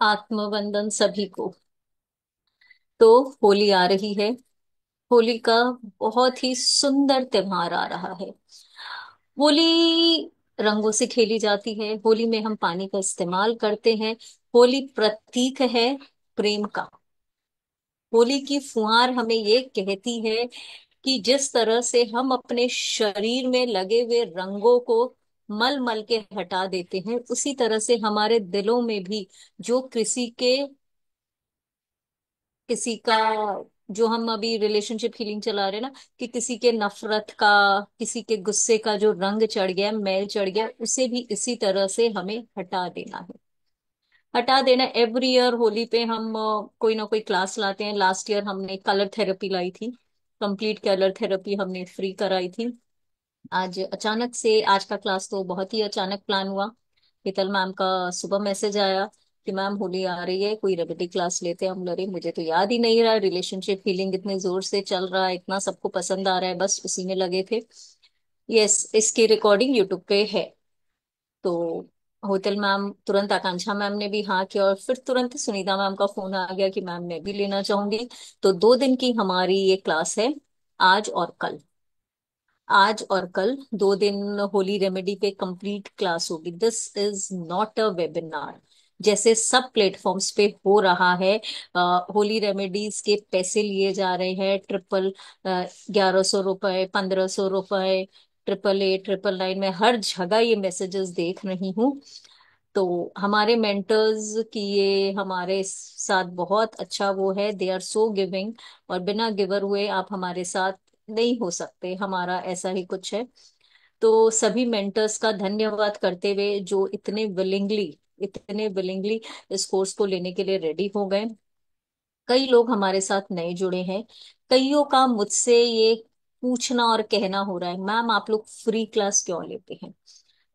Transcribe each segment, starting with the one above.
आत्मवंदन सभी को। तो होली आ रही है। होली का बहुत ही सुंदर त्योहार आ रहा है। होली रंगों से खेली जाती है। होली में हम पानी का इस्तेमाल करते हैं। होली प्रतीक है प्रेम का। होली की फुहार हमें ये कहती है कि जिस तरह से हम अपने शरीर में लगे हुए रंगों को मल मल के हटा देते हैं, उसी तरह से हमारे दिलों में भी जो किसी का जो हम अभी रिलेशनशिप हीलिंग चला रहे हैं ना, कि किसी के नफरत का, किसी के गुस्से का जो रंग चढ़ गया, मैल चढ़ गया, उसे भी इसी तरह से हमें हटा देना है। हटा देना। एवरी ईयर होली पे हम कोई ना कोई क्लास लाते हैं। लास्ट ईयर हमने कलर थेरेपी लाई थी। कंप्लीट कलर थेरेपी हमने फ्री कराई थी। आज अचानक से आज का क्लास तो बहुत ही अचानक प्लान हुआ। शीतल मैम का सुबह मैसेज आया कि मैम होली आ रही है, कोई रेमेडी क्लास लेते हैं। हम लगे, मुझे तो याद ही नहीं रहा। रिलेशनशिप फीलिंग इतने जोर से चल रहा है, इतना सबको पसंद आ रहा है, बस उसी में लगे थे। यस, इसकी रिकॉर्डिंग यूट्यूब पे है। तो होटल मैम तुरंत, आकांक्षा मैम ने भी हाँ किया, और फिर तुरंत सुनीता मैम का फोन आ गया कि मैम मैं भी लेना चाहूंगी। तो 2 दिन की हमारी ये क्लास है, आज और कल। आज और कल 2 दिन होली रेमेडी पे कंप्लीट क्लास होगी। This is not a webinar जैसे सब प्लेटफॉर्म्स पे हो रहा है। होली रेमेडीज के पैसे लिए जा रहे हैं, ट्रिपल 1100 रुपए, 1500 रुपए, 888, 999 में हर जगह ये मैसेजेस देख रही हूँ। तो हमारे मेंटर्स की ये हमारे साथ बहुत अच्छा वो है, दे आर सो गिविंग। और बिना गिवर हुए आप हमारे साथ नहीं हो सकते, हमारा ऐसा ही कुछ है। तो सभी मेंटर्स का धन्यवाद करते हुए जो इतने विलिंगली इस कोर्स को लेने के लिए रेडी हो गए। कई लोग हमारे साथ नए जुड़े हैं। कईयों का मुझसे ये पूछना और कहना हो रहा है, मैम आप लोग फ्री क्लास क्यों लेते हैं?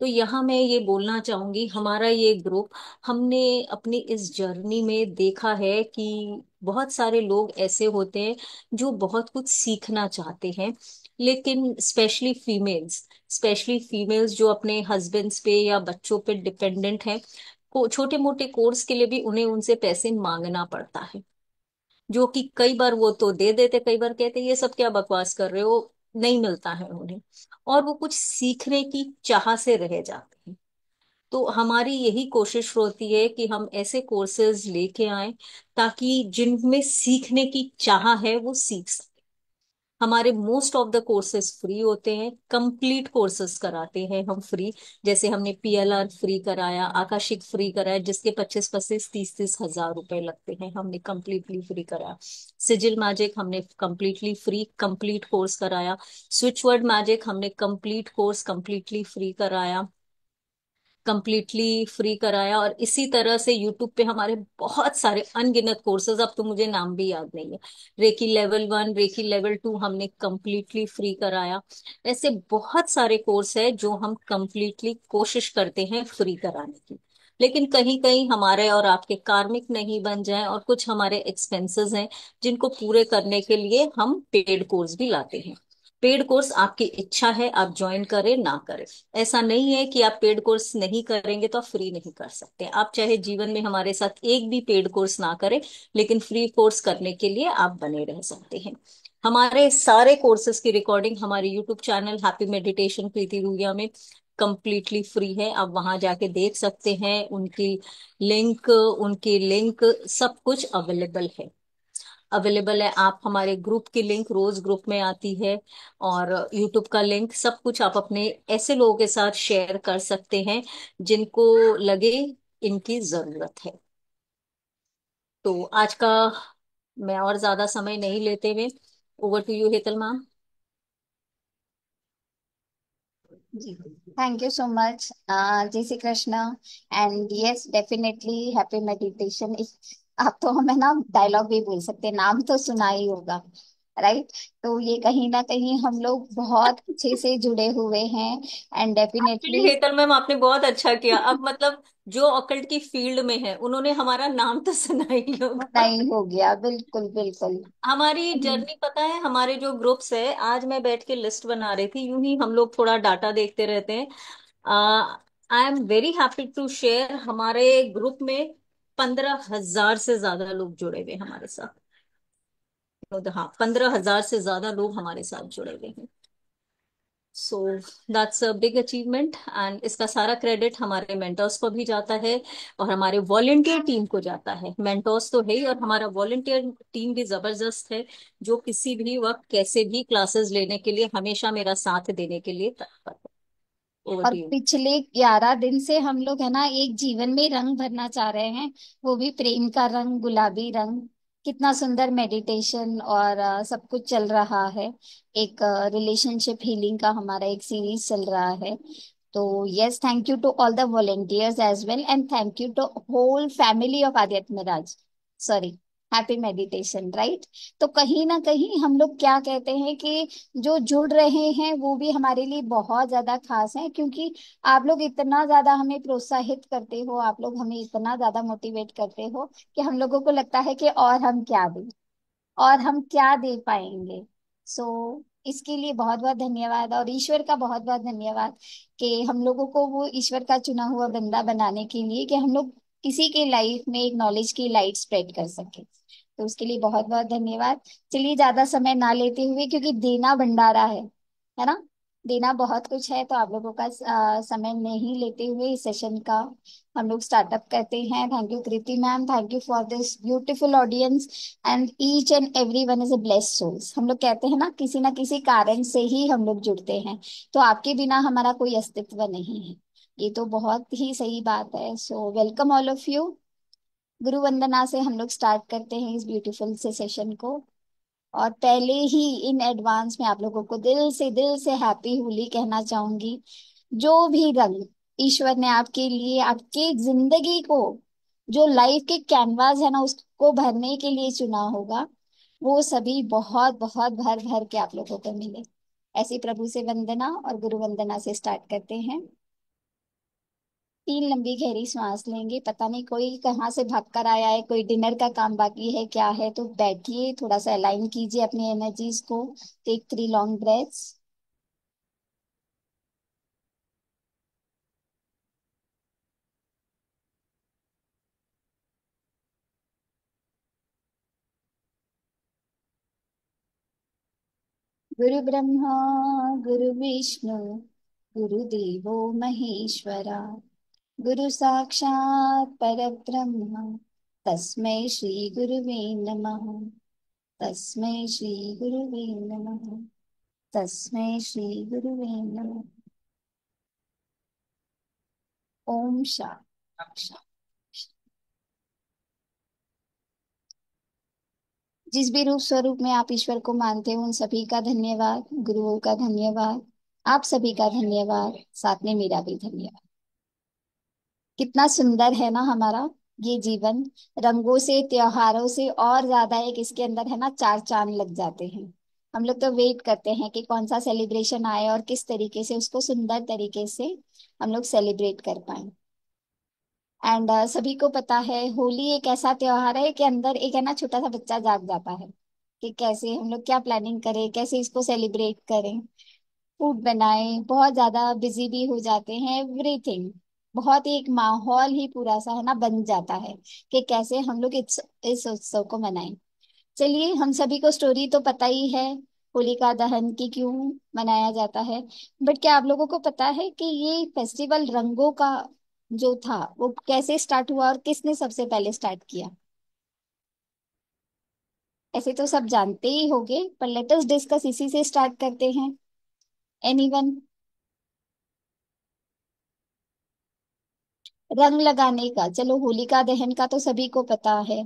तो यहाँ मैं ये बोलना चाहूंगी, हमारा ये ग्रुप, हमने अपनी इस जर्नी में देखा है कि बहुत सारे लोग ऐसे होते हैं जो बहुत कुछ सीखना चाहते हैं, लेकिन स्पेशली फीमेल्स जो अपने हस्बैंड्स पे या बच्चों पे डिपेंडेंट हैं, को छोटे मोटे कोर्स के लिए भी उन्हें उनसे पैसे मांगना पड़ता है। जो कि कई बार वो तो दे देते, कई बार कहते ये सब क्या बकवास कर रहे हो, नहीं मिलता है उन्हें। और वो कुछ सीखने की चाह से रह जाते हैं। तो हमारी यही कोशिश होती है कि हम ऐसे कोर्सेज लेके आए ताकि जिनमें सीखने की चाह है वो सीख सके। हमारे most of the courses free होते हैं। कंप्लीट कोर्सेज कराते हैं हम फ्री। जैसे हमने पीएलआर फ्री कराया, आकाशिक फ्री कराया, जिसके 25-25 30-30 हजार रुपए लगते हैं, हमने कंप्लीटली फ्री कराया। सिजिल मैजिक हमने कंप्लीटली फ्री कंप्लीट कोर्स कराया। स्विच वर्ड मैजिक हमने कंप्लीट कोर्स कंप्लीटली फ्री कराया, कंप्लीटली फ्री कराया। और इसी तरह से यूट्यूब पे हमारे बहुत सारे अनगिनत कोर्सेज, अब तो मुझे नाम भी याद नहीं है। रेकी लेवल 1, रेकी लेवल 2 हमने कंप्लीटली फ्री कराया। ऐसे बहुत सारे कोर्स है जो हम कंप्लीटली कोशिश करते हैं फ्री कराने की। लेकिन कहीं कहीं हमारे और आपके कार्मिक नहीं बन जाए, और कुछ हमारे एक्सपेंसेस हैं जिनको पूरे करने के लिए हम पेड कोर्स भी लाते हैं। पेड कोर्स आपकी इच्छा है, आप ज्वाइन करें ना करें। ऐसा नहीं है कि आप पेड कोर्स नहीं करेंगे तो आप फ्री नहीं कर सकते। आप चाहे जीवन में हमारे साथ एक भी पेड कोर्स ना करें, लेकिन फ्री कोर्स करने के लिए आप बने रह सकते हैं। हमारे सारे कोर्सेज की रिकॉर्डिंग हमारे यूट्यूब चैनल हैप्पी मेडिटेशन प्रीति रूहिया में कंप्लीटली फ्री है। आप वहां जाके देख सकते हैं। उनकी लिंक सब कुछ अवेलेबल है। आप हमारे ग्रुप की लिंक रोज ग्रुप में आती है, और यूट्यूब का लिंक, सब कुछ आप अपने ऐसे लोगों के साथ शेयर कर सकते हैं जिनको लगे इनकी जरूरत है। तो आज का मैं और ज्यादा समय नहीं लेते हुए, over to you Hetal ma'am. जी। Thank you so much. जय Shri Krishna. And yes, definitely happy meditation. आप तो हमें ना डायलॉग भी बोल सकते हैं, नाम तो सुना ही होगा, राइट? तो ये कहीं ना कहीं हम लोग बहुत अच्छे से जुड़े हुए हैं। And actually definitely Hetal ma'am आपने बहुत अच्छा किया। अब मतलब जो ऑकल्ट की फील्ड में है उन्होंने हमारा नाम तो सुना ही होगा। नहीं हो गया, बिल्कुल बिल्कुल। हमारी जर्नी पता है, हमारे जो ग्रुप्स है, आज मैं बैठ के लिस्ट बना रही थी, यूं ही हम लोग थोड़ा डाटा देखते रहते हैं। I am very happy to share हमारे ग्रुप में 15,000 से ज्यादा लोग जुड़े हुए हैं हमारे साथ। तो हाँ, 15,000 से ज्यादा लोग हमारे साथ जुड़े हुए हैं। So that's a big achievement, and इसका सारा क्रेडिट हमारे मेंटर्स को भी जाता है और हमारे वॉलेंटियर टीम को जाता है। मेंटर्स तो है ही, और हमारा वॉलेंटियर टीम भी जबरदस्त है, जो किसी भी वक्त कैसे भी क्लासेस लेने के लिए हमेशा मेरा साथ देने के लिए तत्पर है। ओवर और टू यू। पिछले 11 दिन से हम लोग है ना एक जीवन में रंग भरना चाह रहे हैं, वो भी प्रेम का रंग, गुलाबी रंग। कितना सुंदर मेडिटेशन और सब कुछ चल रहा है। एक रिलेशनशिप हीलिंग का हमारा एक सीरीज चल रहा है। तो yes, thank you to all the volunteers as well, and thank you to whole family of Adhyatma Raj. Sorry, happy meditation, right. तो कहीं ना कहीं हम लोग क्या कहते हैं कि जो जुड़ रहे हैं वो भी हमारे लिए बहुत ज्यादा खास है, क्योंकि आप लोग इतना ज्यादा हमें प्रोत्साहित करते हो, आप लोग हमें इतना ज्यादा मोटिवेट करते हो कि हम लोगों को लगता है कि और हम क्या दें, और हम क्या दे पाएंगे। सो इसके लिए बहुत बहुत धन्यवाद, और ईश्वर का बहुत बहुत धन्यवाद कि हम लोगों को वो ईश्वर का चुना हुआ बंदा बनाने के लिए कि हम लोग किसी के लाइफ में एक नॉलेज की लाइट स्प्रेड कर सके। तो उसके लिए बहुत बहुत धन्यवाद। चलिए, ज्यादा समय ना लेते हुए, क्योंकि देना भंडारा है ना, देना बहुत कुछ है, तो आप लोगों का समय नहीं लेते हुए इस सेशन का हम लोग स्टार्टअप करते हैं। Thank you Kriti ma'am, thank you for this beautiful audience, and each and every one is a blessed souls. हम लोग कहते हैं ना किसी कारण से ही हम लोग जुड़ते हैं, तो आपके बिना हमारा कोई अस्तित्व नहीं है। ये तो बहुत ही सही बात है। So welcome all of you. गुरु वंदना से हम लोग स्टार्ट करते हैं इस ब्यूटीफुल से सेशन को। और पहले ही इन एडवांस में आप लोगों को दिल से हैप्पी होली कहना चाहूंगी। जो भी रंग ईश्वर ने आपके लिए, आपके जिंदगी को, जो लाइफ के कैनवास है ना उसको भरने के लिए चुना होगा, वो सभी बहुत बहुत भर भर के आप लोगों को मिले। ऐसी प्रभु से वंदना और गुरु वंदना से स्टार्ट करते हैं। 3 लंबी गहरी सांस लेंगे। पता नहीं कोई कहाँ से भाग कर आया है, कोई डिनर का काम बाकी है क्या है, तो बैठिए, थोड़ा सा अलाइन कीजिए अपनी एनर्जीज को। Take 3 long breaths. गुरु ब्रह्मा, गुरु विष्णु, गुरुदेवो महेश्वरा, गुरु साक्षात् परब्रह्म, तस्मै श्री गुरुवे नमः। तस्मै श्री गुरुवे नमः। तस्मै श्री गुरुवे नमः। ओम शांति। जिस भी रूप स्वरूप में आप ईश्वर को मानते हो, उन सभी का धन्यवाद, गुरुओं का धन्यवाद, आप सभी का धन्यवाद, साथ में मेरा भी धन्यवाद। कितना सुंदर है ना हमारा ये जीवन। रंगों से, त्योहारों से और ज्यादा एक इसके अंदर है ना चार चांद लग जाते हैं। हम लोग तो वेट करते हैं कि कौन सा सेलिब्रेशन आए और किस तरीके से उसको सुंदर तरीके से हम लोग सेलिब्रेट कर पाए। एंड सभी को पता है होली एक ऐसा त्योहार है कि अंदर एक है ना छोटा सा बच्चा जाग जाता है कि कैसे हम लोग क्या प्लानिंग करें, कैसे इसको सेलिब्रेट करें, फूड बनाएं, बहुत ज्यादा बिजी भी हो जाते हैं, एवरीथिंग। बहुत ही एक माहौल ही पूरा सा है ना बन जाता है कि कैसे हम लोग इस उत्सव को मनाएं। चलिए, हम सभी को स्टोरी तो पता ही है होलिका दहन की क्यों मनाया जाता है। बट क्या आप लोगों को पता है कि ये फेस्टिवल रंगों का जो था वो कैसे स्टार्ट हुआ और किसने सबसे पहले स्टार्ट किया? ऐसे तो सब जानते ही होंगे, पर लेट अस डिस्कस, इसी से स्टार्ट करते हैं। एनीवन? रंग लगाने का, चलो होलिका दहन का तो सभी को पता है।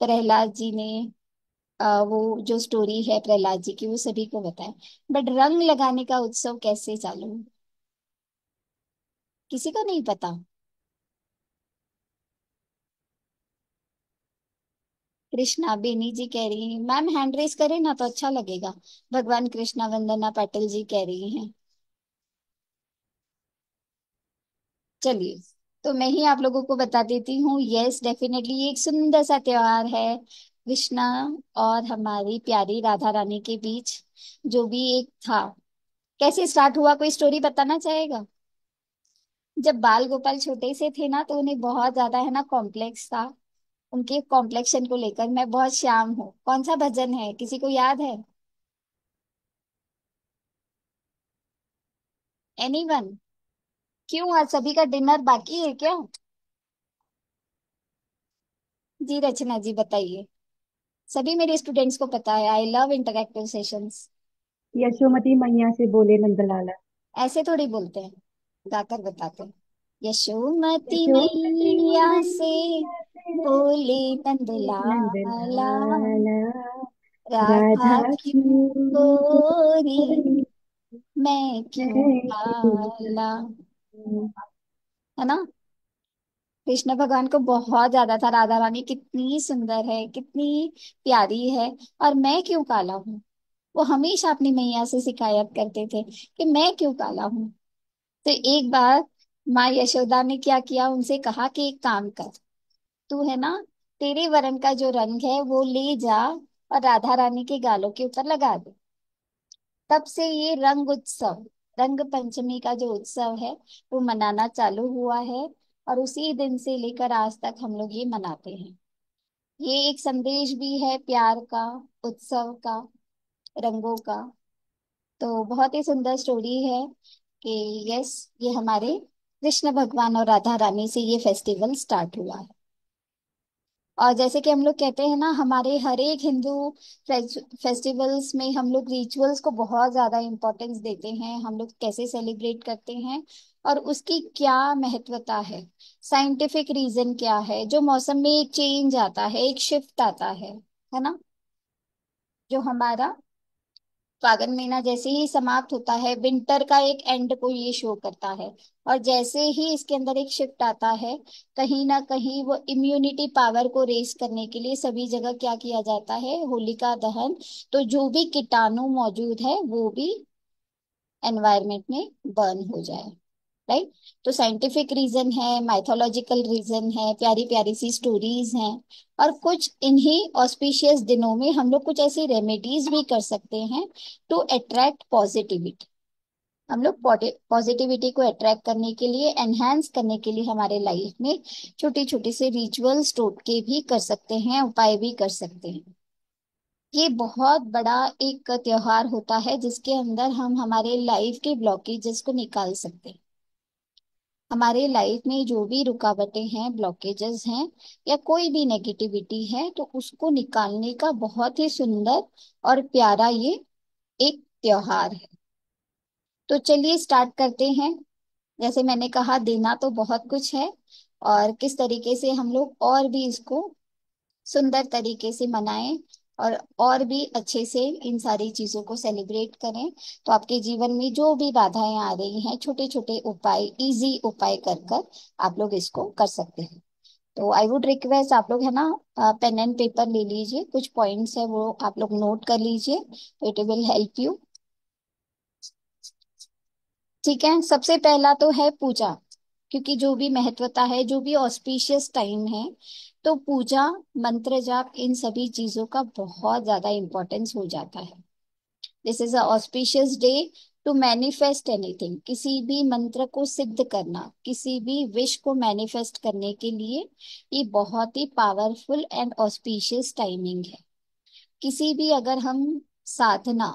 प्रहलाद जी ने वो जो स्टोरी है प्रहलाद जी की वो सभी को पता है। बट रंग लगाने का उत्सव कैसे चालू हुआ? किसी को नहीं पता? कृष्णा बेनी जी कह रही है, मैम हैंड रेस करें ना तो अच्छा लगेगा। भगवान कृष्णा वंदना पाटिल जी कह रही हैं। चलिए, तो मैं ही आप लोगों को बता देती हूँ। यस, डेफिनेटली ये एक सुंदर सा त्योहार है कृष्णा और हमारी प्यारी राधा रानी के बीच जो भी एक था। कैसे स्टार्ट हुआ, कोई स्टोरी बताना चाहेगा? जब बाल गोपाल छोटे से थे ना, तो उन्हें बहुत ज्यादा है ना कॉम्प्लेक्स था, उनके कॉम्प्लेक्शन को लेकर। मैं बहुत श्याम हूँ, कौन सा भजन है, किसी को याद है? एनीवन? क्यों, आज सभी का डिनर बाकी है क्या? जी रचना जी बताइए। सभी मेरे स्टूडेंट्स को पता है, I love interactive sessions. Yashomati मैया से बोले नंदलाला। ऐसे थोड़ी बोलते हैं, गाकर बताते हैं। यशोमती यशोमती मैया से मैया से बोले बोले नंदलाला, नंदलाला। राधा राधा क्यों क्यों गोरी, गोरी मैं क्यों मैं क्यों काला, काली। है ना? कृष्ण भगवान को बहुत ज्यादा था, राधा रानी कितनी सुंदर है, कितनी प्यारी है, और मैं क्यों काला हूँ। वो हमेशा अपनी मैया से शिकायत करते थे कि मैं क्यों काला हूँ। तो एक बार माँ यशोदा ने क्या किया, उनसे कहा कि एक काम कर, तू है ना, तेरे वरण का जो रंग है वो ले जा और राधा रानी के गालों के ऊपर लगा दे। तब से ये रंग उत्सव, रंग पंचमी का जो उत्सव है, वो मनाना चालू हुआ है। और उसी दिन से लेकर आज तक हम लोग ये मनाते हैं। ये एक संदेश भी है प्यार का, उत्सव का, रंगों का। तो बहुत ही सुंदर स्टोरी है कि यस, ये हमारे कृष्ण भगवान और राधा रानी से ये फेस्टिवल स्टार्ट हुआ है। और जैसे कि हम लोग कहते हैं ना, हमारे हर एक हिंदू फेस्टिवल्स में हम लोग रिचुअल्स को बहुत ज्यादा इम्पोर्टेंस देते हैं, हम लोग कैसे सेलिब्रेट करते हैं और उसकी क्या महत्वता है, साइंटिफिक रीजन क्या है। जो मौसम में एक चेंज आता है, एक शिफ्ट आता है ना, जो हमारा फागुन महीना जैसे ही समाप्त होता है, विंटर का एक एंड को ये शो करता है। और जैसे ही इसके अंदर एक शिफ्ट आता है, कहीं ना कहीं वो इम्यूनिटी पावर को रेस करने के लिए सभी जगह क्या किया जाता है, होलिका दहन। तो जो भी कीटाणु मौजूद है वो भी एनवायरमेंट में बर्न हो जाए, राइट। तो साइंटिफिक रीजन है, माइथोलॉजिकल रीजन है, प्यारी प्यारी सी स्टोरीज हैं। और कुछ इन्हीं ऑस्पिशियस दिनों में हम लोग कुछ ऐसी रेमेडीज भी कर सकते हैं टू अट्रैक्ट पॉजिटिविटी। हम लोग पॉजिटिविटी को अट्रैक्ट करने के लिए, एनहांस करने के लिए हमारे लाइफ में छोटी छोटी से रिचुअल्स टोटके भी कर सकते हैं, उपाय भी कर सकते हैं। ये बहुत बड़ा एक त्योहार होता है जिसके अंदर हम हमारे लाइफ के ब्लॉकेजेस को निकाल सकते हैं। हमारे लाइफ में जो भी रुकावटें हैं, ब्लॉकेजेस हैं, या कोई भी नेगेटिविटी है, तो उसको निकालने का बहुत ही सुंदर और प्यारा ये एक त्योहार है। तो चलिए स्टार्ट करते हैं। जैसे मैंने कहा, देना तो बहुत कुछ है, और किस तरीके से हम लोग और भी इसको सुंदर तरीके से मनाएं और भी अच्छे से इन सारी चीजों को सेलिब्रेट करें। तो आपके जीवन में जो भी बाधाएं आ रही हैं, छोटे छोटे उपाय, इजी उपाय कर कर आप लोग इसको कर सकते हैं। तो आई वुड रिक्वेस्ट, आप लोग है ना, पेन एंड पेपर ले लीजिए, कुछ पॉइंट्स है वो आप लोग नोट कर लीजिए, तो इट विल हेल्प यू। ठीक है, सबसे पहला तो है पूजा। क्योंकि जो भी महत्वता है, जो भी ऑस्पिशियस टाइम है, तो पूजा, मंत्र जाप, इन सभी चीजों का बहुत ज्यादा इंपॉर्टेंस हो जाता है। This is a auspicious day to manifest anything. किसी भी मंत्र को सिद्ध करना, किसी भी विश को मैनिफेस्ट करने के लिए ये बहुत ही पावरफुल एंड ऑस्पिशियस टाइमिंग है। किसी भी अगर हम साधना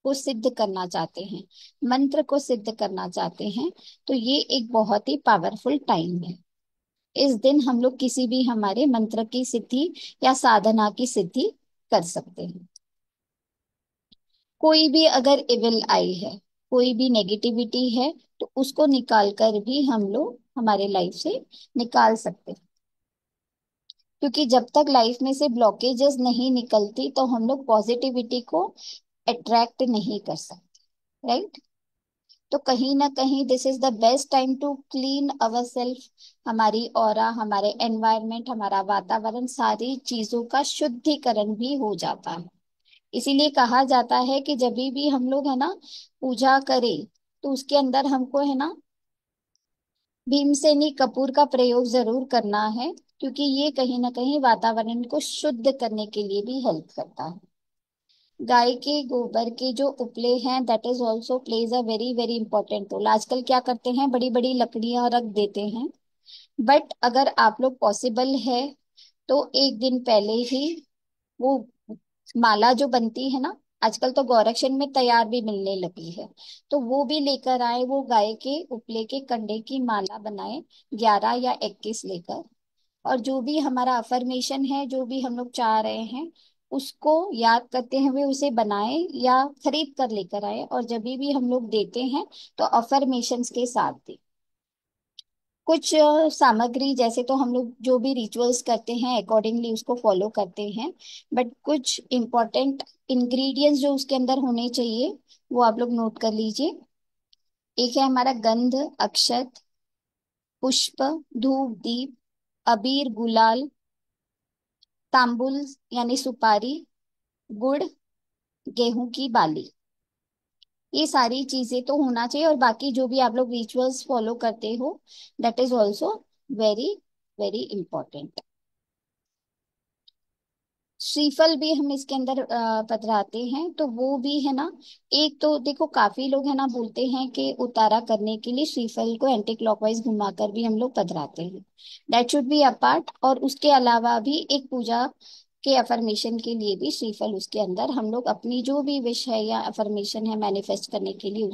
को सिद्ध करना चाहते हैं, मंत्र को सिद्ध करना चाहते हैं, तो ये एक बहुत ही पावरफुल टाइम है। इस दिन हम लोग किसी भी हमारे मंत्र की सिद्धि या साधना की सिद्धि कर सकते हैं। कोई भी अगर इविल आई है, कोई भी नेगेटिविटी है, तो उसको निकाल कर भी हम लोग हमारे लाइफ से निकाल सकते हैं। क्योंकि जब तक लाइफ में से ब्लॉकेजेस नहीं निकलती, तो हम लोग पॉजिटिविटी को अट्रैक्ट नहीं कर सकते, राइट। तो कहीं ना कहीं this is the best time to clean our self. हमारी ऑरा, हमारे एनवायरनमेंट, हमारा वातावरण, सारी चीजों का शुद्धिकरण भी हो जाता है। इसीलिए कहा जाता है कि जब भी हम लोग है ना पूजा करें, तो उसके अंदर हमको है ना भीमसेनी कपूर का प्रयोग जरूर करना है। क्योंकि ये कहीं ना कहीं वातावरण को शुद्ध करने के लिए भी हेल्प करता है। गाय के गोबर के जो उपले हैं, that is also plays a very very important role. आजकल क्या करते हैं, बड़ी बड़ी लकड़ियां रख देते हैं, बट अगर आप लोग पॉसिबल है तो एक दिन पहले ही वो माला जो बनती है ना, आजकल तो गौरक्षण में तैयार भी मिलने लगी है, तो वो भी लेकर आए, वो गाय के उपले के कंडे की माला बनाए, 11 या 21 लेकर। और जो भी हमारा अफर्मेशन है, जो भी हम लोग चाह रहे हैं, उसको याद करते हुए उसे बनाए या खरीद कर लेकर आए, और जब भी हम लोग देते हैं तो अफर्मेशंस के साथ दें। कुछ सामग्री, जैसे तो हम लोग जो भी रिचुअल्स करते हैं अकॉर्डिंगली उसको फॉलो करते हैं, बट कुछ इंपॉर्टेंट इंग्रेडिएंट्स जो उसके अंदर होने चाहिए वो आप लोग नोट कर लीजिए। एक है हमारा गंध, अक्षत, पुष्प, धूप, दीप, अबीर, गुलाल, तांबुल यानी सुपारी, गुड़, गेहूं की बाली। ये सारी चीजें तो होना चाहिए, और बाकी जो भी आप लोग रिचुअल्स फॉलो करते हो, that is also very very important. श्रीफल भी हम इसके अंदर पधराते हैं, तो वो भी है ना। एक तो देखो, काफी लोग है ना बोलते हैं कि उतारा करने के लिए श्रीफल को एंटी क्लॉकवाइज घुमाकर भी हम लोग पधराते हैं। That should be apart. और उसके अलावा भी एक पूजा के अफर्मेशन के लिए भी श्रीफल उसके अंदर हम लोग अपनी जो भी विश है या अफर्मेशन है मैनिफेस्ट करने के लिए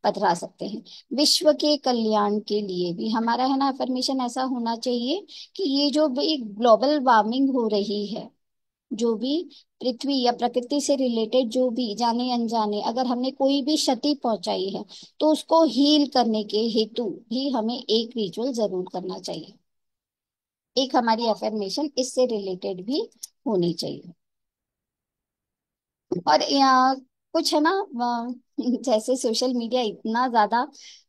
पधरा सकते हैं। विश्व के कल्याण के लिए भी हमारा है ना अफर्मेशन ऐसा होना चाहिए कि ये जो भी ग्लोबल वार्मिंग हो रही है, जो भी पृथ्वी या प्रकृति से रिलेटेड जो भी जाने अनजाने अगर हमने कोई भी क्षति पहुंचाई है, तो उसको हील करने के हेतु भी हमें एक रिचुअल जरूर करना चाहिए। एक हमारी अफर्मेशन इससे रिलेटेड भी होनी चाहिए। और यहाँ कुछ है ना, जैसे सोशल मीडिया इतना ज्यादा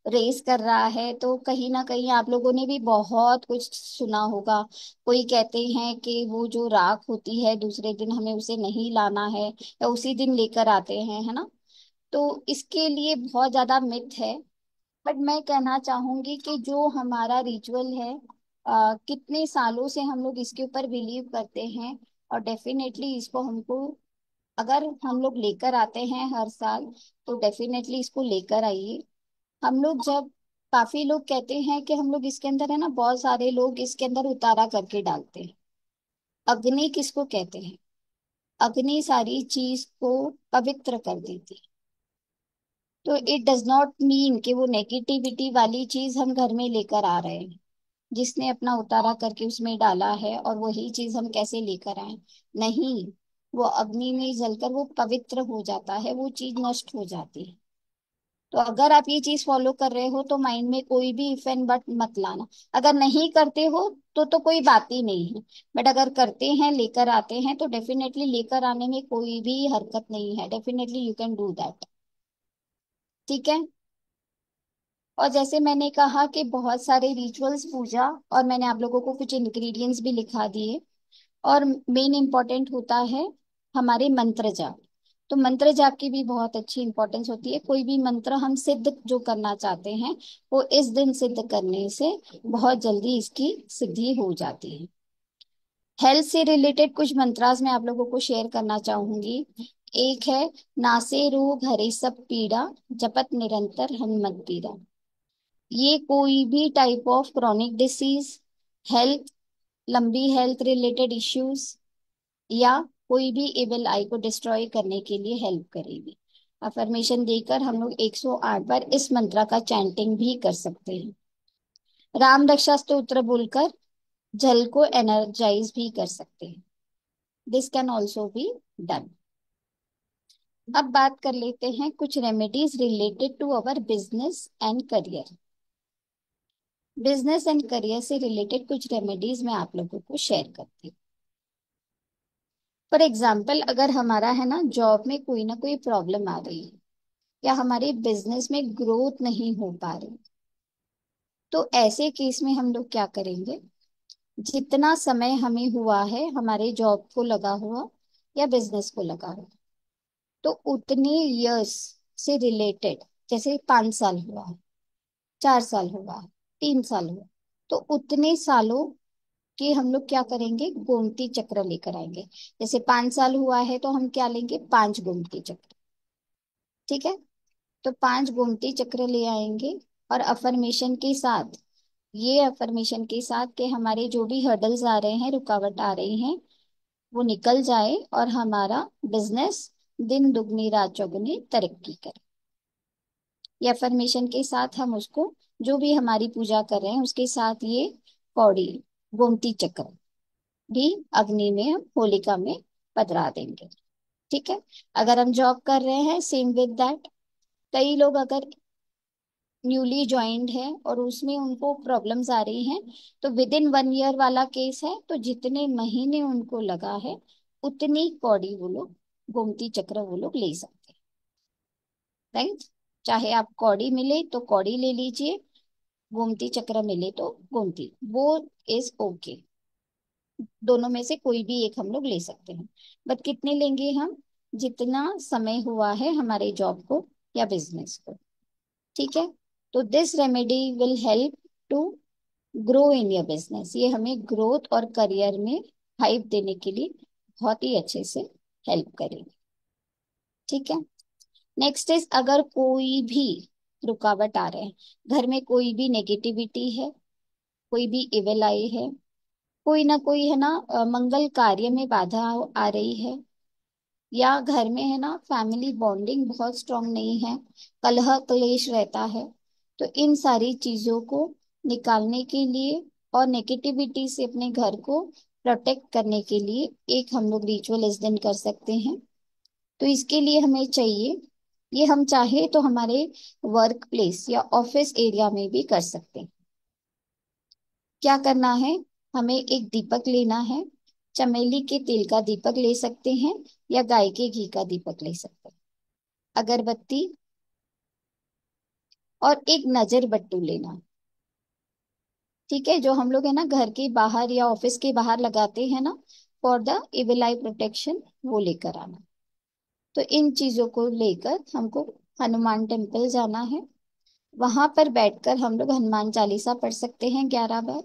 रेस कर रहा है, तो कहीं ना कहीं आप लोगों ने भी बहुत कुछ सुना होगा। कोई कहते हैं कि वो जो राख होती है दूसरे दिन हमें उसे नहीं लाना है, या उसी दिन लेकर आते हैं, है ना। तो इसके लिए बहुत ज्यादा मिथ है। बट मैं कहना चाहूंगी कि जो हमारा रिचुअल है, कितने सालों से हम लोग इसके ऊपर बिलीव करते हैं, और डेफिनेटली इसको हमको, अगर हम लोग लेकर आते हैं हर साल, तो डेफिनेटली इसको लेकर आइए। हम लोग जब, काफी लोग कहते हैं कि हम लोग इसके अंदर है ना, बहुत सारे लोग इसके अंदर उतारा करके डालते हैं। अग्नि किसको कहते हैं? अग्नि सारी चीज को पवित्र कर देती है। तो इट डज नॉट मीन कि वो नेगेटिविटी वाली चीज हम घर में लेकर आ रहे हैं, जिसने अपना उतारा करके उसमें डाला है और वही चीज हम कैसे लेकर आए। नहीं, वो अग्नि में जलकर वो पवित्र हो जाता है, वो चीज नष्ट हो जाती है। तो अगर आप ये चीज फॉलो कर रहे हो तो माइंड में कोई भी इफ एंड बट मत लाना। अगर नहीं करते हो तो कोई बात ही नहीं है। बट अगर करते हैं, लेकर आते हैं, तो डेफिनेटली लेकर आने में कोई भी हरकत नहीं है, definitely you can do that. ठीक है। और जैसे मैंने कहा कि बहुत सारे रिचुअल्स पूजा, और मैंने आप लोगों को कुछ इंग्रेडिएंट्स भी लिखा दिए। और मेन इंपॉर्टेंट होता है हमारे मंत्र जाप। तो मंत्र जाप की भी बहुत अच्छी इंपॉर्टेंस होती है। कोई भी मंत्र हम सिद्ध जो करना चाहते हैं, वो इस दिन सिद्ध करने से बहुत जल्दी इसकी सिद्धि हो जाती है। हेल्थ से रिलेटेड कुछ मंत्रास मैं आप लोगों को शेयर करना चाहूंगी। एक है, नासे रोग हरे सब पीड़ा, जपत निरंतर हनुमत पीरा। ये कोई भी type of chronic disease, health, लंबी हेल्थ रिलेटेड इश्यूज, या कोई भी एबल आई को डिस्ट्रॉय करने के लिए हेल्प करेगी। अफर्मेशन देकर हम लोग 108 बार इस मंत्र का चैंटिंग भी कर सकते हैं। राम रक्षा स्तोत्र बोलकर जल को एनर्जाइज भी कर सकते हैं। This can also be done. अब बात कर लेते हैं कुछ remedies related to our business and career. Business and career से रिलेटेड कुछ रेमेडीज मैं आप लोगों को शेयर करती हूँ। फॉर एग्जाम्पल, अगर हमारा है ना जॉब में कोई ना कोई प्रॉब्लम आ रही है, या हमारे बिजनेस में ग्रोथ नहीं हो पा रही, तो ऐसे केस में हम लोग क्या करेंगे? जितना समय हमें हुआ है हमारे जॉब को लगा हुआ या बिजनेस को लगा हुआ, तो उतने इयर्स से रिलेटेड, जैसे 5 साल हुआ है, 4 साल हुआ है, 3 साल हुआ, तो उतने सालों कि हम लोग क्या करेंगे, गोमती चक्र लेकर आएंगे। जैसे 5 साल हुआ है तो हम क्या लेंगे, 5 गोमती चक्र। ठीक है, तो 5 गोमती चक्र ले आएंगे। और अफर्मेशन के साथ, ये अफर्मेशन के साथ कि हमारे जो भी हर्डल्स आ रहे हैं, रुकावट आ रही हैं, वो निकल जाए और हमारा बिजनेस दिन दुगनी रात चौगुनी तरक्की करे। ये अफर्मेशन के साथ हम उसको, जो भी हमारी पूजा कर रहे हैं उसके साथ ये कौड़ी, गोमती चक्र भी अग्नि में हम होलिका में पधरा देंगे। ठीक है। अगर हम जॉब कर रहे हैं, सेम विद दैट। कई लोग अगर न्यूली ज्वाइंड है और उसमें उनको प्रॉब्लम्स आ रही हैं, तो विद इन 1 ईयर वाला केस है, तो जितने महीने उनको लगा है उतनी कौड़ी वो लोग, गोमती चक्र वो लोग ले सकते हैं। राइट। चाहे आप कौड़ी मिले तो कौड़ी ले लीजिए, गोमती चक्र मिले तो गोमती, वो इज ओके। दोनों में से कोई भी एक हम लोग ले सकते हैं। बट कितने लेंगे हम, जितना समय हुआ है हमारे जॉब को या बिजनेस को। ठीक है। तो this remedy will help to grow in your business. ये हमें ग्रोथ और करियर में हाइप देने के लिए बहुत ही अच्छे से हेल्प करेगी। ठीक है। नेक्स्ट इज, अगर कोई भी रुकावट आ रहे हैं घर में, कोई भी नेगेटिविटी है, कोई भी इविल आई है, कोई ना कोई है ना, मंगल कार्य में बाधा आ रही है, या घर में है ना फैमिली बॉन्डिंग बहुत स्ट्रांग नहीं है, कलह क्लेश रहता है, तो इन सारी चीजों को निकालने के लिए और नेगेटिविटी से अपने घर को प्रोटेक्ट करने के लिए एक हम लोग रिचुअल इस दिन कर सकते हैं। तो इसके लिए हमें चाहिए, ये हम चाहे तो हमारे वर्क प्लेस या ऑफिस एरिया में भी कर सकते हैं। क्या करना है, हमें एक दीपक लेना है। चमेली के तेल का दीपक ले सकते हैं या गाय के घी का दीपक ले सकते हैं। अगरबत्ती और एक नजर बट्टू लेना। ठीक है, जो हम लोग है ना घर के बाहर या ऑफिस के बाहर लगाते हैं ना, for the evil I protection, वो लेकर आना। तो इन चीजों को लेकर हमको हनुमान टेम्पल जाना है। वहां पर बैठकर हम लोग हनुमान चालीसा पढ़ सकते हैं 11 बार।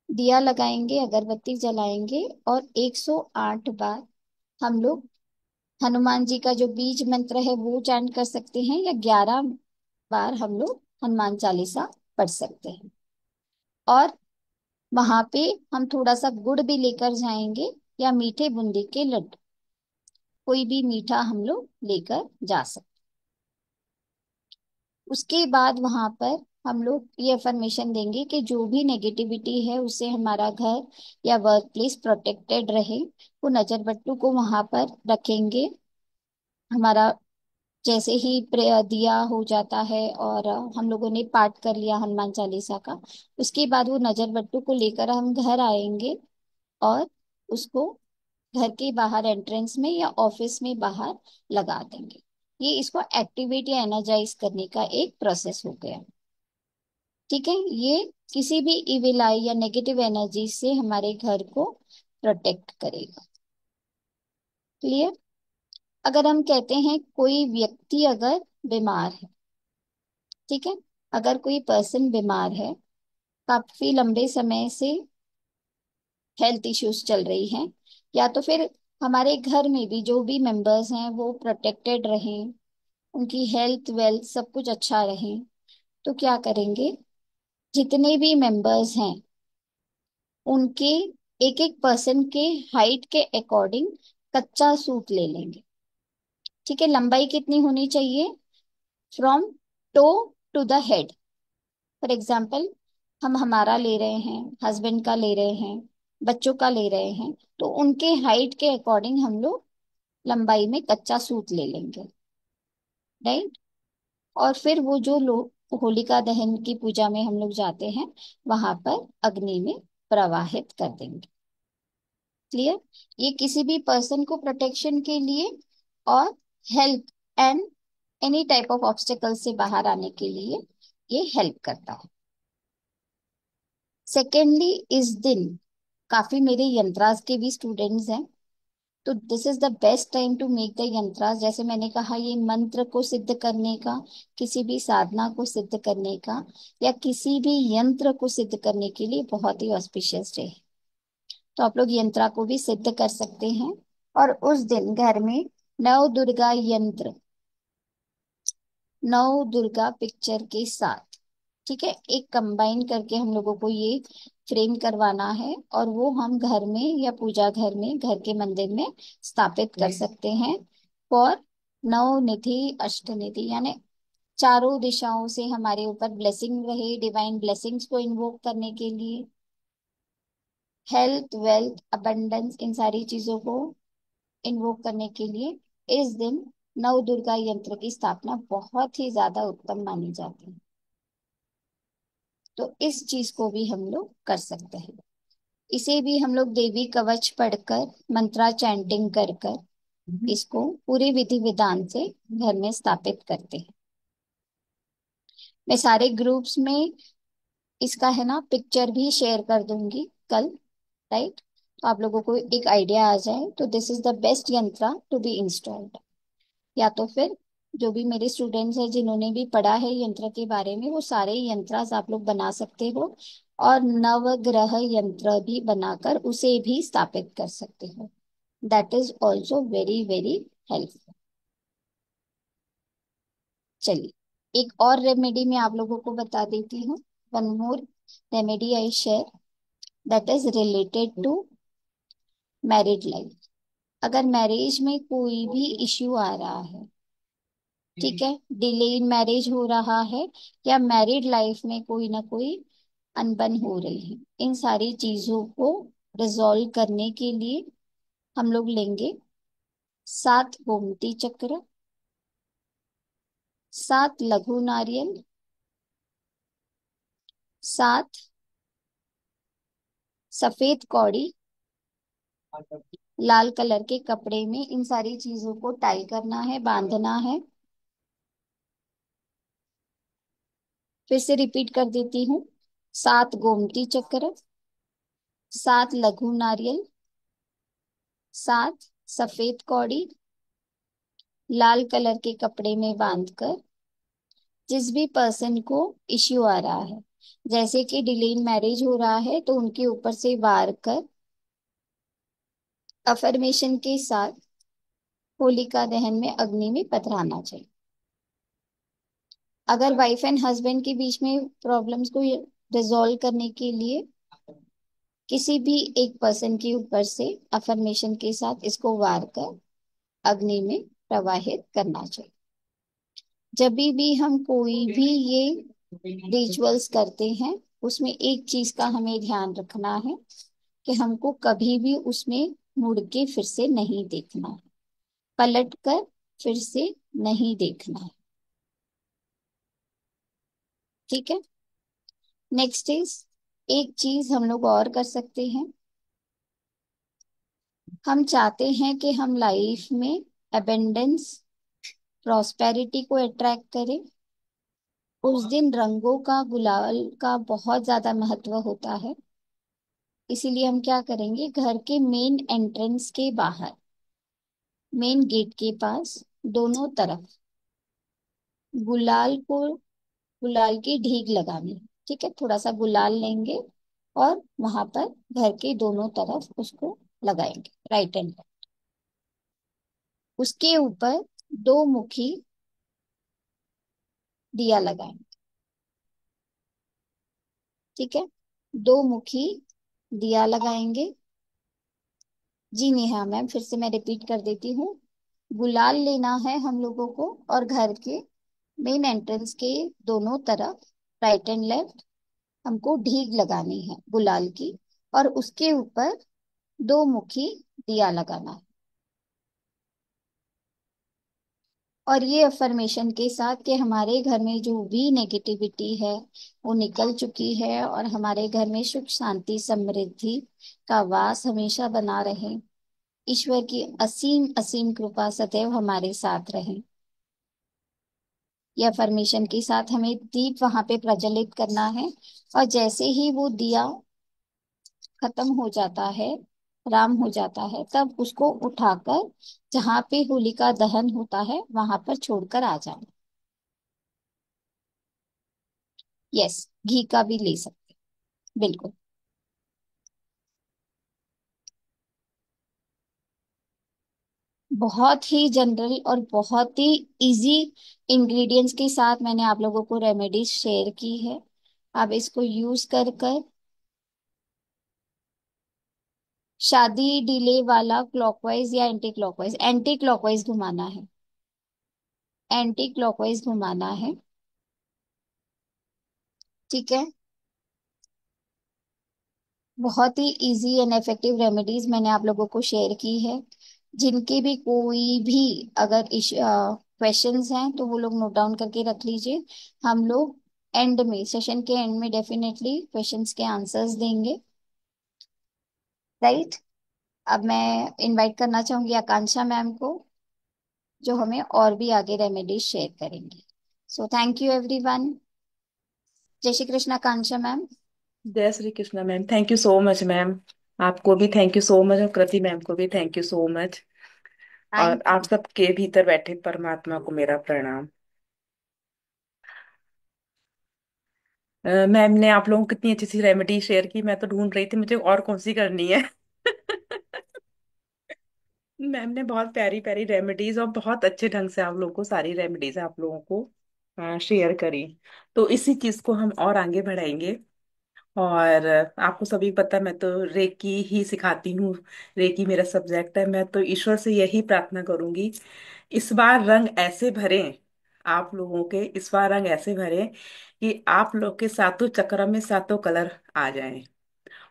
दिया लगाएंगे, अगरबत्ती जलाएंगे और 108 बार हम लोग हनुमान जी का जो बीज मंत्र है वो चैंट कर सकते हैं, या 11 बार हम लोग हनुमान चालीसा पढ़ सकते हैं। और वहां पे हम थोड़ा सा गुड़ भी लेकर जाएंगे, या मीठे बूंदी के लड्डू, कोई भी मीठा हम लोग लेकर जा सकते। उसके बाद वहां पर हम लोग ये अफर्मेशन देंगे कि जो भी नेगेटिविटी है उससे हमारा घर या वर्क प्लेस प्रोटेक्टेड रहे। वो नजर बट्टू को वहां पर रखेंगे। हमारा जैसे ही दिया हो जाता है और हम लोगों ने पाठ कर लिया हनुमान चालीसा का, उसके बाद वो नजर बट्टू को लेकर हम घर आएंगे और उसको घर के बाहर एंट्रेंस में या ऑफिस में बाहर लगा देंगे। ये इसको एक्टिवेट या एनर्जाइज करने का एक प्रोसेस हो गया। ठीक है। ये किसी भी इविल आई या नेगेटिव एनर्जी से हमारे घर को प्रोटेक्ट करेगा। क्लियर। अगर हम कहते हैं कोई व्यक्ति अगर बीमार है, ठीक है, अगर कोई पर्सन बीमार है, काफी लंबे समय से हेल्थ इश्यूज चल रही हैं, या तो फिर हमारे घर में भी जो भी मेंबर्स हैं वो प्रोटेक्टेड रहें, उनकी हेल्थ वेल्थ सब कुछ अच्छा रहे, तो क्या करेंगे, जितने भी मेंबर्स हैं उनके एक एक पर्सन के हाइट के अकॉर्डिंग कच्चा सूत ले लेंगे। ठीक है। लंबाई कितनी होनी चाहिए, from toe to the head. For example, हम हमारा ले रहे हैं, हस्बैंड का ले रहे हैं, बच्चों का ले रहे हैं, तो उनके हाइट के अकॉर्डिंग हम लोग लंबाई में कच्चा सूत ले लेंगे। राइट। और फिर वो जो लोग होलिका दहन की पूजा में हम लोग जाते हैं, वहां पर अग्नि में प्रवाहित कर देंगे। क्लियर। ये किसी भी पर्सन को प्रोटेक्शन के लिए और help and any type of obstacle से बाहर आने के लिए ये हेल्प करता है। सेकेंडली, इस दिन काफी मेरे यंत्रास के भी स्टूडेंट्स हैं, तो this is the best time to make the यंत्रास। जैसे मैंने कहा, ये मंत्र को सिद्ध करने का, किसी भी साधना को सिद्ध करने का, या किसी भी यंत्र को सिद्ध करने के लिए बहुत ही ऑस्पिशियस डे है। तो आप लोग यंत्रा को भी सिद्ध कर सकते हैं। और उस दिन घर में नव दुर्गा यंत्र, नव दुर्गा पिक्चर के साथ, ठीक है, एक कंबाइन करके हम लोगों को ये फ्रेम करवाना है, और वो हम घर में या पूजा घर में, घर के मंदिर में स्थापित कर सकते हैं। और नव निधि अष्टनिधि, यानी चारों दिशाओं से हमारे ऊपर ब्लेसिंग रहे, डिवाइन ब्लेसिंग्स को इन्वोक करने के लिए, हेल्थ, वेल्थ, अबंडेंस, इन सारी चीजों को इन्वोक करने के लिए इस दिन नव दुर्गा यंत्र की स्थापना बहुत ही ज्यादा उत्तम मानी जाती है। तो इस चीज को भी हम लोग कर सकते हैं। इसे भी हम लोग देवी कवच पढ़कर, मंत्रा चैंटिंग कर कर इसको पूरे विधि विधान से घर में स्थापित करते हैं। मैं सारे ग्रुप्स में इसका है ना पिक्चर भी शेयर कर दूंगी कल, राइट? तो आप लोगों को एक आइडिया आ जाए। तो दिस इज द बेस्ट यंत्रा टू बी इंस्टॉल्ड। या तो फिर जो भी मेरे स्टूडेंट्स हैं जिन्होंने भी पढ़ा है यंत्र के बारे में, वो सारे यंत्रास आप लोग बना सकते हो, और नवग्रह यंत्र भी बनाकर उसे भी स्थापित कर सकते हो। That is also very very helpful. चलिए, एक और रेमेडी मैं आप लोगों को बता देती हूँ। One more remedy I share, that is related to married life. अगर मैरिज में कोई भी इश्यू आ रहा है, ठीक है, डिले इन मैरिज हो रहा है, या मैरिड लाइफ में कोई ना कोई अनबन हो रही है, इन सारी चीजों को रिजॉल्व करने के लिए हम लोग लेंगे 7 गोमती चक्र, 7 लघु नारियल, 7 सफेद कौड़ी, लाल कलर के कपड़े में इन सारी चीजों को टाई करना है, बांधना है। फिर से रिपीट कर देती हूँ, 7 गोमती चक्र, 7 लघु नारियल, 7 सफेद कौड़ी, लाल कलर के कपड़े में बांधकर, जिस भी पर्सन को इश्यू आ रहा है, जैसे कि डिले इन मैरिज हो रहा है, तो उनके ऊपर से वार कर अफर्मेशन के साथ होलिका दहन में अग्नि में पधराना चाहिए। अगर वाइफ एंड हस्बैंड के बीच में प्रॉब्लम्स को रिजॉल्व करने के लिए किसी भी एक पर्सन के ऊपर से अफर्मेशन के साथ इसको वार कर अग्नि में प्रवाहित करना चाहिए। जब भी हम कोई भी ये रिचुअल्स करते हैं, उसमें एक चीज का हमें ध्यान रखना है कि हमको कभी भी उसमें मुड़ के फिर से नहीं देखना है, पलट कर फिर से नहीं देखना है, ठीक है? नेक्स्ट इज, एक चीज हम लोग और कर सकते हैं। हम चाहते हैं कि हम लाइफ में अबेंडेंस, प्रॉस्पेरिटी को अट्रैक्ट करें। उस दिन रंगों का, गुलाल का बहुत ज्यादा महत्व होता है। इसीलिए हम क्या करेंगे, घर के मेन एंट्रेंस के बाहर, मेन गेट के पास, दोनों तरफ गुलाल को, गुलाल की ढीग लगानी, ठीक है? थोड़ा सा गुलाल लेंगे और वहां पर घर के दोनों तरफ उसको लगाएंगे, राइट एंड लेफ्ट। उसके ऊपर 2 मुखी दिया लगाएंगे, ठीक है? 2 मुखी दिया लगाएंगे। जी नेहा मैम, फिर से मैं रिपीट कर देती हूँ। गुलाल लेना है हम लोगों को, और घर के मेन एंट्रेंस के दोनों तरफ, राइट एंड लेफ्ट, हमको ढीग लगानी है गुलाल की, और उसके ऊपर 2 मुखी दिया लगाना है। और ये अफर्मेशन के साथ कि हमारे घर में जो भी नेगेटिविटी है वो निकल चुकी है, और हमारे घर में सुख शांति समृद्धि का वास हमेशा बना रहे। ईश्वर की असीम असीम कृपा सदैव हमारे साथ रहे। ये अफर्मेशन के साथ हमें दीप वहां पे प्रज्वलित करना है, और जैसे ही वो दिया खत्म हो जाता है, राम हो जाता है, तब उसको उठाकर जहां पे होलिका दहन होता है वहां पर छोड़कर आ जाना। यस, घी का भी ले सकते, बिल्कुल। बहुत ही जनरल और बहुत ही इजी इंग्रेडिएंट्स के साथ मैंने आप लोगों को रेमेडीज शेयर की है। आप इसको यूज कर कर शादी डिले वाला क्लॉकवाइज या एंटी क्लॉकवाइज घुमाना है, एंटी क्लॉकवाइज घुमाना है। ठीक है। बहुत ही इजी एंड इफेक्टिव रेमेडीज मैंने आप लोगों को शेयर की है। जिनके भी कोई भी अगर क्वेश्चंस हैं तो वो लोग नोट डाउन करके रख लीजिए। हम लोग एंड में, सेशन के एंड में डेफिनेटली क्वेश्चंस के आंसर्स देंगे। राइट। अब मैं इनवाइट करना चाहूंगी आकांक्षा मैम को, जो हमें और भी आगे रेमेडीज शेयर करेंगी। So thank you everyone. जय श्री कृष्ण आकांक्षा मैम। जय Shri Krishna ma'am, thank you so much ma'am. आपको भी थैंक यू सो मच और कृति मैम को भी थैंक यू सो मच। और थैंक आप सबके भीतर बैठे परमात्मा को मेरा प्रणाम। मैम ने आप लोगों को कितनी अच्छी सी रेमेडी शेयर की, मैं तो ढूंढ रही थी मुझे और कौन सी करनी है। मैम ने बहुत प्यारी प्यारी रेमेडीज और बहुत अच्छे ढंग से आप लोगों को सारी रेमेडीज आप लोगों को शेयर करी। तो इसी चीज को हम और आगे बढ़ाएंगे। और आपको सभी पता है, मैं तो रेकी ही सिखाती हूँ। रेकी मेरा सब्जेक्ट है। मैं तो ईश्वर से यही प्रार्थना करूंगी, इस बार रंग ऐसे भरें, आप लोगों के इस बार रंग ऐसे भरें कि आप लोग के सातों चक्र में सातों कलर आ जाएं।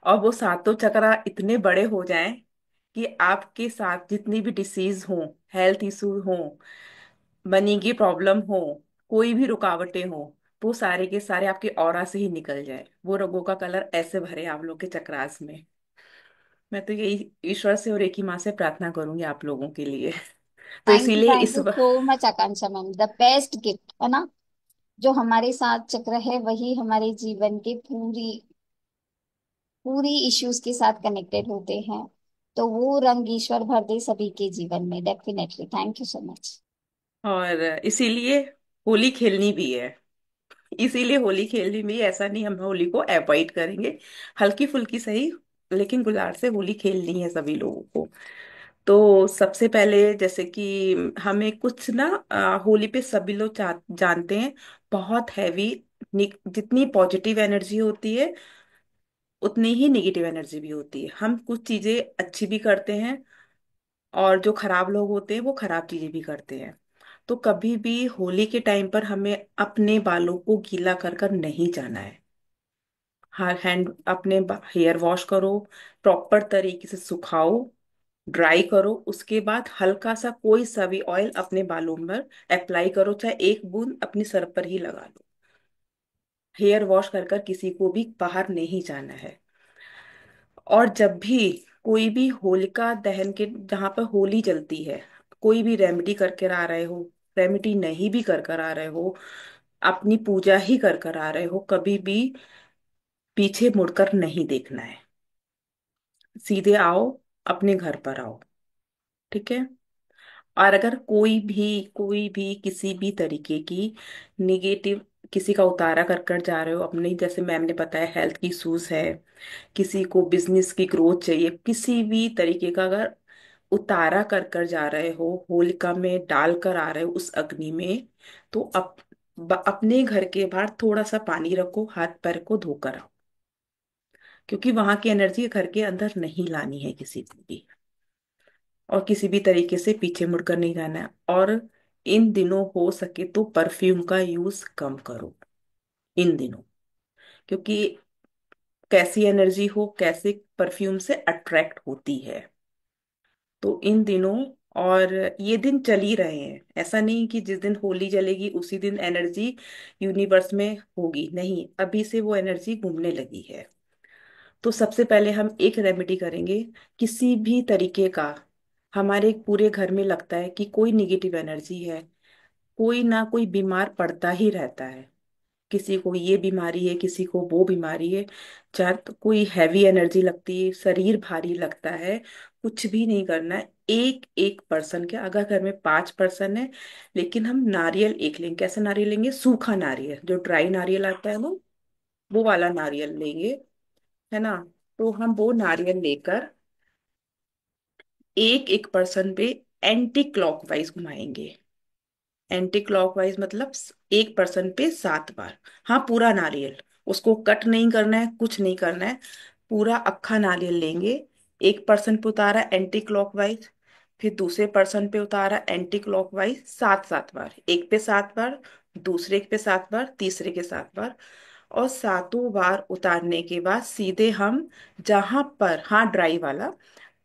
और वो सातों चक्र इतने बड़े हो जाएं कि आपके साथ जितनी भी डिसीज हो, हेल्थ इशू हो, मनी की प्रॉब्लम हो, कोई भी रुकावटें हो, वो सारे के सारे आपके ऑरा से ही निकल जाए। वो रंगों का कलर ऐसे भरे आप लोग के चक्रास में। मैं तो यही ईश्वर से और एक ही माँ से प्रार्थना करूंगी आप लोगों के लिए। तो इसीलिए थैंक इस you so much Akanksha ma'am. The best gift है ना, जो हमारे साथ चक्र है वही हमारे जीवन के पूरी पूरी इश्यूज के साथ कनेक्टेड होते हैं। तो वो रंग ईश्वर भर दे सभी के जीवन में, definitely. Thank you so much. और इसीलिए होली खेलनी भी है। इसीलिए होली खेलनी भी है। ऐसा नहीं हम होली को अवॉइड करेंगे, हल्की फुल्की सही, लेकिन गुलाल से होली खेलनी है सभी लोगों को। तो सबसे पहले जैसे कि हमें कुछ ना होली पे सभी लोग जानते हैं, बहुत हैवी, जितनी पॉजिटिव एनर्जी होती है उतनी ही निगेटिव एनर्जी भी होती है। हम कुछ चीजें अच्छी भी करते हैं और जो खराब लोग होते हैं वो खराब चीजें भी करते हैं। तो कभी भी होली के टाइम पर हमें अपने बालों को गीला कर कर नहीं जाना है। हर हैंड अपने हेयर वॉश करो, प्रॉपर तरीके से सुखाओ, ड्राई करो, उसके बाद हल्का सा कोई सा भी ऑयल अपने बालों पर अप्लाई करो, चाहे एक बूंद अपने सर पर ही लगा लो। हेयर वॉश कर कर किसी को भी बाहर नहीं जाना है। और जब भी कोई भी होलिका दहन के जहां पर होली जलती है, कोई भी रेमेडी करके आ रहे हो, रेमेडी नहीं भी कर कर आ रहे हो, अपनी पूजा ही कर कर आ रहे हो, कभी भी पीछे मुड़कर नहीं देखना है। सीधे आओ, अपने घर पर आओ। ठीक है। और अगर कोई भी किसी भी तरीके की निगेटिव किसी का उतारा कर कर जा रहे हो अपने, जैसे मैम ने बताया हेल्थ की इश्यूज है, किसी को बिजनेस की ग्रोथ चाहिए, किसी भी तरीके का अगर उतारा कर कर जा रहे हो, होलिका में डाल कर आ रहे हो उस अग्नि में, तो अपने घर के बाहर थोड़ा सा पानी रखो, हाथ पैर को धोकर आओ। क्योंकि वहां की एनर्जी घर के अंदर नहीं लानी है किसी को भी। और किसी भी तरीके से पीछे मुड़कर नहीं जाना है। और इन दिनों हो सके तो परफ्यूम का यूज कम करो इन दिनों। क्योंकि कैसी एनर्जी हो कैसे परफ्यूम से अट्रैक्ट होती है। तो इन दिनों, और ये दिन चल ही रहे हैं, ऐसा नहीं कि जिस दिन होली जलेगी उसी दिन एनर्जी यूनिवर्स में होगी, नहीं, अभी से वो एनर्जी घूमने लगी है। तो सबसे पहले हम एक रेमेडी करेंगे। किसी भी तरीके का हमारे पूरे घर में लगता है कि कोई निगेटिव एनर्जी है, कोई ना कोई बीमार पड़ता ही रहता है, किसी को ये बीमारी है, किसी को वो बीमारी है, चाहे तो कोई हैवी एनर्जी लगती है, शरीर भारी लगता है, कुछ भी नहीं करना है। एक एक पर्सन के, अगर घर में 5 पर्सन है, लेकिन हम नारियल एक लेंगे। कैसा नारियल लेंगे? सूखा नारियल, जो ड्राई नारियल आता है वो वाला नारियल लेंगे, है ना। तो हम वो नारियल लेकर एक एक पर्सन पे एंटी क्लॉकवाइज घुमाएंगे। एंटी क्लॉकवाइज मतलब एक पर्सन पे 7 बार। हाँ, पूरा नारियल, उसको कट नहीं करना है, कुछ नहीं करना है, पूरा अक्खा नारियल लेंगे। एक पर्सन पे उतारा एंटी क्लॉकवाइज, फिर दूसरे पर्सन पे उतारा एंटी क्लॉकवाइज, 7 7 बार। एक पे 7 बार, दूसरे पे 7 बार, तीसरे के 7 बार। और 7 बार उतारने के बाद सीधे हम जहां पर, हाँ ड्राई वाला,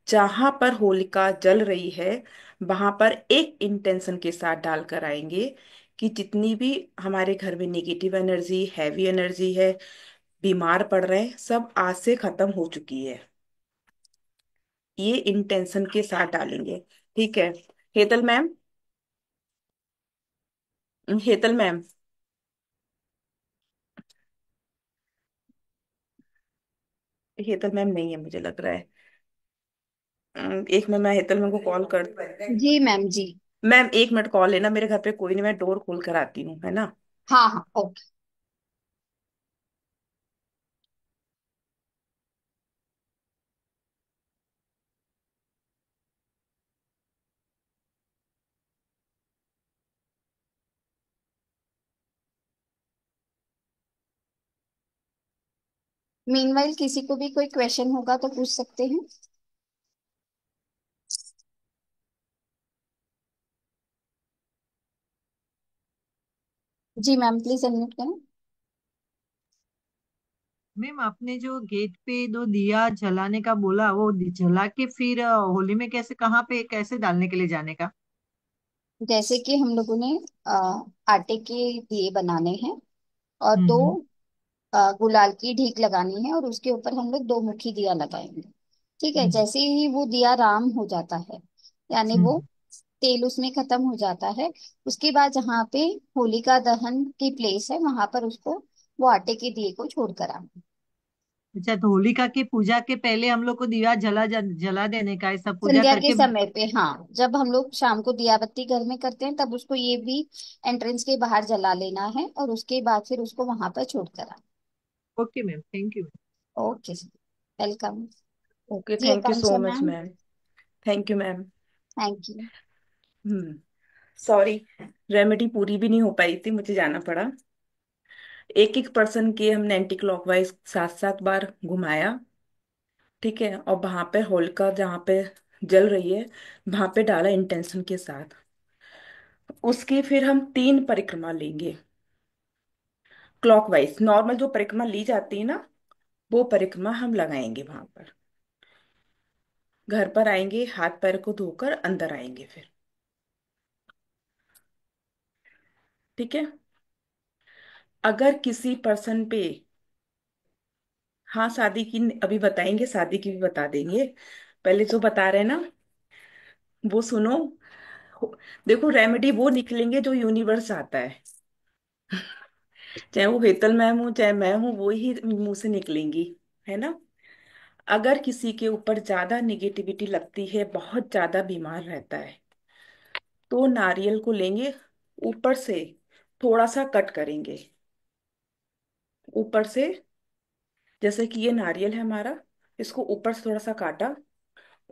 जहां पर होलिका जल रही है वहां पर एक इंटेंशन के साथ डालकर आएंगे कि जितनी भी हमारे घर में नेगेटिव एनर्जी, हैवी एनर्जी है, बीमार पड़ रहे हैं, सब आज से खत्म हो चुकी है। ये इंटेंशन के साथ डालेंगे। ठीक है। Hetal ma'am, Hetal ma'am, Hetal ma'am नहीं है मुझे लग रहा है। एक मिनट, मैं हेतल मैम को कॉल कर। जी मैम जी। मैम 1 मिनट कॉल लेना, मेरे घर पे कोई नहीं, मैं डोर खोल कर आती हूँ, है ना। हाँ हाँ ओके। मीनवाइल किसी को भी कोई क्वेश्चन होगा तो पूछ सकते हैं। जी मैम प्लीज अनम्यूट करें। मैम आपने जो गेट पे दो दिया जलाने का बोला, वो जला के फिर होली में कैसे, कहाँ पे, कैसे डालने के लिए जाने का? जैसे कि हम लोगों ने आटे के दिए बनाने हैं और दो हम्म। गुलाल की ढीक लगानी है और उसके ऊपर हम लोग दो मुखी दिया लगाएंगे। ठीक है, हम्म। जैसे ही वो दिया राम हो जाता है, यानी वो हम्म। तेल उसमें खत्म हो जाता है, उसके बाद जहाँ पे होलिका दहन की प्लेस है वहां पर उसको, वो आटे के दिए को छोड़कर आना। अच्छा, तो होलिका की पूजा के पहले हम लोग को दिया जला देने का है, सब पूजा संध्या के करके। समय पे, हाँ, जब हम लोग शाम को दिया बत्ती घर में करते हैं तब उसको ये भी एंट्रेंस के बाहर जला लेना है और उसके बाद फिर उसको वहां पर छोड़कर आना। Okay ma'am, thank you. Okay, welcome. Okay, जी thank you so Akanksha much ma'am. Ma'am. Thank you ma'am. Thank you. Hmm. Sorry, remedy पूरी भी नहीं हो पाई थी, मुझे जाना पड़ा। एक एक पर्सन के हमने एंटी क्लॉकवाइज 7 7 बार घुमाया। ठीक है, और वहां पे होलिका जहाँ पे जल रही है वहां पे डाला इंटेंशन के साथ। उसकी फिर हम 3 परिक्रमा लेंगे, क्लॉकवाइज। नॉर्मल जो परिक्रमा ली जाती है ना, वो परिक्रमा हम लगाएंगे वहां पर। घर पर आएंगे, हाथ पैर को धोकर अंदर आएंगे फिर। ठीक है। अगर किसी पर्सन पे, हाँ शादी की अभी बताएंगे, शादी की भी बता देंगे, पहले जो बता रहे हैं ना वो सुनो। देखो, रेमेडी वो निकलेंगे जो यूनिवर्स आता है, चाहे वो हेतल मैम हो चाहे मैं हूँ, वो ही मुंह से निकलेंगी, है ना। अगर किसी के ऊपर ज्यादा निगेटिविटी लगती है, बहुत ज्यादा बीमार रहता है, तो नारियल को लेंगे, ऊपर से थोड़ा सा कट करेंगे, ऊपर से। जैसे कि ये नारियल है हमारा, इसको ऊपर से थोड़ा सा काटा,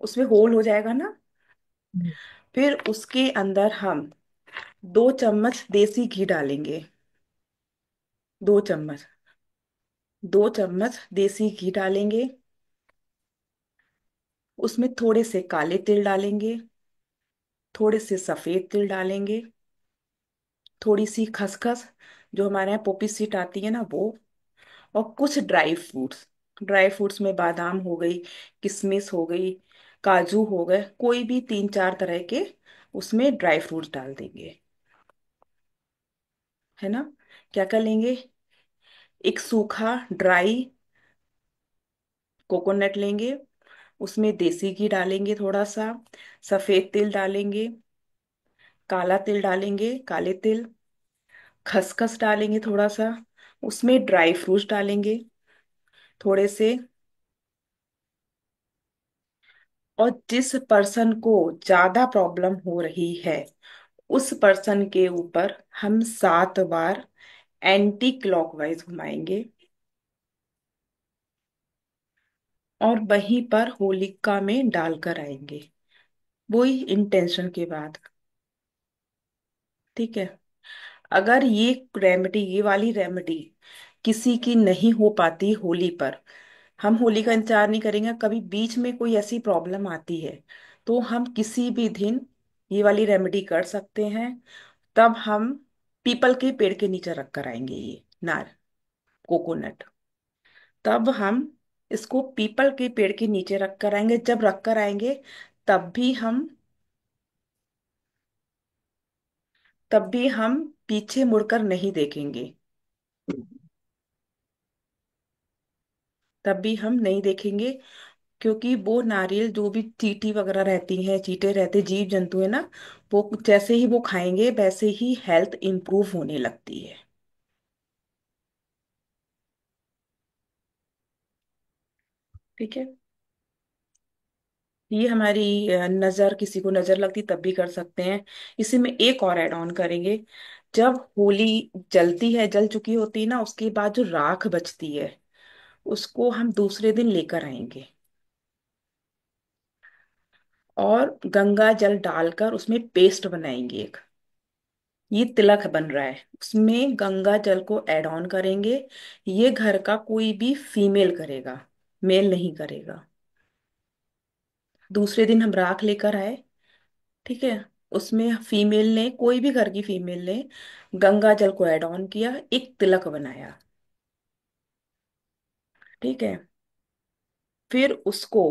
उसमें होल हो जाएगा ना। हम्म। फिर उसके अंदर हम 2 चम्मच देसी घी डालेंगे। 2 चम्मच, 2 चम्मच देसी घी डालेंगे। उसमें थोड़े से काले तिल डालेंगे, थोड़े से सफेद तिल डालेंगे, थोड़ी सी खसखस, जो हमारे यहाँ पोपी सीट आती है ना वो, और कुछ ड्राई फ्रूट्स। ड्राई फ्रूट्स में बादाम हो गई, किशमिश हो गई, काजू हो गए, कोई भी 3 4 तरह के उसमें ड्राई फ्रूट्स डाल देंगे, है ना। क्या कर लेंगे? एक सूखा ड्राई कोकोनट लेंगे, उसमें देसी घी डालेंगे थोड़ा सा, सफेद तिल डालेंगे, काला तिल डालेंगे, काले तिल, खसखस डालेंगे थोड़ा सा, उसमें ड्राई फ्रूट्स डालेंगे थोड़े से। और जिस पर्सन को ज्यादा प्रॉब्लम हो रही है उस पर्सन के ऊपर हम 7 बार एंटी क्लॉकवाइज घुमाएंगे, और वहीं पर होलिका में डालकर आएंगे, वही इंटेंशन के बाद। ठीक है। अगर ये वाली रेमेडी किसी की नहीं हो पाती होली पर, हम होली का इंतजार नहीं करेंगे, कभी बीच में कोई ऐसी प्रॉब्लम आती है तो हम किसी भी दिन ये वाली रेमेडी कर सकते हैं। तब हम पीपल के पेड़ के नीचे रख कर आएंगे ये नार कोकोनट। तब हम इसको पीपल के पेड़ के नीचे रख कर आएंगे, जब रख कर आएंगे तब भी हम तब भी हम पीछे मुड़कर नहीं देखेंगे। तब भी हम नहीं देखेंगे, क्योंकि वो नारियल जो भी चींटी वगैरह रहती हैं, चींटे रहते जीव जंतु है ना, वो जैसे ही वो खाएंगे वैसे ही हेल्थ इंप्रूव होने लगती है। ठीक है। ये हमारी नजर, किसी को नजर लगती तब भी कर सकते हैं। इसी में एक और ऐड ऑन करेंगे। जब होली जलती है, जल चुकी होती है ना, उसके बाद जो राख बचती है उसको हम दूसरे दिन लेकर आएंगे, और गंगा जल डालकर उसमें पेस्ट बनाएंगे एक। ये तिलक बन रहा है, उसमें गंगा जल को ऐड ऑन करेंगे। ये घर का कोई भी फीमेल करेगा, मेल नहीं करेगा। दूसरे दिन हम राख लेकर आए, ठीक है, उसमें फीमेल ने, कोई भी घर की फीमेल ने गंगा जल को ऐड ऑन किया, एक तिलक बनाया। ठीक है। फिर उसको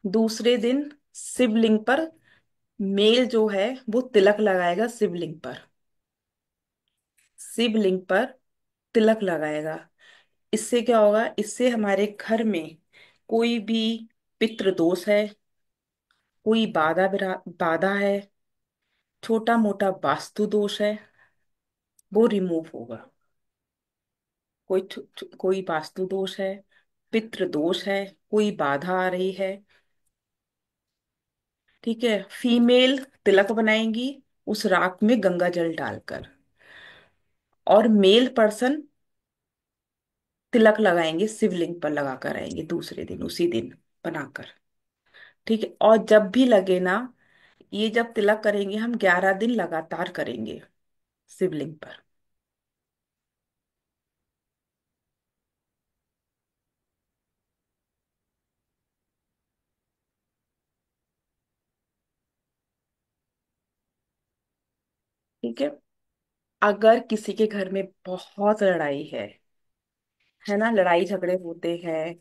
दूसरे दिन शिवलिंग पर, मेल जो है वो तिलक लगाएगा शिवलिंग पर, शिवलिंग पर तिलक लगाएगा। इससे क्या होगा, इससे हमारे घर में कोई भी पितृ दोष है, कोई बाधा है, छोटा मोटा वास्तु दोष है, वो रिमूव होगा। कोई वास्तु दोष है, पितृ दोष है, कोई बाधा आ रही है। ठीक है। फीमेल तिलक बनाएंगी उस राख में गंगा जल डालकर, और मेल पर्सन तिलक लगाएंगे, शिवलिंग पर लगाकर आएंगे दूसरे दिन, उसी दिन बनाकर। ठीक है। और जब भी लगे ना, ये जब तिलक करेंगे हम 11 दिन लगातार करेंगे शिवलिंग पर। ठीक है। अगर किसी के घर में बहुत लड़ाई है ना, लड़ाई झगड़े होते हैं,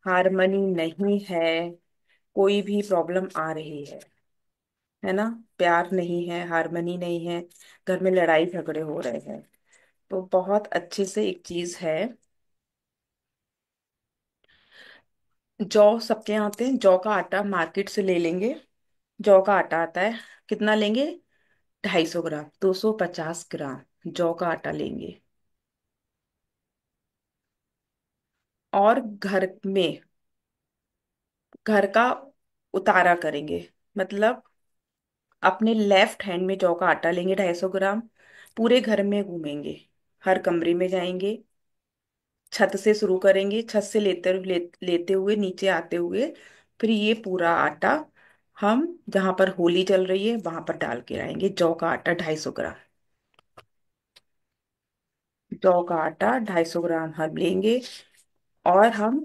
हारमनी नहीं है, कोई भी प्रॉब्लम आ रही है ना, प्यार नहीं है, हारमनी नहीं है, घर में लड़ाई झगड़े हो रहे हैं, तो बहुत अच्छे से एक चीज है, जौ सबके यहाँ आते हैं, जौ का आटा मार्केट से ले लेंगे। जौ का आटा आता है, कितना लेंगे, 250 ग्राम, 250 ग्राम जौ का आटा लेंगे। और घर का उतारा करेंगे, मतलब अपने लेफ्ट हैंड में जौ का आटा लेंगे 250 ग्राम, पूरे घर में घूमेंगे, हर कमरे में जाएंगे, छत से शुरू करेंगे, छत से लेते हुए नीचे आते हुए, फिर ये पूरा आटा हम जहां पर होली चल रही है वहां पर डाल के आएंगे। जौ का आटा 250 ग्राम, जौ का आटा 250 ग्राम हम लेंगे, और हम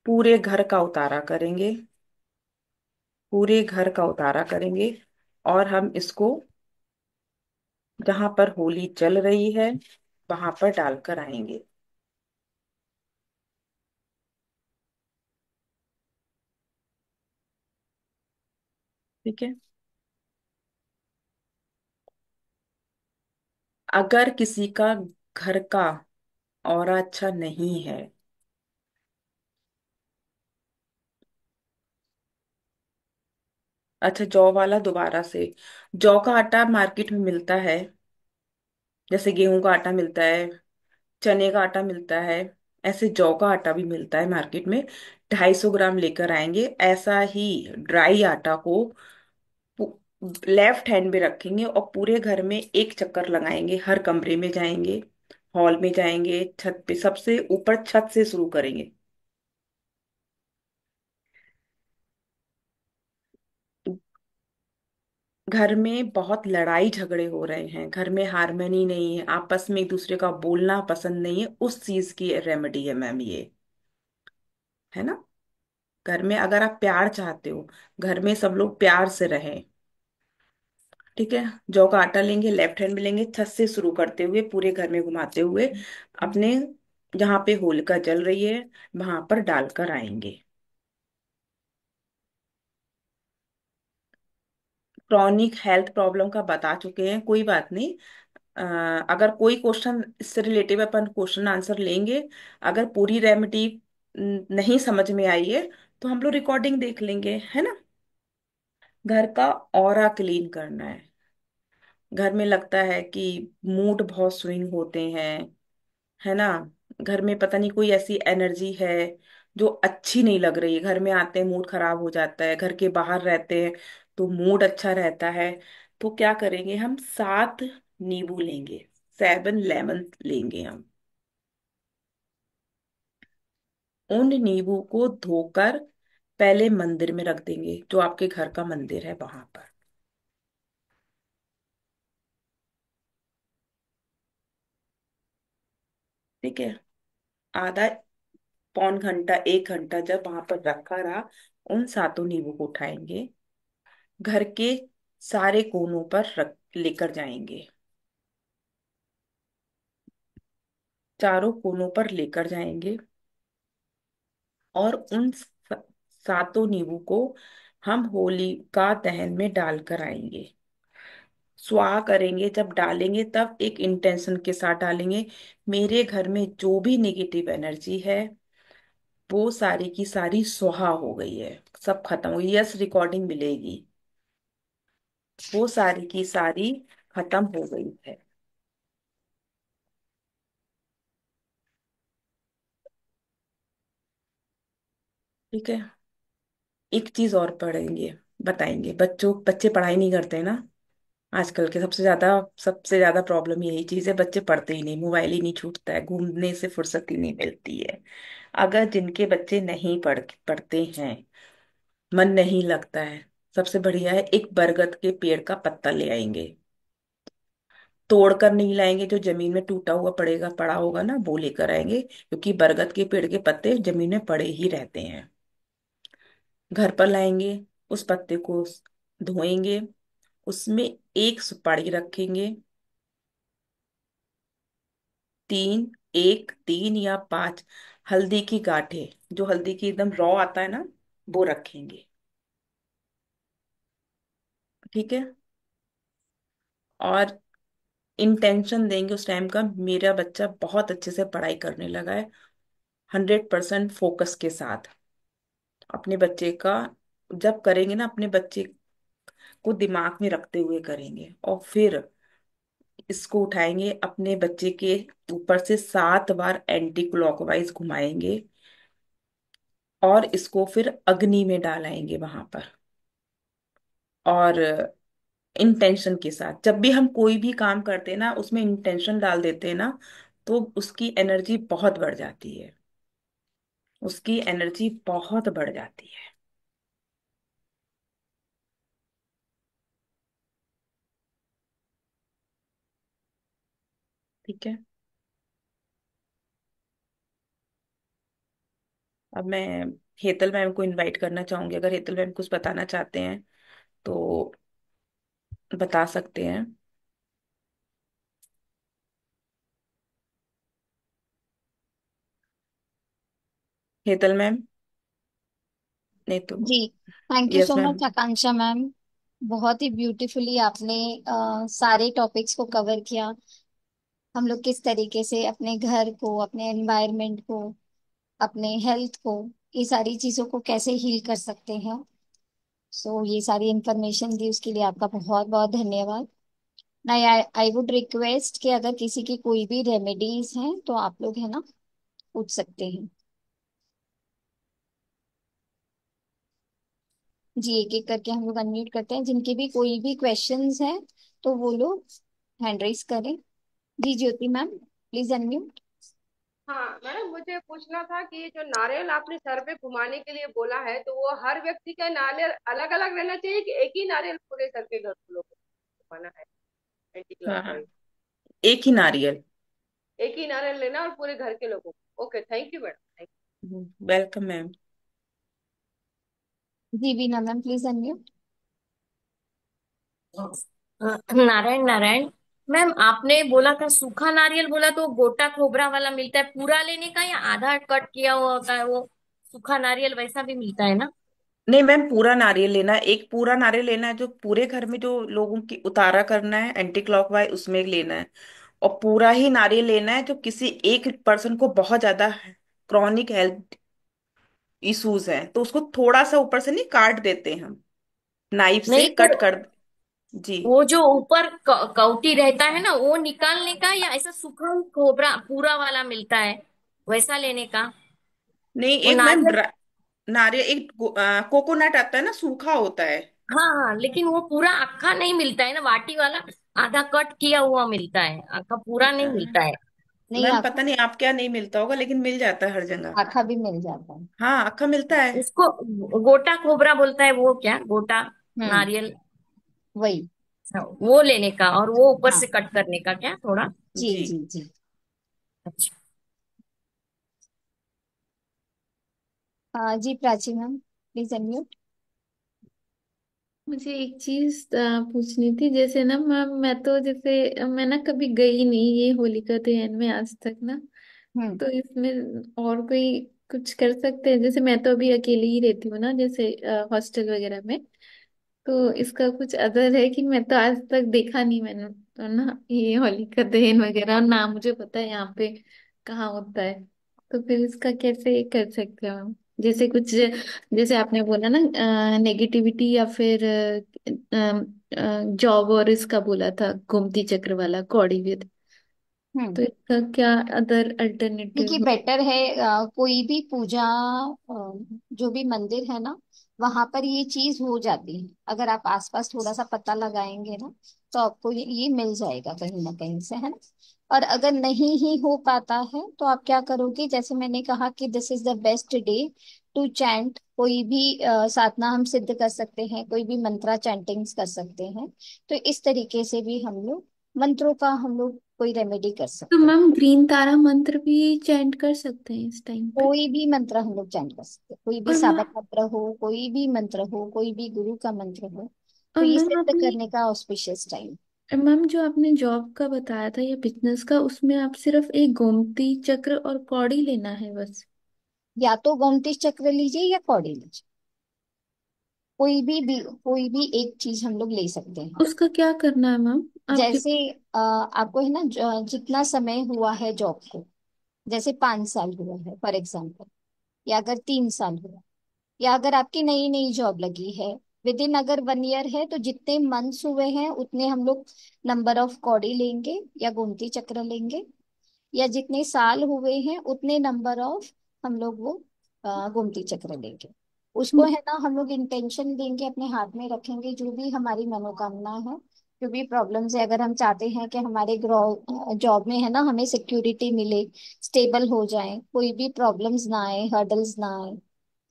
पूरे घर का उतारा करेंगे, पूरे घर का उतारा करेंगे, और हम इसको जहां पर होली चल रही है वहां पर डालकर आएंगे। ठीक है। अगर किसी का घर का ऑरा अच्छा नहीं है, अच्छा जौ वाला दोबारा से, जौ का आटा मार्केट में मिलता है, जैसे गेहूं का आटा मिलता है, चने का आटा मिलता है, ऐसे जौ का आटा भी मिलता है मार्केट में। 250 ग्राम लेकर आएंगे। ऐसा ही ड्राई आटा को लेफ्ट हैंड में रखेंगे और पूरे घर में एक चक्कर लगाएंगे। हर कमरे में जाएंगे, हॉल में जाएंगे, छत पे, सबसे ऊपर छत से शुरू करेंगे। घर में बहुत लड़ाई झगड़े हो रहे हैं, घर में हार्मनी नहीं है, आपस में एक दूसरे का बोलना पसंद नहीं है, उस चीज की रेमेडी है मैम ये, है ना। घर में अगर आप प्यार चाहते हो, घर में सब लोग प्यार से रहें, ठीक है। जौ का आटा लेंगे, लेफ्ट हैंड में लेंगे, छत से शुरू करते हुए पूरे घर में घुमाते हुए अपने जहां पे होलिका जल रही है वहां पर डालकर आएंगे। क्रॉनिक हेल्थ प्रॉब्लम का बता चुके हैं, कोई बात नहीं। अगर कोई क्वेश्चन इससे रिलेटिव अपन क्वेश्चन आंसर लेंगे। अगर पूरी रेमेडी नहीं समझ में आई है तो हम लोग रिकॉर्डिंग देख लेंगे, है ना। घर का ऑरा क्लीन करना है। घर में लगता है कि मूड बहुत स्विंग होते हैं, है ना। घर में पता नहीं कोई ऐसी एनर्जी है जो अच्छी नहीं लग रही है। घर में आते हैं मूड खराब हो जाता है, घर के बाहर रहते हैं तो मूड अच्छा रहता है। तो क्या करेंगे हम, 7 नींबू लेंगे, 7 लेमन लेंगे हम। उन नींबू को धोकर पहले मंदिर में रख देंगे, जो आपके घर का मंदिर है वहां पर। ठीक है। आधा पौन घंटा 1 घंटा जब वहां पर रखा रहा, उन 7 नींबू को उठाएंगे, घर के सारे कोनों पर रख लेकर जाएंगे, चारों कोनों पर लेकर जाएंगे। और उन 7 नींबू को हम होलिका दहन में डालकर आएंगे। स्वाहा करेंगे, जब डालेंगे तब एक इंटेंशन के साथ डालेंगे, मेरे घर में जो भी नेगेटिव एनर्जी है वो सारी की सारी स्वाहा हो गई है, सब खत्म हो गई। यस, रिकॉर्डिंग मिलेगी। वो सारी की सारी खत्म हो गई है। ठीक है। एक चीज और पढ़ेंगे, बताएंगे। बच्चे पढ़ाई नहीं करते ना आजकल के। सबसे ज्यादा प्रॉब्लम यही चीज है, बच्चे पढ़ते ही नहीं, मोबाइल ही नहीं छूटता है, घूमने से फुर्सत ही नहीं मिलती है। अगर जिनके बच्चे नहीं पढ़ते हैं, मन नहीं लगता है, सबसे बढ़िया है एक बरगद के पेड़ का पत्ता ले आएंगे। तोड़ कर नहीं लाएंगे, जो जमीन में टूटा हुआ पड़ा होगा ना वो लेकर आएंगे, क्योंकि बरगद के पेड़ के पत्ते जमीन में पड़े ही रहते हैं। घर पर लाएंगे, उस पत्ते को धोएंगे, उसमें एक सुपारी रखेंगे, 3 या 5 हल्दी की गांठें, जो हल्दी की एकदम रॉ आता है ना, वो रखेंगे। ठीक है। और इंटेंशन देंगे उस टाइम का, मेरा बच्चा बहुत अच्छे से पढ़ाई करने लगा है, 100% फोकस के साथ। अपने बच्चे का जब करेंगे ना, अपने बच्चे को दिमाग में रखते हुए करेंगे, और फिर इसको उठाएंगे, अपने बच्चे के ऊपर से 7 बार एंटी क्लॉकवाइज घुमाएंगे, और इसको फिर अग्नि में डालेंगे वहां पर। और इंटेंशन के साथ, जब भी हम कोई भी काम करते हैं ना, उसमें इंटेंशन डाल देते हैं ना, तो उसकी एनर्जी बहुत बढ़ जाती है, उसकी एनर्जी बहुत बढ़ जाती है। ठीक है। अब मैं हेतल मैम को इनवाइट करना चाहूंगी, अगर हेतल मैम कुछ बताना चाहते हैं तो बता सकते हैं। हेतल मैम, नहीं तो। जी, thank you yes so ma'am. Much Akanksha ma'am. बहुत ही ब्यूटीफुली आपने सारे टॉपिक्स को कवर किया। हम लोग किस तरीके से अपने घर को, अपने एनवायरनमेंट को, अपने हेल्थ को, ये सारी चीजों को कैसे हील कर सकते हैं। सो ये सारी इंफॉर्मेशन दी उसके लिए आपका बहुत बहुत धन्यवाद। नहीं, आई वुड रिक्वेस्ट कि अगर किसी की कोई भी रेमेडीज हैं तो आप लोग है ना पूछ सकते हैं। जी, एक एक करके हम लोग अनम्यूट करते हैं, जिनके भी कोई भी क्वेश्चंस हैं तो वो लोग हैंड रेस करें। जी ज्योति मैम, प्लीज अनम्यूट। हाँ मैडम, मुझे पूछना था कि जो नारियल आपने सर पे घुमाने के लिए बोला है, तो वो हर व्यक्ति का नारियल अलग अलग रहना चाहिए कि एक ही नारियल पूरे सर के घर वालों को घुमाना है एंटी हाँ हाँ, क्लॉकवाइज? एक ही नारियल। एक ही नारियल लेना और पूरे घर के लोगों को। Okay, thank you madam. Welcome ma'am. जी Beena ma'am, please unmute. Narayan Narayan. Ma'am आपने बोला था सूखा नारियल, बोला तो गोटा खोबरा वाला मिलता है, पूरा लेने का या आधा कट किया हुआ होता है वो सूखा नारियल, वैसा भी मिलता है ना? नहीं मैम, पूरा नारियल लेना है, एक पूरा नारियल लेना है, जो पूरे घर में जो लोगों की उतारा करना है एंटी क्लॉकवाइज उसमें लेना है। और पूरा ही नारियल लेना है जो किसी एक पर्सन को बहुत ज्यादा क्रॉनिक हेल्थ इश्यूज हैं, तो उसको थोड़ा सा ऊपर से नहीं काट देते हैं हम, नाइफ से नहीं तो कट कर। जी। वो जो ऊपर कौटी रहता है ना, वो निकालने का या ऐसा सूखा खोबरा पूरा वाला मिलता है वैसा लेने का? नहीं, वो एक मैम नारियल। नारियल एक कोकोनट आता है ना, सूखा होता है। हाँ हाँ, लेकिन वो पूरा अक्खा नहीं मिलता है ना, वाटी वाला आधा कट किया हुआ मिलता है, अक्खा पूरा नहीं मिलता है। नहीं, मैम आखा, पता नहीं आप क्या नहीं मिलता होगा, लेकिन मिल जाता है हर जगह। आखा भी मिल जाता है। हाँ, अक्खा मिलता है। उसको गोटा खोबरा बोलता है, वो क्या गोटा हम्म, नारियल? वही। अच्छा, वो लेने का और वो ऊपर हाँ, से कट करने का क्या थोड़ा? जी जी। जी जी। अच्छा। जी प्राची मैम, प्लीज अनम्यूट। मुझे एक चीज पूछनी थी। जैसे ना मैम, मैं तो जैसे मैं ना कभी गई नहीं ये होलिका दहन में आज तक ना। हम्म। तो इसमें और कोई कुछ कर सकते हैं? जैसे मैं तो अभी अकेले ही रहती हूँ ना, जैसे हॉस्टल वगैरह में। तो इसका कुछ अदर है कि मैं तो आज तक देखा नहीं मैंने तो ना ये होलिका दहन वगैरह, और ना मुझे पता है यहाँ पे कहाँ होता है। तो फिर इसका कैसे कर सकते हैं हम? जैसे कुछ, जैसे आपने बोला ना नेगेटिविटी या फिर जॉब, और इसका बोला था गोमती चक्र वाला कौड़ी विद। तो हम्म। इसका क्या अदर देखिए, अल्टरनेटिव? बेटर है कोई भी पूजा, जो भी मंदिर है ना, वहां पर ये चीज हो जाती है। अगर आप आसपास थोड़ा सा पता लगाएंगे ना, तो आपको ये मिल जाएगा कहीं ना कहीं से, है ना। और अगर नहीं ही हो पाता है तो आप क्या करोगे, जैसे मैंने कहा कि this is the best day to chant. कोई भी साधना हम सिद्ध कर सकते हैं, कोई भी मंत्रा चैंटिंग्स कर सकते हैं। तो इस तरीके से भी हम लोग मंत्रों का हम लोग कोई रेमेडी कर तो सकते हैं। मैम ग्रीन तारा मंत्र भी चैंट कर सकते हैं इस टाइम पे? कोई भी मंत्र हम लोग चैंट कर सकते हैं, कोई भी और साबत मैम, मंत्र हो, कोई भी मंत्र हो, कोई भी गुरु का मंत्र हो। तो और ये मैम सिद्ध आपने, करने का ऑस्पिशियस टाइम। मैम जो आपने जॉब का बताया था या बिजनेस का, उसमें आप सिर्फ एक गोमती चक्र और कौड़ी लेना है बस? या तो गोमती चक्र लीजिए या कौड़ी लीजिए, कोई भी एक चीज हम लोग ले सकते हैं। उसका क्या करना है मैम आपके? जैसे आपको है ना, जितना समय हुआ है जॉब को, जैसे 5 साल हुआ है फॉर एग्जाम्पल, या अगर 3 साल हुआ, या अगर आपकी नई नई जॉब लगी है, विद इन अगर 1 ईयर है, तो जितने मंथ्स हुए हैं उतने हम लोग नंबर ऑफ कौड़ी लेंगे या गोमती चक्र लेंगे। या जितने साल हुए हैं उतने नंबर ऑफ हम लोग वो गोमती चक्र लेंगे। उसको है ना हम लोग इंटेंशन देंगे, अपने हाथ में रखेंगे, जो भी हमारी मनोकामना है, जो भी प्रॉब्लम्स है। अगर हम चाहते हैं कि हमारे जॉब में है ना हमें सिक्योरिटी मिले, स्टेबल हो जाए, कोई भी प्रॉब्लम्स ना आए, हर्डल्स ना आए,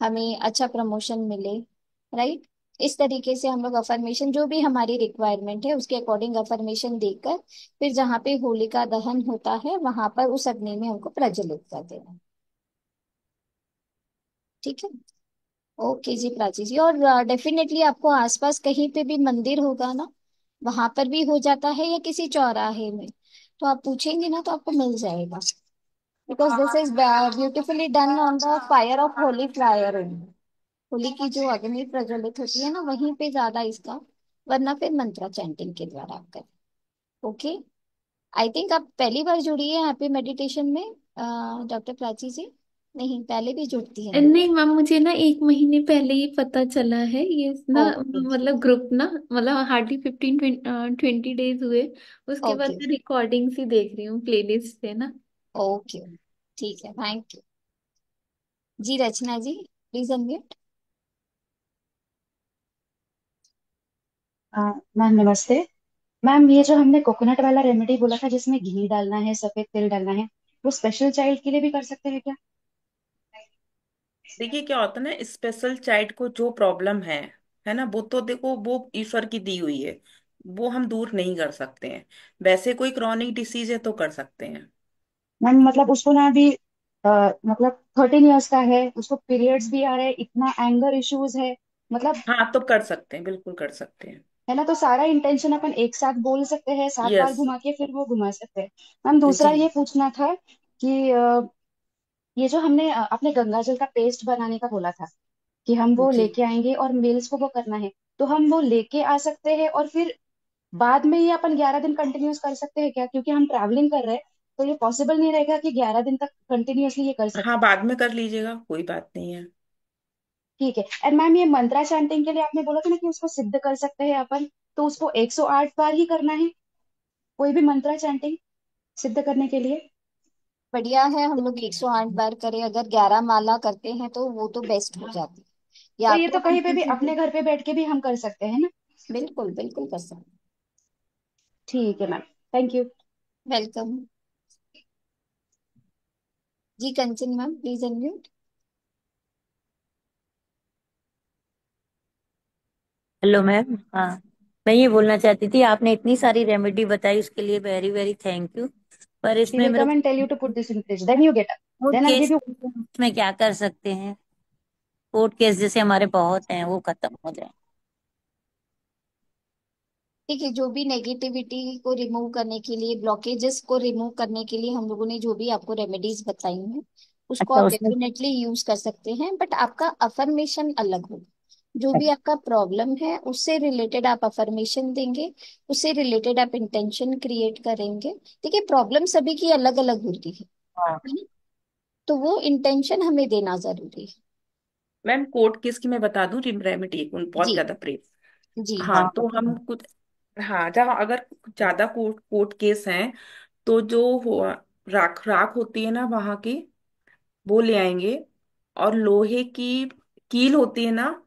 हमें अच्छा प्रमोशन मिले, राइट। इस तरीके से हम लोग अफर्मेशन, जो भी हमारी रिक्वायरमेंट है उसके अकॉर्डिंग अफर्मेशन देकर, फिर जहाँ पे होलिका दहन होता है वहां पर उस अग्नि में हमको प्रज्वलित कर देना। ठीक है। ओके जी प्राची जी। और डेफिनेटली आपको आसपास कहीं पे भी मंदिर होगा ना, वहां पर भी हो जाता है या किसी चौराहे में, तो आप पूछेंगे ना तो आपको मिल जाएगा। Because this is beautifully done on the fire of Holi flyer. Holi की जो अग्नि प्रज्वलित होती है ना, वहीं पे ज्यादा इसका, वरना फिर मंत्रा चैंटिंग के द्वारा आप करें। ओके। आई थिंक आप पहली बार जुड़ी है हैप्पी मेडिटेशन में, डॉक्टर प्राची जी। नहीं, पहले भी जुड़ती है। नहीं मैम, मुझे ना 1 महीने पहले ही पता चला है ये ना, ओके। मतलब ग्रुप ना, मतलब हार्डली 15-20 डेज हुए। उसके बाद ओके। मैं रिकॉर्डिंग्स ही देख रही हूँ प्लेलिस्ट से ना। ओके, ठीक है, थैंक यू। जी Rachna ji, please unmute. Ma'am नमस्ते। मैम ये जो हमने कोकोनट वाला रेमेडी बोला था जिसमें घी डालना है सफेद तिल डालना है, वो स्पेशल चाइल्ड के लिए भी कर सकते हैं क्या? देखिए क्या होता है ना, स्पेशल चाइल्ड को जो प्रॉब्लम है ना, वो तो देखो वो ईश्वर की दी हुई है, वो हम दूर नहीं कर सकते हैं। वैसे कोई क्रॉनिक डिसीज है तो कर सकते हैं। मैम मतलब उसको ना अभी मतलब 13 ईयर्स का है, उसको पीरियड्स भी आ रहे हैं, इतना एंगर इश्यूज है, मतलब हाँ तो कर सकते हैं, बिल्कुल कर सकते हैं। है ना। तो सारा इंटेंशन अपन एक साथ बोल सकते हैं, 7 बार यस। घुमा के फिर वो घुमा सकते हैं। मैम दूसरा जी। ये पूछना था कि ये जो हमने अपने गंगा जल का पेस्ट बनाने का बोला था कि हम वो जी लेके आएंगे और मेल्स को वो करना है, तो हम वो लेके आ सकते हैं और फिर बाद में ये अपन 11 दिन कंटिन्यूस कर सकते हैं क्या? क्योंकि हम ट्रैवलिंग कर रहे हैं, तो ये पॉसिबल नहीं रहेगा कि 11 दिन तक कंटिन्यूअसली ये कर हाँ, सकते हैं। बाद में कर लीजिएगा, कोई बात नहीं है। ठीक है। और मैम ये मंत्रा चैंटिंग के लिए आपने बोला था ना कि उसको सिद्ध कर सकते हैं अपन, तो उसको 108 बार ही करना है, कोई भी मंत्रा चैंटिंग सिद्ध करने के लिए? बढ़िया है, हम लोग 108 बार करें, अगर 11 माला करते हैं तो वो तो बेस्ट हो जाती है, तो या ये तो तो कहीं पे उल्टी भी सीधे। अपने घर पे बैठ के भी हम कर सकते हैं ना? बिल्कुल बिल्कुल कर सकते। ठीक है मैम, थैंक यू। वेलकम। जी Kanchan ma'am, please unmute. Hello ma'am. हाँ, मैं ये बोलना चाहती थी, आपने इतनी सारी रेमेडी बताई उसके लिए वेरी वेरी थैंक यू। पर शी इसमें विल मेरे कम को and tell you to put this in fridge, then you get up, court then I case give you. में क्या कर सकते हैं? कोर्ट केस जैसे हमारे बहुत हैं, वो खत्म हो जाए। ठीक है, जो भी नेगेटिविटी को रिमूव करने के लिए, ब्लॉकेजेस को रिमूव करने के लिए हम लोगों ने जो भी आपको रेमेडीज बताई हैं, उसको अच्छा आप उसमें। डेफिनेटली यूज कर सकते हैं, बट आपका अफर्मेशन अलग होगा। जो भी अच्छा। आपका प्रॉब्लम है उससे रिलेटेड आप अफर्मेशन देंगे, उससे रिलेटेड आप इंटेंशन क्रिएट करेंगे। देखिए, प्रॉब्लम सभी की अलग अलग होती हाँ। है ना, तो वो इंटेंशन हमें देना जरूरी है। मैम कोर्ट केस की मैं बता दूं, रेमेडी बहुत जी। ज्यादा प्रेस। जी हाँ हाँ तो हम कुछ, हाँ जहाँ अगर ज्यादा कोर्ट कोर्ट केस हैं तो जो राख राख होती है ना वहां की, वो ले आएंगे। और लोहे की कील होती है ना,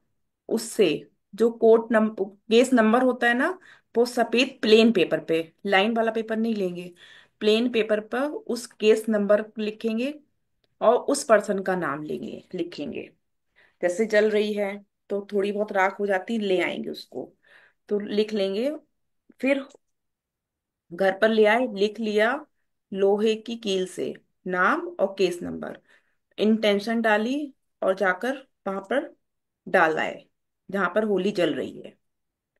उससे जो कोर्ट नंबर केस नंबर होता है ना, वो सफेद प्लेन पेपर पे, लाइन वाला पेपर नहीं लेंगे, प्लेन पेपर पर उस केस नंबर लिखेंगे और उस पर्सन का नाम लेंगे लिखेंगे। जैसे जल रही है तो थोड़ी बहुत राख हो जाती, ले आएंगे उसको, तो लिख लेंगे। फिर घर पर ले आए, लिख लिया लोहे की कील से नाम और केस नंबर, इंटेंशन डाली और जाकर वहां पर डाल आए जहां पर होली जल रही है।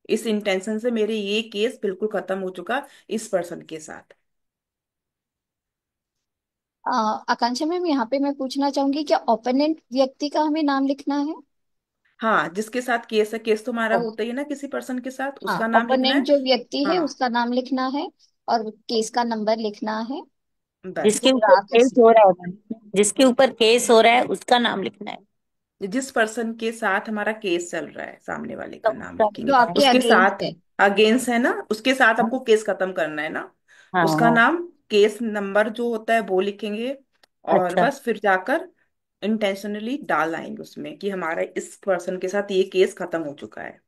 इस इंटेंशन से मेरे ये केस बिल्कुल खत्म हो चुका इस पर्सन के साथ। आकांक्षा मैम, यहाँ पे मैं पूछना चाहूंगी, क्या ओपोनेंट व्यक्ति का हमें नाम लिखना है? हाँ, जिसके साथ केस है, केस तो हमारा होता ही है ना किसी पर्सन के साथ, हाँ, उसका नाम लिखना ओपोनेंट है। जो व्यक्ति है हाँ उसका नाम लिखना है, और केस का नंबर लिखना है। बस। जिसके जो ऊपर राख केस उसी। हो रहा है, जिसके ऊपर केस हो रहा है उसका नाम लिखना है। जिस पर्सन के साथ हमारा केस चल रहा है सामने वाले तो का नाम उसका लिखेंगे। जो लिखना है। आपके उसके अगेंस्ट साथ है। अगेंस्ट है ना, उसके साथ हाँ हमको केस खत्म करना है ना, हाँ उसका हाँ। नाम, केस नंबर जो होता है वो लिखेंगे। और अच्छा, बस फिर जाकर इंटेंशनली डाल आएंगे उसमें कि हमारा इस पर्सन के साथ ये केस खत्म हो चुका है।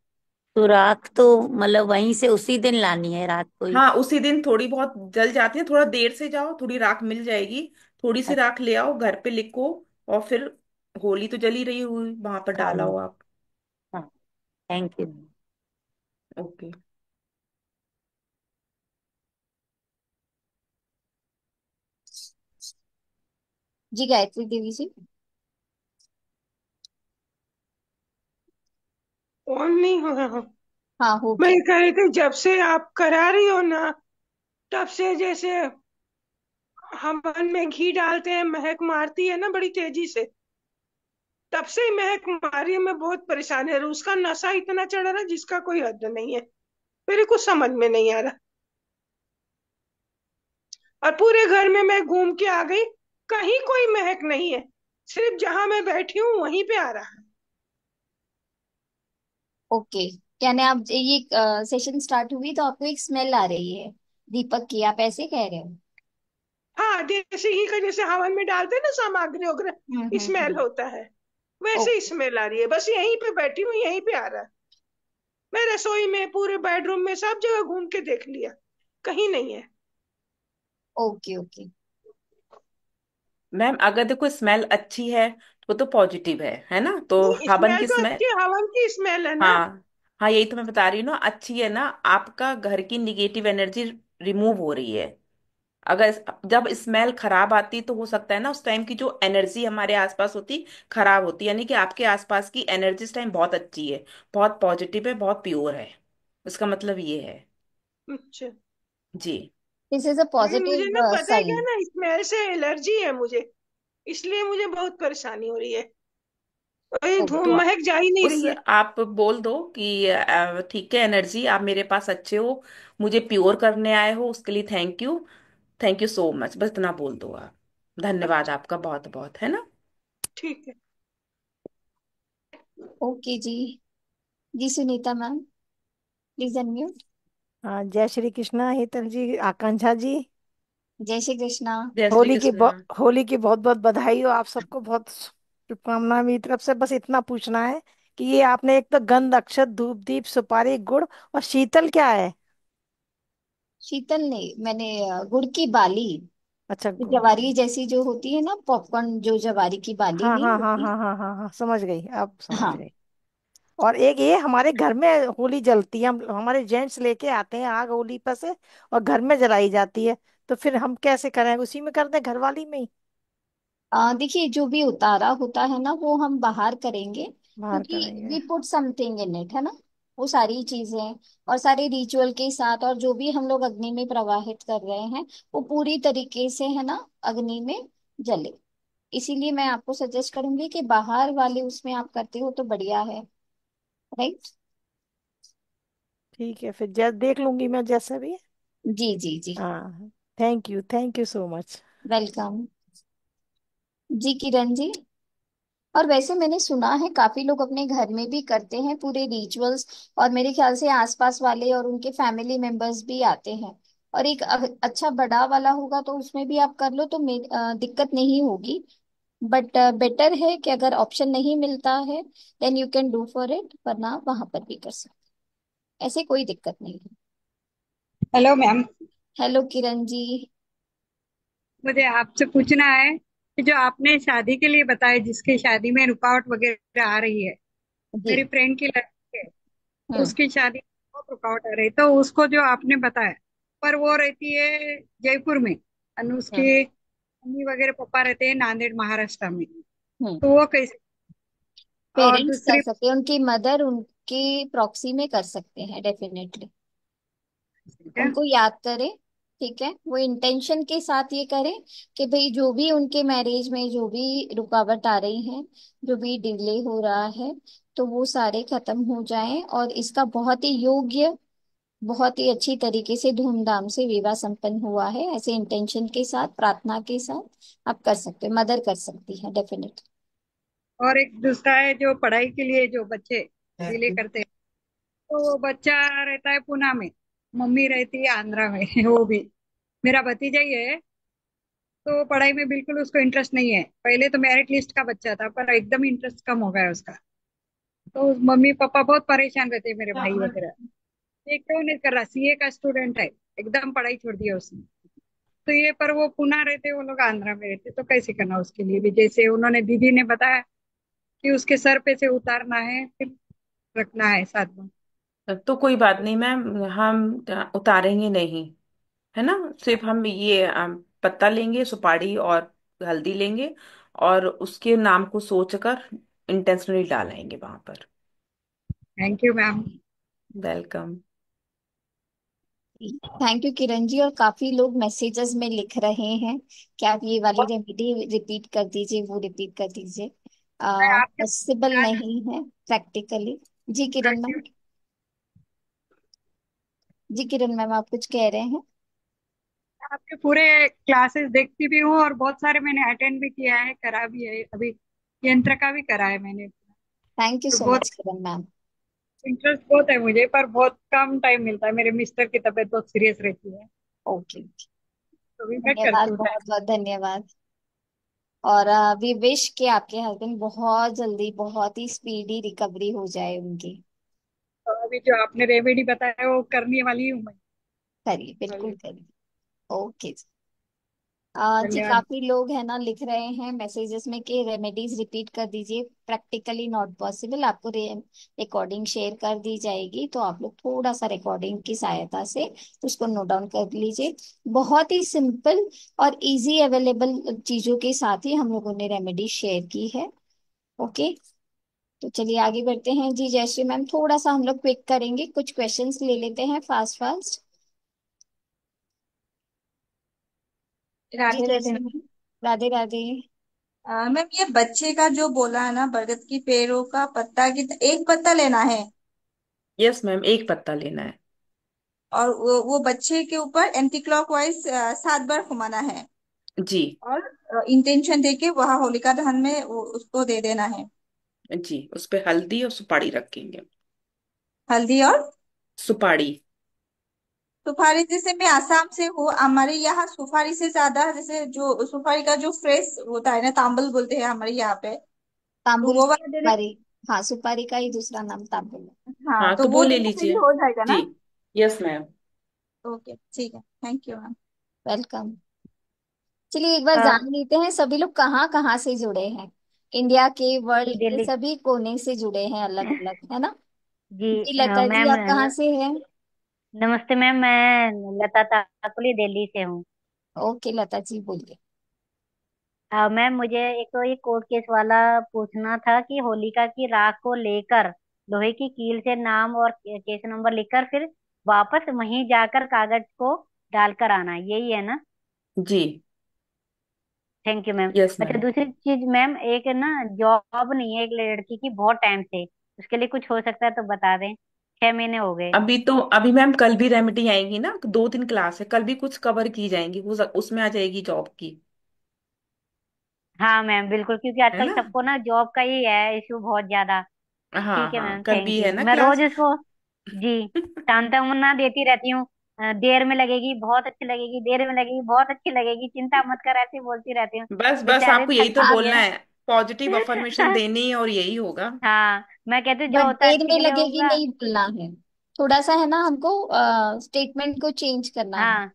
तो राख तो मतलब वहीं से उसी दिन लानी है रात को ही? हाँ उसी दिन, थोड़ी बहुत जल जाती है, थोड़ा देर से जाओ, थोड़ी राख मिल जाएगी, थोड़ी सी अच्छा। राख ले आओ घर पे, लिखो। और फिर होली तो जली रही हुई वहां पर हाँ डाला हो आप। हाँ। Thank you. ओके। जी गायत्री देवी जी। ऑन नहीं हो रहा। हाँ, हो मैं गया। ये कह रही थी, जब से आप करा रही हो ना, तब से जैसे हवन में घी डालते हैं महक मारती है ना बड़ी तेजी से, तब से ही महक मारी है। मैं बहुत परेशान है, उसका नशा इतना चढ़ रहा है जिसका कोई हद नहीं है। मेरे कुछ समझ में नहीं आ रहा। और पूरे घर में मैं घूम के आ गई, कहीं कोई महक नहीं है। सिर्फ जहां मैं बैठी हूँ वहीं पे आ रहा है। ओके, यानी आप ये सेशन स्टार्ट हुई तो आपको एक स्मेल आ रही है दीपक की, आप ऐसे कह रहे हो? हाँ, देसी घी का जैसे हवन में डालते हैं ना सामग्री वगैरह, स्मेल हम्म। होता है, वैसे ही ओके। स्मेल आ रही है। बस यहीं पे बैठी हूँ, यहीं पे आ रहा है। मैं रसोई में, पूरे बेडरूम में, सब जगह घूम के देख लिया, कहीं नहीं है। ओके। ओके। मैम अगर देखो स्मेल अच्छी है तो पॉजिटिव है ना, तो नहीं, हवन स्मेल की तो स्मेल। अच्छी है, हवन की स्मेल है ना। हाँ हाँ, यही तो मैं बता रही हूँ ना, अच्छी है ना, आपका घर की निगेटिव एनर्जी रिमूव हो रही है। अगर जब स्मेल खराब आती तो हो सकता है ना उस टाइम की जो एनर्जी हमारे आसपास होती खराब होती, यानी कि आपके आसपास की एनर्जी इस टाइम बहुत अच्छी है, बहुत पॉजिटिव है, बहुत प्योर है, इसका मतलब ये है। अच्छा। जी। दिस इज अ लेकिन मुझे पॉजिटिव ना, पता है क्या साइन। ना, स्मेल से एलर्जी है मुझे, इसलिए मुझे बहुत परेशानी हो रही है। वही तो धूम महक जा ही नहीं उस रही है। आप बोल दो कि ठीक है एनर्जी, आप मेरे पास अच्छे हो, मुझे प्योर करने आए हो, उसके लिए thank you, thank you so much, बस इतना बोल दो आप। धन्यवाद अच्छा, आपका बहुत बहुत, है ना। ठीक है। ओके जी। जी सुनीता मैम, प्लीज अनम्यूट। हाँ, जय श्री कृष्णा हेतल जी, आकांक्षा जी। जय श्री कृष्णा। जय श्री कृष्णा। होली की बहुत बहुत बधाई हो, आप सबको बहुत शुभकामनाएं मेरी तरफ से। बस इतना पूछना है कि ये आपने एक तो गंध अक्षत धूप दीप सुपारी गुड़ और शीतल क्या है? शीतल ने मैंने गुड़ की बाली, अच्छा जवारी जैसी जो होती है ना, पॉपकॉर्न जो जवारी की बाली हाँ नहीं हाँ हाँ होती। हाँ हाँ हाँ हाँ, समझ गई, अब समझ हाँ। गई। और एक ये हमारे घर में होली जलती है, हम हमारे जेंट्स लेके आते हैं आग होली पर से, और घर में जलाई जाती है। तो फिर हम कैसे करें, उसी में कर दें, घरवाली में ही देखिए, जो भी उतारा होता है ना वो हम बाहर करेंगे, बाहर क्योंकि करेंगे? We put something in it, है ना। वो सारी चीजें और सारे रिचुअल के साथ, और जो भी हम लोग अग्नि में प्रवाहित कर रहे हैं वो पूरी तरीके से, है ना, अग्नि में जले। इसीलिए मैं आपको सजेस्ट करूंगी कि बाहर वाले उसमें आप करते हो तो बढ़िया है। राइट। ठीक है, फिर देख लूंगी मैं जैसा भी है। जी जी जी। हाँ, thank you so much. Welcome. जी किरण जी। और वैसे मैंने सुना है काफी लोग अपने घर में भी करते हैं पूरे रिचुअल्स, और मेरे ख्याल से आसपास वाले और उनके फैमिली मेंबर्स भी आते हैं। और एक अच्छा बड़ा वाला होगा तो उसमें भी आप कर लो तो दिक्कत नहीं होगी। बट बेटर है कि अगर ऑप्शन नहीं मिलता है then you can do for it, वरना वहां पर भी कर सकते, ऐसे कोई दिक्कत नहीं है। Hello ma'am. Hello Kiran ji. मुझे आपसे पूछना है कि जो आपने शादी के लिए बताया, जिसकी शादी में रुकावट वगैरह आ रही है, जी। मेरी फ्रेंड की लड़की है, हम्म। उसकी शादी में बहुत रुकावट आ रही है, तो उसको जो आपने बताया, पर वो रहती है जयपुर में, और हम्म। उसके मम्मी वगैरह पापा रहते हैं नांदेड़ महाराष्ट्र में, हम्म। तो वो कैसे? और पेरेंट्स कर दूसरी सकते हैं, उनकी मदर उनके प्रॉक्सी में कर सकते हैं डेफिनेटली। क्या? उनको याद करें। ठीक है, वो इंटेंशन के साथ ये करें कि भाई जो भी उनके मैरिज में जो भी रुकावट आ रही है, जो भी डिले हो रहा है, तो वो सारे खत्म हो जाएं और इसका बहुत ही योग्य, बहुत ही अच्छी तरीके से धूमधाम से विवाह संपन्न हुआ है, ऐसे इंटेंशन के साथ, प्रार्थना के साथ आप कर सकते हैं, मदर कर सकती है डेफिनेटली। और एक दूसरा है जो पढ़ाई के लिए जो बच्चे डिले करते हैं, तो वो बच्चा रहता है पुणे में, मम्मी रहती है आंध्रा में वो भी मेरा भतीजा ही है। तो पढ़ाई में बिल्कुल उसको इंटरेस्ट नहीं है, पहले तो मेरिट लिस्ट का बच्चा था पर एकदम इंटरेस्ट कम हो गया है उसका। तो मम्मी पापा बहुत परेशान रहते हैं, मेरे भाई वगैरह। ये क्यों नहीं कर रहा, सीए का स्टूडेंट है, एकदम पढ़ाई छोड़ दिया उसने। तो ये पर वो पुणे रहते, वो लोग आंध्रा में रहते, तो कैसे करना उसके लिए भी, जैसे उन्होंने दीदी ने बताया कि उसके सर पे से उतारना है फिर रखना है साथ में। तो कोई बात नहीं मैम, हम उतारेंगे नहीं, है ना, सिर्फ हम ये पत्ता लेंगे, सुपारी और हल्दी लेंगे, और उसके नाम को सोचकर इंटेंशनली डालेंगे वहां पर। Thank you ma'am. Welcome. Thank you Kiran ji. और काफी लोग मैसेजेस में लिख रहे हैं कि आप ये वाली रेमेडी रिपीट कर दीजिए, वो रिपीट कर दीजिए। मैं आपके पॉसिबल नहीं है प्रैक्टिकली। जी किरण मैम। जी किरण मैम, आप कुछ कह रहे हैं? आपके पूरे क्लासेस देखती भी हूँ और बहुत सारे मैंने अटेंड भी किया है, करा भी है। अभी यंत्र का भी करा है मैंने। थैंक यू तो सो बहुत मच किरण मैम। इंटरेस्ट बहुत है मुझे, पर बहुत कम टाइम मिलता है। मेरे मिस्टर की तबीयत बहुत सीरियस रहती है, ओके, तो भी मैं धन्यवाद, करती हूँ बहुत टाइम। बहुत धन्यवाद। और वी विश कि आपके हस्बैंड बहुत जल्दी, बहुत ही स्पीडी रिकवरी हो जाए उनकी। तो अभी जो आपने रेमेडी बताया वो करने वाली हूँ मैं। करिए, बिल्कुल चलिए, करिए। ओके जी, धन्यवाद। काफी लोग है ना लिख रहे हैं मैसेजेस में कि रेमेडीज रिपीट कर दीजिए। प्रैक्टिकली नॉट पॉसिबल, आपको रिकॉर्डिंग शेयर कर दी जाएगी, तो आप लोग थोड़ा सा रिकॉर्डिंग की सहायता से उसको नोट डाउन कर लीजिए। बहुत ही सिंपल और इजी अवेलेबल चीजों के साथ ही हम लोगों ने रेमेडी शेयर की है। ओके, तो चलिए आगे बढ़ते हैं जी। जयश्री मैम, थोड़ा सा हम लोग क्विक करेंगे, कुछ क्वेश्चंस ले लेते हैं फास्ट फास्ट। जी राधे राधे। जयश्री मैम, राधे राधे। मैम ये बच्चे का जो बोला है ना, बरगद की पेड़ों का पत्ता की एक पत्ता लेना है, यस मैम, एक पत्ता लेना है। और वो बच्चे के ऊपर एंटी क्लॉकवाइज 7 बार घुमाना है, जी। और इंटेंशन देके वहां होलिका दहन में उसको दे देना है। जी, उस पे हल्दी और सुपारी रखेंगे। हल्दी और सुपारी। सुपारी, जैसे मैं आसाम से हूँ, हमारे यहाँ सुपारी से ज्यादा, जैसे जो सुपारी का जो फ्रेश होता है ना, तांबल बोलते हैं हमारे यहाँ पे, तो तांबुल वो वाला देने। सुपारी। हाँ, सुपारी का ही दूसरा नाम तांबुल है। हाँ, हाँ, तो तो वो वो ले देने से भी लीजिए। हो जाएगा जी। ना? Yes ma'am. ओके, ठीक है, थैंक यू मैम। वेलकम। चलिए एक बार हाँ जान लेते हैं सभी लोग कहाँ कहाँ से जुड़े हैं। इंडिया के, जी वर्ल्ड के दिल्ली। सभी कोने से जुड़े हैं, अलग अलग, है ना। जी जी लता जी, मैम आप कहाँ से हैं? नमस्ते मैम, मैं लता ताकुली दिल्ली से हूँ। ओके लता जी, बोलिए। मैम मुझे एक तो ये कोर्ट केस वाला पूछना था कि होलिका की राख को लेकर लोहे की कील से नाम और केस नंबर लिखकर फिर वापस वहीं जाकर कागज को डालकर आना, यही है ना? जी। Thank you ma'am. यस अच्छा, मैम। दूसरी चीज मैम, एक ना जॉब नहीं है एक लड़की की बहुत टाइम से, उसके लिए कुछ हो सकता है तो बता दें। 6 महीने हो गए। अभी मैम कल भी रेमेडी आएंगी ना, 2 3 क्लास है, कल भी कुछ कवर की जाएंगी, उसमें आ जाएगी जॉब की। हाँ मैम बिल्कुल, क्योंकि है आजकल ना? सबको ना जॉब का ही है इशू बहुत ज्यादा। हाँ ठीक है हाँ, मैम, कल थैंक भी है यू। ना मैं रोज क्लास। इसको जी सांत्वना देती रहती हूँ। देर में लगेगी, बहुत अच्छी लगेगी, देर में लगेगी, बहुत अच्छी लगेगी, चिंता मत कर, ऐसे बोलती रहती हूँ। बस बस, बेचारे आपको यही तो थकती भी आप, बोलना है। है। पॉजिटिव अफर्मेशन देनी है, और यही होगा। हाँ, मैं कहती हूँ जो बट होता है देर अच्छे में के लिए लगेगी होगा। नहीं बोलना है, थोड़ा सा है ना हमको स्टेटमेंट को चेंज करना है। हाँ,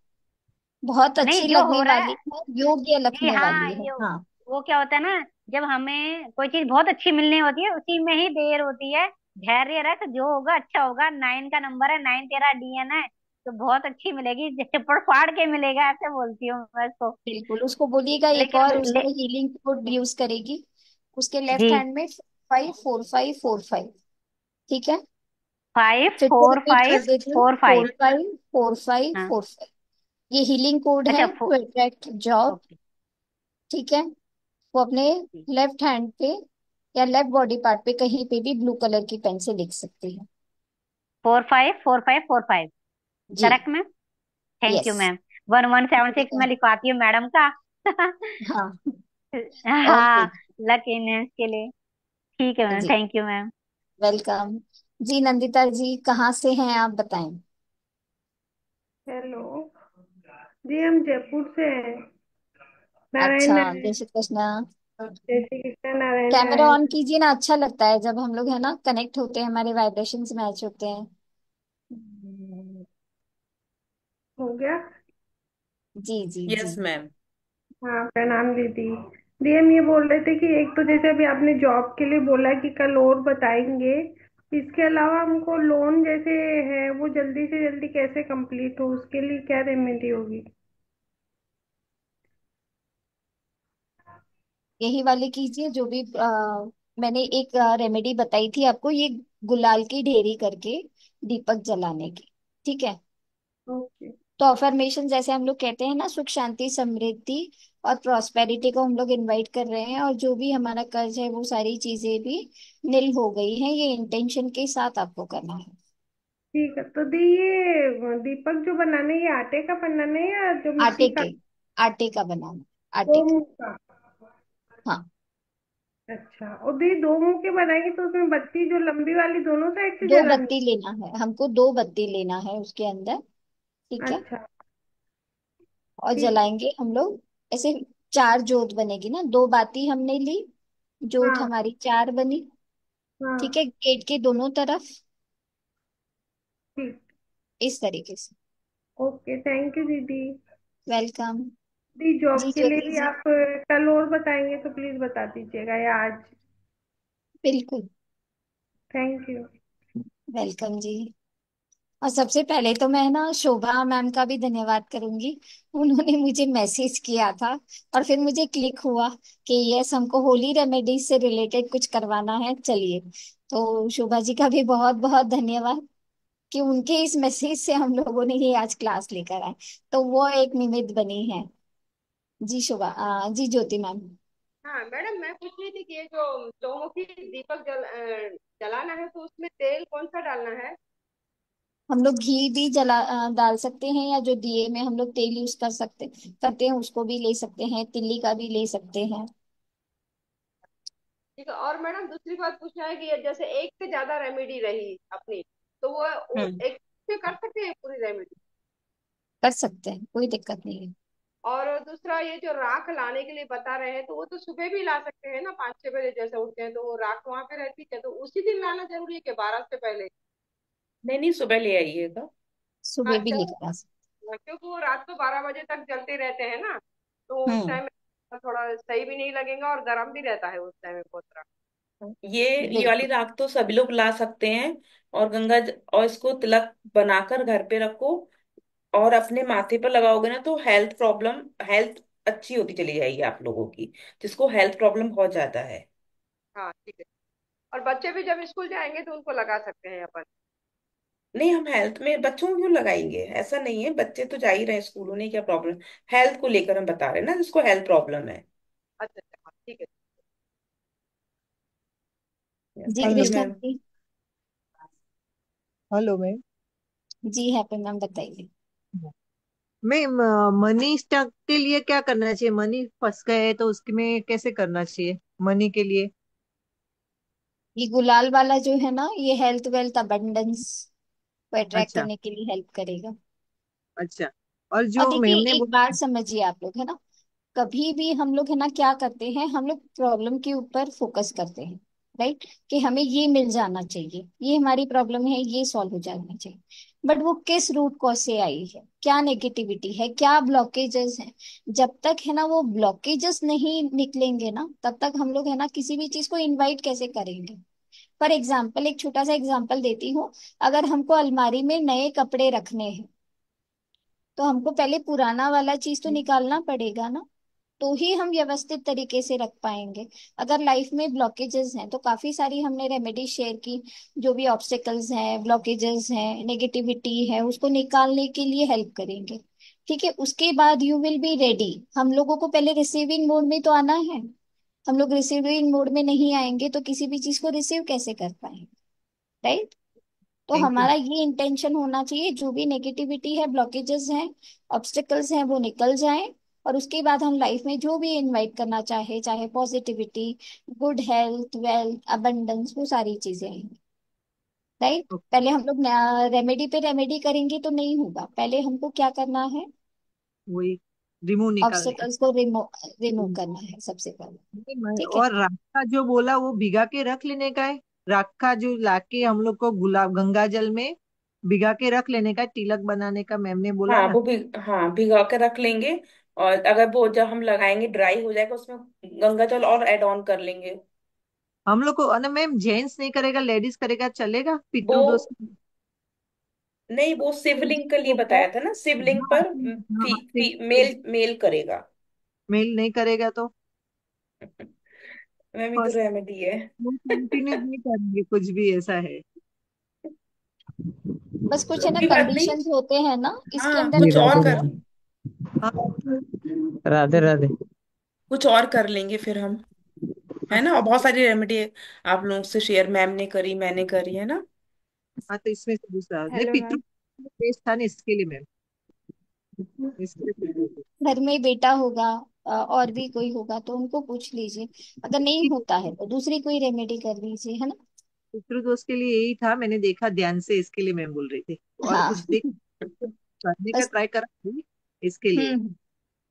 बहुत नहीं अच्छी जो हो लगने रहा वाली है। है, योग्य जी लगने हाँ, वाली है, ये हाँ। वो क्या होता है ना, जब हमें कोई चीज बहुत अच्छी मिलनी होती है उसी में ही देर होती है। धैर्य रख, जो होगा अच्छा होगा। 9 का नंबर है, 9 तेरा डीएन है, तो बहुत अच्छी मिलेगी, चप्पड़ फाड़ के मिलेगा, ऐसे बोलती हूँ मैं इसको। बिल्कुल, उसको बोलिएगा एक लेकिन और उसमें हीलिंग कोड यूज करेगी। उसके लेफ्ट जी। हैंड में 54545, ठीक है। 5 फिर से 4 रिपीट 5 कर देती हूँ, 4 5। 454545। हाँ। ये हीलिंग कोड अच्छा है टू अट्रैक्ट जॉब, ओके। ठीक है। वो अपने लेफ्ट हैंड पे या लेफ्ट बॉडी पार्ट पे कहीं पे भी ब्लू कलर की पेन से लिख सकती है। 454545। जी, correct ma'am. Thank you yes. Ma'am. 1176 में लिखवाती हूँ मैडम का। हाँ, ओके हाँ, लक इन के लिए। ठीक है मैम, जी, थैंक यू मैम। वेलकम। जी नंदिता जी, कहाँ से हैं आप, बताएं। हेलो जी, हम जयपुर से हैं। नारायण अच्छा, नारायण। जय श्री कृष्ण। जय श्री कृष्ण, नारायण कैमरा नारायण। ऑन कीजिए ना, अच्छा लगता है जब हम लोग है ना कनेक्ट होते हैं, हमारे वाइब्रेशंस मैच होते हैं। हो गया। जी जी जी। Yes ma'am. हाँ, प्रणाम दीदी। दी, हम ये बोल रहे थे कि एक तो जैसे अभी आपने जॉब के लिए बोला कि कल और बताएंगे, इसके अलावा हमको लोन जैसे है वो जल्दी से जल्दी कैसे कंप्लीट हो, उसके लिए क्या रेमेडी होगी? यही वाले कीजिए जो भी मैंने एक रेमेडी बताई थी आपको, ये गुलाल की ढेरी करके दीपक जलाने की, ठीक है। ओके। तो अफर्मेशन जैसे हम लोग कहते हैं ना, सुख शांति समृद्धि और प्रॉस्पेरिटी को हम लोग इनवाइट कर रहे हैं, और जो भी हमारा कर्ज है वो सारी चीजें भी निल हो गई हैं, ये इंटेंशन के साथ आपको करना है। ठीक है, तो दी ये दीपक जो बनाने हैं, ये आटे का बनाना है या जो मिट्टी आटे का? के, आटे का बनाना, आटे दो का। मुंह का? हाँ, अच्छा, और दी दो मुंह के बनाएगी तो उसमें बत्ती जो लंबी वाली दोनों साइड से दो जलानी बत्ती लेना है हमको, 2 बत्ती लेना है उसके अंदर। है? ठीक है। अच्छा। और ठीक। जलाएंगे हम लोग ऐसे। 4 जोत बनेगी ना, 2 बाती हमने ली, जोत हाँ। हमारी 4 बनी। ठीक हाँ। है, गेट के दोनों तरफ, ठीक। इस तरीके से। ओके, थैंक यू दीदी। वेलकम। दी जॉब जी के लिए ज्योति भी जी। आप कल और बताएंगे तो प्लीज बता दीजिएगा, या आज? बिल्कुल। Thank you. वेलकम जी। और सबसे पहले तो मैं ना शोभा मैम का भी धन्यवाद करूंगी। उन्होंने मुझे मैसेज किया था और फिर मुझे क्लिक हुआ कि यस, हमको होली रेमेडीज से रिलेटेड कुछ करवाना है, चलिए। तो शोभा जी का भी बहुत बहुत धन्यवाद कि उनके इस मैसेज से हम लोगों ने ये आज क्लास लेकर आए। तो वो एक निमित्त बनी है। जी शोभा, जी ज्योति मैम। हाँ मैडम, मैं पूछ रही थी कि ये जो चौमुखी दीपक जलाना है तो उसमें तेल कौन सा डालना है? हम लोग घी भी डाल सकते हैं, या जो दिए में हम लोग तेल यूज कर सकते करते हैं उसको भी ले सकते हैं, तिल्ली का भी ले सकते हैं। ठीक है। और मैडम दूसरी बात पूछना है कि ये जैसे एक से ज्यादा रेमेडी रही अपनी, तो वो हम्म। एक से कर सकते हैं पूरी रेमेडी? कर सकते हैं, कोई दिक्कत नहीं है। और दूसरा, ये जो राख लाने के लिए बता रहे हैं, तो वो तो सुबह भी ला सकते हैं ना, 5-6 बजे जैसे उठते हैं तो वो राख वहां पे रहती है, तो उसी दिन लाना जरूरी है कि 12 से पहले? नहीं नहीं, सुबह ले आइएगा। सुबह भी अच्छा। लेकर आ सकते। क्योंकि वो रात को 12 बजे तक जलते रहते हैं ना, तो उस हम्म। टाइम थोड़ा सही भी नहीं लगेगा और गर्म भी रहता है उस टाइम में बहुत सारा। ये वाली बिल्कुल। राख तो सभी लोग ला सकते हैं। और और इसको तिलक बनाकर घर पे रखो, और अपने माथे पर लगाओगे ना तो हेल्थ अच्छी होती चली जाएगी आप लोगों की, जिसको हेल्थ प्रॉब्लम बहुत ज्यादा है। हाँ ठीक है। और बच्चे भी जब स्कूल जाएंगे तो उनको लगा सकते हैं अपन? नहीं, हम हेल्थ में बच्चों को क्यों लगाएंगे, ऐसा नहीं है, बच्चे तो जा ही रहे हैं स्कूल, उन्हें क्या प्रॉब्लम। हेल्थ को लेकर हम बता रहे हैं ना, जिसको हेल्थ प्रॉब्लम है। अच्छा अच्छा, हाँ, ठीक है। जी थैंक यू कृष्णा मैम। जी। Hello ma'am. जी हैप्पी मैम, बताइए। मैम, मनी स्टक के लिए क्या करना चाहिए? मनी फंस गए तो उसमें कैसे करना चाहिए मनी के लिए? ये गुलाल वाला जो है ना, ये हेल्थ वेल्थ अबंडेंस को अट्रैक्ट अच्छा। करने के लिए हेल्प करेगा। अच्छा। और और जो देखिए मैम ने एक बोला। बात समझिए आप लोग, है ना, कभी भी हम लोग है ना क्या करते हैं, हम लोग प्रॉब्लम के ऊपर फोकस करते हैं, राइट, कि हमें ये मिल जाना चाहिए, ये हमारी प्रॉब्लम है, ये सॉल्व हो जाना चाहिए। बट वो किस रूट कॉज से आई है, क्या नेगेटिविटी है, क्या ब्लॉकेजेस हैं, जब तक है ना वो ब्लॉकेजेस नहीं निकलेंगे ना, तब तक हम लोग है ना किसी भी चीज को इनवाइट कैसे करेंगे। फॉर एग्जाम्पल, एक छोटा सा एग्जाम्पल देती हूँ। अगर हमको अलमारी में नए कपड़े रखने हैं, तो हमको पहले पुराना वाला चीज तो निकालना पड़ेगा ना, तो ही हम व्यवस्थित तरीके से रख पाएंगे। अगर लाइफ में ब्लॉकेजेस हैं, तो काफी सारी हमने रेमेडी शेयर की, जो भी ऑब्स्टेकल्स हैं, ब्लॉकेजेस हैं, नेगेटिविटी है, उसको निकालने के लिए हेल्प करेंगे। ठीक है, उसके बाद यू विल बी रेडी। हम लोगों को पहले रिसीविंग मोड में तो आना है। हम लोग रिसीविंग मोड में नहीं आएंगे तो किसी भी चीज को रिसीव कैसे कर पाएंगे, राइट। तो थैंक यू। हमारा ये इंटेंशन होना चाहिए, जो भी नेगेटिविटी है, ब्लॉकेजेस हैं, ऑब्स्टेकल्स हैं, वो निकल जाएं। और उसके बाद हम लाइफ में जो भी इनवाइट करना चाहे, चाहे positivity, good health, wealth, abundance, वो सारी चीजें आएंगी, राइट। पहले हम लोग रेमेडी पे रेमेडी करेंगे तो नहीं होगा, पहले हमको क्या करना है, वही रिमूव निकालने। ऑब्स्टेकल्स को रिमूव रिमूव करना है सबसे पहले। ठीक है। और राख का जो बोला वो भिगा के रख लेने का है। राख का जो लाके हम लोग को गुलाब गंगा जल में भिगा के रख लेने का है, तिलक बनाने का मैम ने बोला हाँ ना। वो भी, हाँ भिगा कर रख लेंगे। और अगर वो जब हम लगाएंगे ड्राई हो जाएगा, उसमें गंगा जल और ऐड ऑन कर लेंगे। हम लोग को ना मैम, जेंट्स नहीं करेगा, लेडीज करेगा चलेगा? वो पितृदोष नहीं, वो शिवलिंग के लिए होता है। बताया था ना, शिवलिंग हाँ, पर हाँ, मेल मेल करेगा। मेल नहीं करेगा तो मैम, ये तो फर्स्ट रेमेडी है। वो कंटिन्यू नहीं करेंगे कुछ भी ऐसा है। बस कुछ है ना कोई बात नहीं। कंडीशंस होते हैं ना, इसके हाँ अंदर जी कुछ अगर और राधे हम कर, लोग। राधे। हाँ। राधे राधे। कुछ और कर लेंगे फिर हम, है ना। और बहुत सारी रेमेडी आप लोगों से शेयर मैम ने करी, मैंने करी, है ना। हाँ तो इसमें से दूसरा नहीं, हेलो पितृ मैम। पेश था ना इसके लिए मैम, इसके लिए पूछ रही थी। घर में बेटा होगा, और भी कोई होगा तो उनको पूछ लीजिए। अगर नहीं होता है तो दूसरी कोई रेमेडी कर लीजिए, है ना। पितृदोष के लिए यही था, मैंने देखा ध्यान से, इसके लिए मैम बोल रही थी। और हाँ। कुछ देख करने का बस। ट्राई करा थी इसके लिए। हम्म।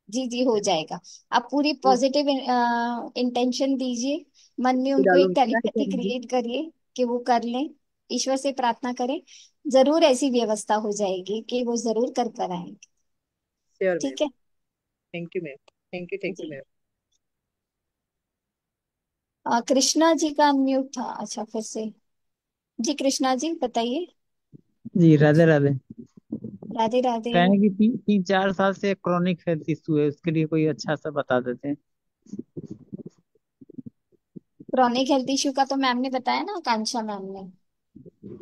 जी जी, हो जाएगा। आप पूरी तो पॉजिटिव इंटेंशन दीजिए, मन में उनको डालो एक क्या टेलीपैथी करेंगे। क्रिएट करिए कि वो कर लें। ईश्वर से प्रार्थना करें, जरूर ऐसी व्यवस्था हो जाएगी कि वो जरूर कर कर आएंगे। Sure ma'am. ठीक है thank you ma'am. Thank you जी। मैम। कृष्णा जी का अनम्यूट था, अच्छा फिर से। जी कृष्णा जी बताइए। जी राधे राधे। राधे राधे। कहें कि 3-4 साल से क्रॉनिक हेल्थ इशू है, उसके लिए कोई अच्छा सा बता देते हैं। क्रॉनिक हेल्थ इश्यू का तो मैम ने बताया ना, आकांक्षा मैम ने।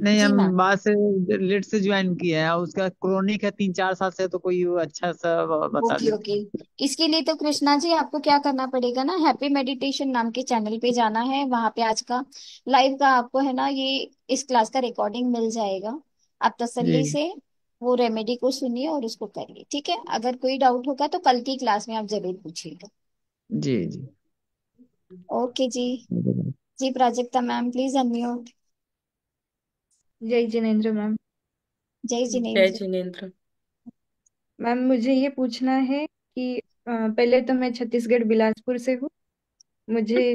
नहीं, जी हम मैम। बात से लेट से ज्वाइन किए हैं, उसका क्रॉनिक है 3-4 साल से, तो कोई अच्छा सा बता ओके ओके। देते इसके लिए तो कृष्णा जी आपको क्या करना पड़ेगा ना, हैप्पी मेडिटेशन नाम के चैनल पे जाना है। वहां पे आज का लाइव का आपको है ना ये इस क्लास का रिकॉर्डिं मिल जाएगा। आप तसल्ली जी। से वो रेमेडी को सुनिए और उसको करिए, ठीक है। अगर कोई डाउट होगा तो कल की क्लास में आप जरूर पूछिएगा। जी जी। ओके जी। जी प्राजक्ता मैम प्लीज अनम्यूट। जय जिनेन्द्र मैम। जय जय जिनेन्द्र। जिनेन्द्र। मैम मुझे ये पूछना है कि पहले तो मैं छत्तीसगढ़ बिलासपुर से हूँ। मुझे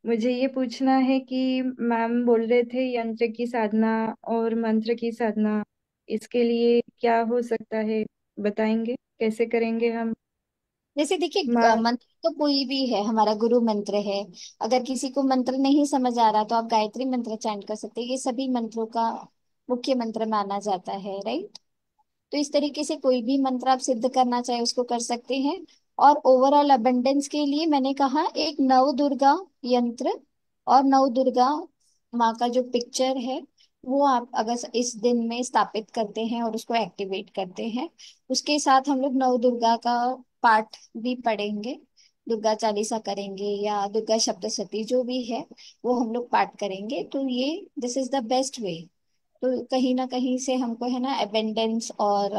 मुझे ये पूछना है कि मैम बोल रहे थे यंत्र की साधना और मंत्र की साधना, इसके लिए क्या हो सकता है, बताएंगे कैसे करेंगे हम। जैसे देखिए, माँ। मंत्र तो कोई भी है, हमारा गुरु मंत्र है। अगर किसी को मंत्र नहीं समझ आ रहा तो आप गायत्री मंत्र चैंट कर सकते हैं, ये सभी मंत्रों का मुख्य मंत्र माना जाता है, राइट। तो इस तरीके से कोई भी मंत्र आप सिद्ध करना चाहे उसको कर सकते हैं। और ओवरऑल अबंडेंस के लिए मैंने कहा एक नव दुर्गा यंत्र, और नव दुर्गा माँ का जो पिक्चर है वो आप अगर इस दिन में स्थापित करते हैं और उसको एक्टिवेट करते हैं, उसके साथ हम लोग नव दुर्गा का पाठ भी पढ़ेंगे, दुर्गा चालीसा करेंगे या दुर्गा सप्तशती जो भी है वो हम लोग पाठ करेंगे, तो ये this is the best way. तो कहीं ना कहीं से हमको है ना अबेंडेंस और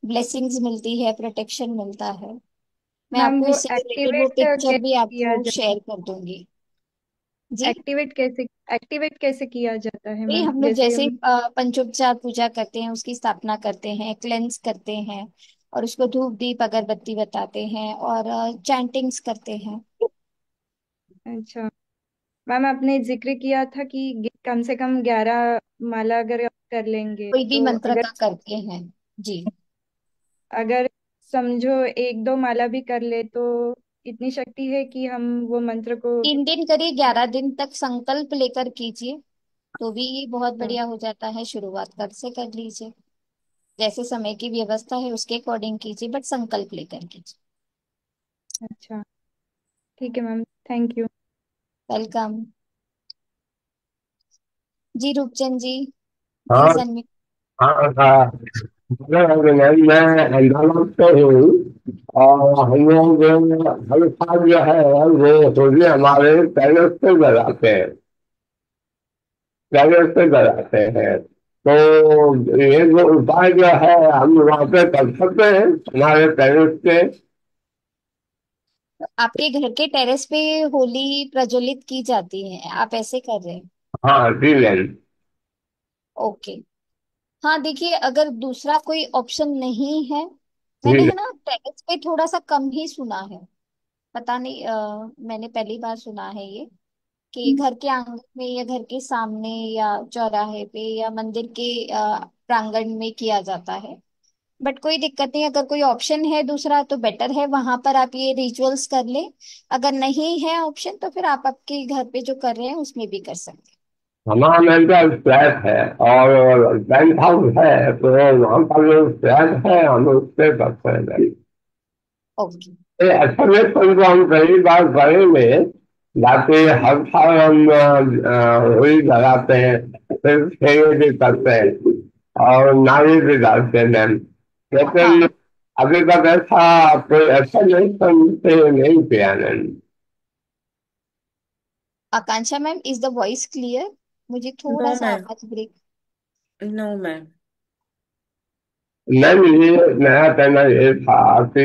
ब्लेसिंग्स मिलती है, प्रोटेक्शन मिलता है। मैं मैम आपको वो इससे रिलेटेड वो एक्टिवेट पिक्चर कैसे भी किया आपको जाता शेयर कर दूंगी। जी। एक्टिवेट कैसे किया जाता है ये मैम, हम लोग जैसे जैसे पंचोपचार पूजा करते हैं उसकी स्थापना करते हैं, क्लेंस करते हैं, और उसको धूप दीप अगरबत्ती बताते हैं और चैंटिंग्स करते हैं। अच्छा मैम आपने जिक्र किया था कि कम से कम 11 माला अगर आप कर लेंगे कोई भी तो मंत्र अगर का करते हैं। जी। अगर समझो 1-2 माला भी कर ले तो इतनी शक्ति है कि हम वो मंत्र को। 3 दिन करिए, 11 दिन तक संकल्प लेकर कीजिए, तो भी ये बहुत अच्छा। बढ़िया हो जाता है। शुरुआत कब से कर लीजिए, जैसे समय की व्यवस्था है उसके अकॉर्डिंग कीजिए, बट संकल्प लेकर कीजिए। अच्छा ठीक है मैम, थैंक यू। वेलकम। जी रूपचंद जी हाँ प्लीज अनम्यूट। हाँ हाँ। मैं अहमदाबाद से हूँ। और हम लोग हर साल जो है वो होली हमारे टेरेस पे जलाते हैं, टेरेस पे जलाते हैं। तो ये जो उपाय जो है हम वहाँ पे कर सकते हैं हमारे टेरेस पे। आपके घर के टेरेस पे होली प्रज्वलित की जाती है, आप ऐसे कर रहे हैं। हाँ जी मैम। ओके। हाँ देखिए, अगर दूसरा कोई ऑप्शन नहीं है, मैंने जी है ना टेरेस पे थोड़ा सा कम ही सुना है। पता नहीं, मैंने पहली बार सुना है ये कि घर के आंगन में या घर के सामने या चौराहे पे या मंदिर के प्रांगण में किया जाता है। बट कोई दिक्कत नहीं, अगर कोई ऑप्शन है दूसरा तो बेटर है, वहां पर आप ये रिचुअल्स कर ले। अगर नहीं है ऑप्शन तो फिर आप आपके घर पे जो कर रहे हैं उसमें भी कर सकते हमारा मेंटल फ्लैट है और पेंट हाउस है, तो वहाँ पर जो फ्लैट है हम उस पे करते हैं। हैं। ओके। एक्सप्लेनेशन को हम कई बार करेंगे, जाके हर साल हम होली लगाते हैं, फिर खेल भी करते हैं और नारी भी डालते हैं। लेकिन हाँ अभी तक ऐसा कोई एक्सप्लेनेशन से नहीं किया मैंने। Akanksha ma'am, is the voice clear? मुझे थोड़ा नो सा मैम। आवाज ब्रेक। No ma'am. मैम ये नया कहना ये था कि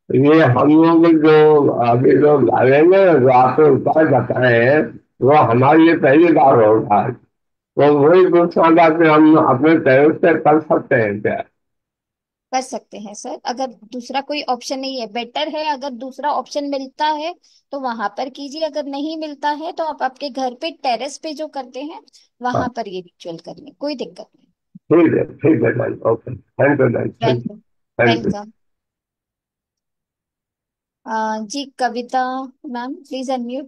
ये हम लोग जो अभी लोग डालेंगे जो आपने उपाय बताए हैं वो हमारे लिए पहली बार हो रहा है, तो वही पूछना था कि हम अपने तरफ से कर सकते हैं क्या? कर सकते हैं सर, अगर दूसरा कोई ऑप्शन नहीं है बेटर है, अगर दूसरा ऑप्शन मिलता है तो वहां पर कीजिए, अगर नहीं मिलता है तो आप आपके घर पे टेरेस पे जो करते हैं हाँ, वहां पर ये रिचुअल कर लें, कोई दिक्कत नहीं। ठीक है ma'am, okay, thank you ma'am, thank you, welcome. Thank you. Welcome. जी Kavita ma'am please unmute,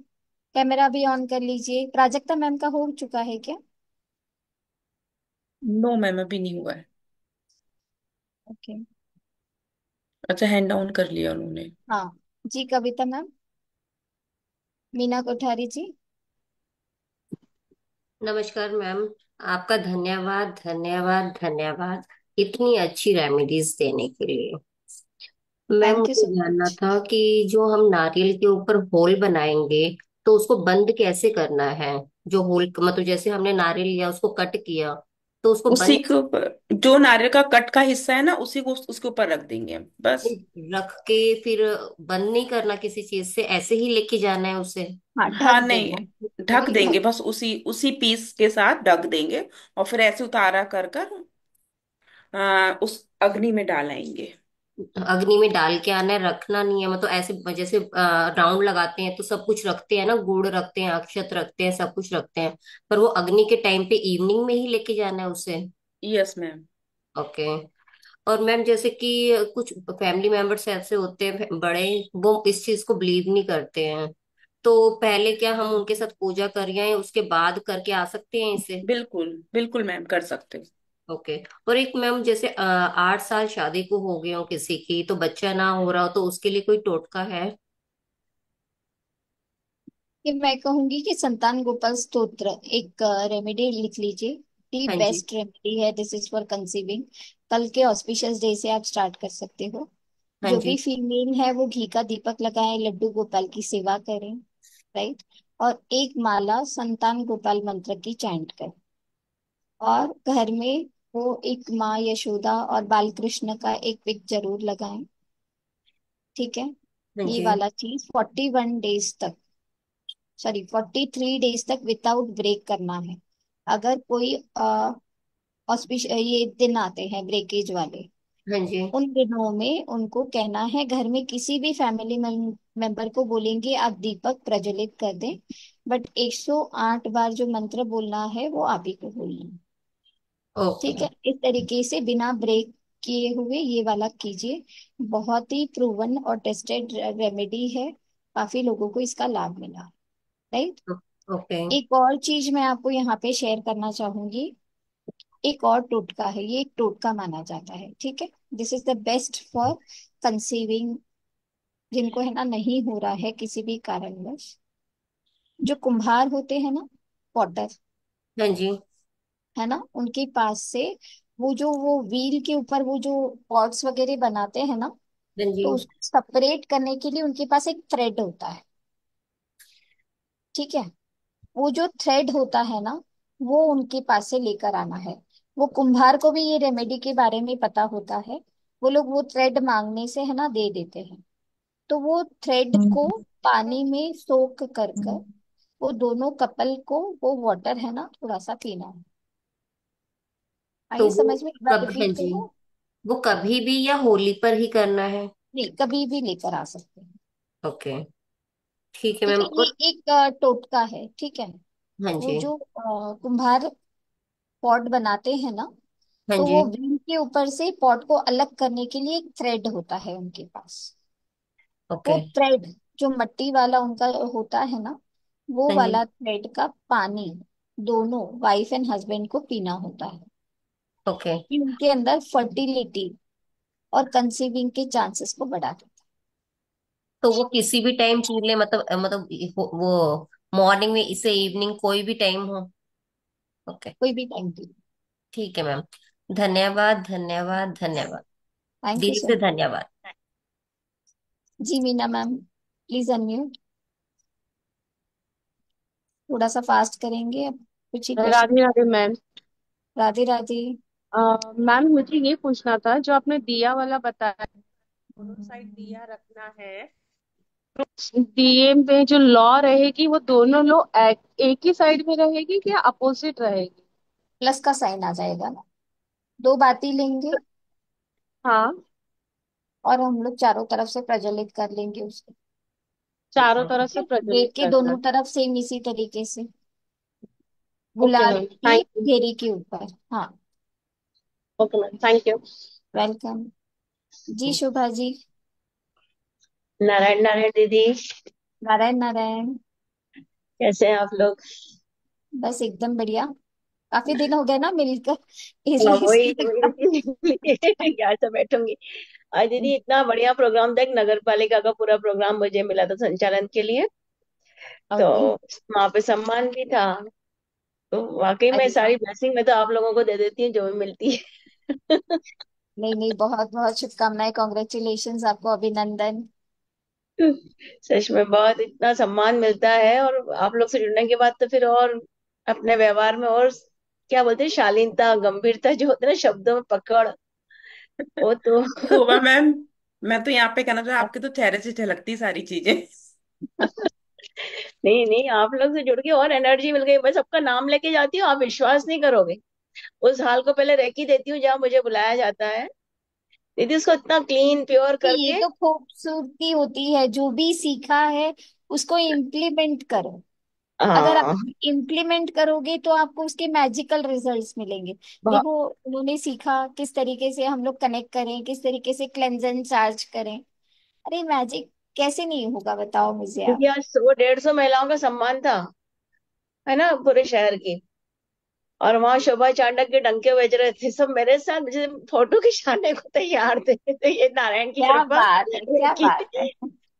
camera भी ऑन कर लीजिए। प्राजक्ता मैम का हो चुका है क्या? नो मैम, अभी नहीं हुआ है। ओके। अच्छा, हैंड डाउन कर लिया उन्होंने। हाँ जी कविता मैम। मीना कोठारी जी। नमस्कार मैम। आपका धन्यवाद धन्यवाद धन्यवाद इतनी अच्छी रेमेडीज देने के लिए। मैम थैंक यू मुझे सो जानना मच। था कि जो हम नारियल के ऊपर होल बनाएंगे तो उसको बंद कैसे करना है। जो होल मतलब जैसे हमने नारियल लिया उसको कट किया तो उसको उसी बंद के ऊपर जो नारियल का कट का हिस्सा है ना, उसी को उसके ऊपर रख देंगे हम बस। रख के फिर बंद नहीं करना किसी चीज से, ऐसे ही लेके जाना है उसे। हाँ हाँ ढक नहीं, देना। ढक वही देंगे ढक। बस, उसी उसी पीस के साथ ढक देंगे। और फिर ऐसे उतारा कर कर उस अग्नि में डालेंगे। अग्नि में डाल के आना है, रखना नहीं है। मतलब ऐसे जैसे राउंड लगाते हैं तो सब कुछ रखते हैं ना, गुड़ रखते हैं, अक्षत रखते हैं, सब कुछ रखते हैं। पर वो अग्नि के टाइम पे इवनिंग में ही लेके जाना है उसे। Yes ma'am. ओके। और मैम जैसे कि कुछ फैमिली मेंबर्स ऐसे होते हैं बड़े, वो इस चीज को बिलीव नहीं करते हैं। तो पहले क्या हम उनके साथ पूजा कर आए उसके बाद करके आ सकते हैं इसे? बिल्कुल बिल्कुल मैम, कर सकते हो। ओके। और एक मैम जैसे 8 साल शादी को हो गए हो किसी की, तो बच्चा ना हो रहा हो, तो उसके लिए कोई टोटका है? कि मैं कहूंगी कि संतान गोपाल स्तोत्र एक रेमेडी लिख लीजिए। दी हाँ जी। बेस्ट रेमेडी है, दिस इज फॉर कंसीविंग। कल के ऑस्पिशियस डे से आप स्टार्ट कर सकते हो। हाँ जो भी जी। फीमेल है वो घी का दीपक लगाए, लड्डू गोपाल की सेवा करें। राइट। और एक माला संतान गोपाल मंत्र की चैंट करें। और घर में वो एक माँ यशोदा और बाल कृष्ण का एक पिक जरूर लगाएं। ठीक है। हाँ ये जी। वाला चीज 41 डेज तक, सॉरी 43 डेज तक विदाउट ब्रेक करना है। अगर कोई ऑस्पिश ये दिन आते हैं ब्रेकेज वाले, हाँ जी। उन दिनों में उनको कहना है, घर में किसी भी फैमिली मेंबर को बोलेंगे आप दीपक प्रज्वलित कर दें, बट 108 बार जो मंत्र बोलना है वो आप ही को बोलना है। ठीक ओके। है, इस तरीके से बिना ब्रेक किए हुए ये वाला कीजिए। बहुत ही प्रूवन और टेस्टेड रेमेडी है, काफी लोगों को इसका लाभ मिला। राइट। ओके। एक और चीज मैं आपको यहाँ पे शेयर करना चाहूंगी। एक और टोटका है, ये एक टोटका माना जाता है। ठीक है। This is the best for conceiving, जिनको है ना नहीं हो रहा है किसी भी कारणवश। जो कुम्हार होते हैं ना, पॉटर, हाँ जी। है ना, उनके पास से वो व्हील के ऊपर वो जो पॉट्स वगैरह बनाते हैं ना, हाँ जी। तो उसको सेपरेट करने के लिए उनके पास एक थ्रेड होता है। ठीक है। वो जो थ्रेड होता है ना, वो उनके पास से लेकर आना है। वो कुम्हार को भी ये रेमेडी के बारे में पता होता है। वो लोग वो थ्रेड मांगने से है ना दे देते हैं। तो वो थ्रेड को पानी में सोक कर कर वो दोनों कपल को वो वाटर है ना थोड़ा सा पीना है। तो आइए वो समझ में, एक बार कब, हाँ रिपीट जी, करूँ? वो कभी भी या होली पर ही करना है? नहीं, कभी भी लेकर आ सकते हैं। ओके। ठीक है ठीक मैम। है, ये और एक टोटका है। ठीक है। हाँ वो जी। जो कुम्हार पॉट बनाते हैं ना, हाँ तो जी। वो व्हील के ऊपर से पॉट को अलग करने के लिए एक थ्रेड होता है उनके पास। ओके। वो थ्रेड जो मट्टी वाला उनका होता है ना, वो हाँ जी। वाला थ्रेड का पानी दोनों वाइफ एंड हस्बैंड को पीना होता है। ओके। कि उनके अंदर फर्टिलिटी और कंसीविंग के चांसेस को बढ़ा देता है। तो वो किसी भी टाइम पी ले, मतलब वो मॉर्निंग में इसे, इवनिंग, कोई भी टाइम हो? ओके। कोई भी टाइम पे। ठीक है मैम। धन्यवाद धन्यवाद धन्यवाद। थैंक यू दिल सो से मच। धन्यवाद। जी मीना मैम प्लीज अनम्यूट। थोड़ा सा फास्ट करेंगे अब, कुछ ही question. Radhe Radhe ma'am. Radhe Radhe. Ma'am मुझे ये पूछना था, जो आपने दिया वाला बताया, दोनों साइड दिया रखना है, तो दिए में जो लौ रहेगी वो दोनों लौ एक ही साइड में रहेगी कि अपोजिट रहेगी? प्लस का साइन आ जाएगा ना, दो बाती लेंगे हाँ, और हम लोग चारों तरफ से प्रज्वलित कर लेंगे उसको। चारों तरफ ठीक से है, प्रज्वलित गेट के करना दोनों है। तरफ सेम इसी तरीके से, ओके गुलाल मैम, की थैंक यू। घेरी के ऊपर। हाँ, okay ma'am, thank you. Welcome. जी शोभा जी। नारायण नारायण दीदी। नारायण नारायण। कैसे हैं आप लोग? बस एकदम बढ़िया। काफी दिन हो गए ना मिलकर, हाँ, इसलिए वही इसलिए वही क्या से बैठूंगी। आज दीदी इतना बढ़िया प्रोग्राम था, एक नगर पालिका का पूरा प्रोग्राम मुझे मिला था संचालन के लिए। तो ओके। वहां पे सम्मान भी था। तो वाकई में अरे वाह। सारी ब्लेसिंग मैं तो आप लोगों को दे देती हूँ जो भी मिलती है। नहीं नहीं, बहुत बहुत शुभकामनाएं, कॉन्ग्रेचुलेशंस आपको, अभिनंदन। सच में बहुत इतना सम्मान मिलता है, और आप लोग से जुड़ने के बाद तो फिर और अपने व्यवहार में और क्या बोलते हैं, शालीनता गंभीरता जो होता है ना, शब्दों में पकड़, वो तो शोभा मैम, मैं तो यहाँ पे कहना चाहूँ आपके तो चेहरे से झलकती सारी चीजें। नहीं नहीं, आप लोग से जुड़ के और एनर्जी मिल गई। मैं सबका नाम लेके जाती हूँ, आप विश्वास नहीं करोगे। उस हाल को पहले रेकी देती हूँ जहाँ मुझे बुलाया जाता है, दीदी उसको इतना क्लीन प्योर ये करके। तो खूबसूरती होती है, जो भी सीखा है उसको इम्प्लीमेंट करो। अगर आप हाँ, इम्प्लीमेंट करोगे तो आपको उसके मैजिकल रिजल्ट्स मिलेंगे। बहुत। देखो, उन्होंने सीखा किस तरीके से हम लोग कनेक्ट करें, किस तरीके से क्लेंज एंड चार्ज करें। अरे मैजिक कैसे नहीं होगा, बताओ मुझे आप। दीदी आज 100-150 महिलाओं का सम्मान था, है ना, पूरे शहर की। और वहां शोभा चांडक के डंके बज रहे थे, सब मेरे साथ मुझे फोटो खिंचाने को तैयार थे। तो ये नारायण की क्या कृपा, बात है, क्या रेकी बात है।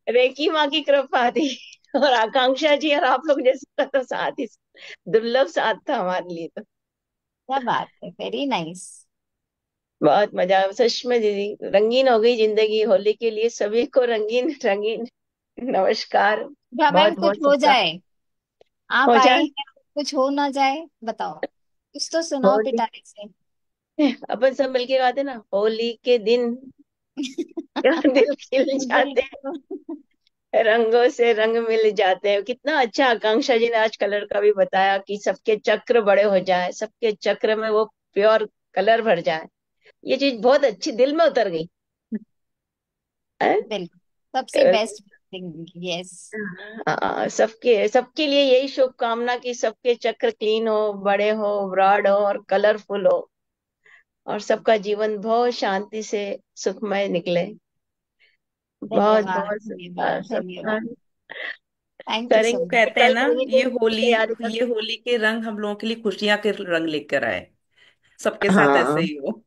रेकी माँ की कृपा थी। और आकांक्षा जी और आप लोग जैसे का तो साथ ही, दुर्लभ साथ था हमारे लिए तो। क्या बात है, वेरी नाइस। बहुत मजा आया सच में दीदी, रंगीन हो गई जिंदगी होली के लिए, सभी को रंगीन रंगीन नमस्कार। मैम बहुत कुछ बहुत हो शुभकामनाएं। जाए, आप हो आए जाए, हैं, कुछ हो ना जाए, बताओ, कुछ तो सुनाओ होली, पिटारे से। अपन सब मिलके गाते ना, होली के दिन क्या दिल खिल जाते बिल्कुल। हैं, रंगों से रंग मिल जाते हैं। कितना अच्छा आकांक्षा जी ने आज कलर का भी बताया कि सबके चक्र बड़े हो जाए, सबके चक्र में वो प्योर कलर भर जाए। ये चीज बहुत अच्छी दिल में उतर गई है? बिल्कुल, सबसे बेस्ट थिंग, यस। सबके सबके लिए यही शुभकामना कि सबके चक्र क्लीन हो, बड़े हो, ब्रॉड हो और कलरफुल हो, और सबका जीवन बहुत शांति से सुखमय निकले। बहुत धन्यवाद बहुत धन्यवाद सबका धन्यवाद। थैंक यू तभी सो वो मच। कहते हैं कल ना, करेंगे ये तो होली, तैयारी कर। ये होली के रंग हम लोगों के लिए खुशियां के रंग लेकर आए। सबके साथ ऐसे हाँ, ही हो।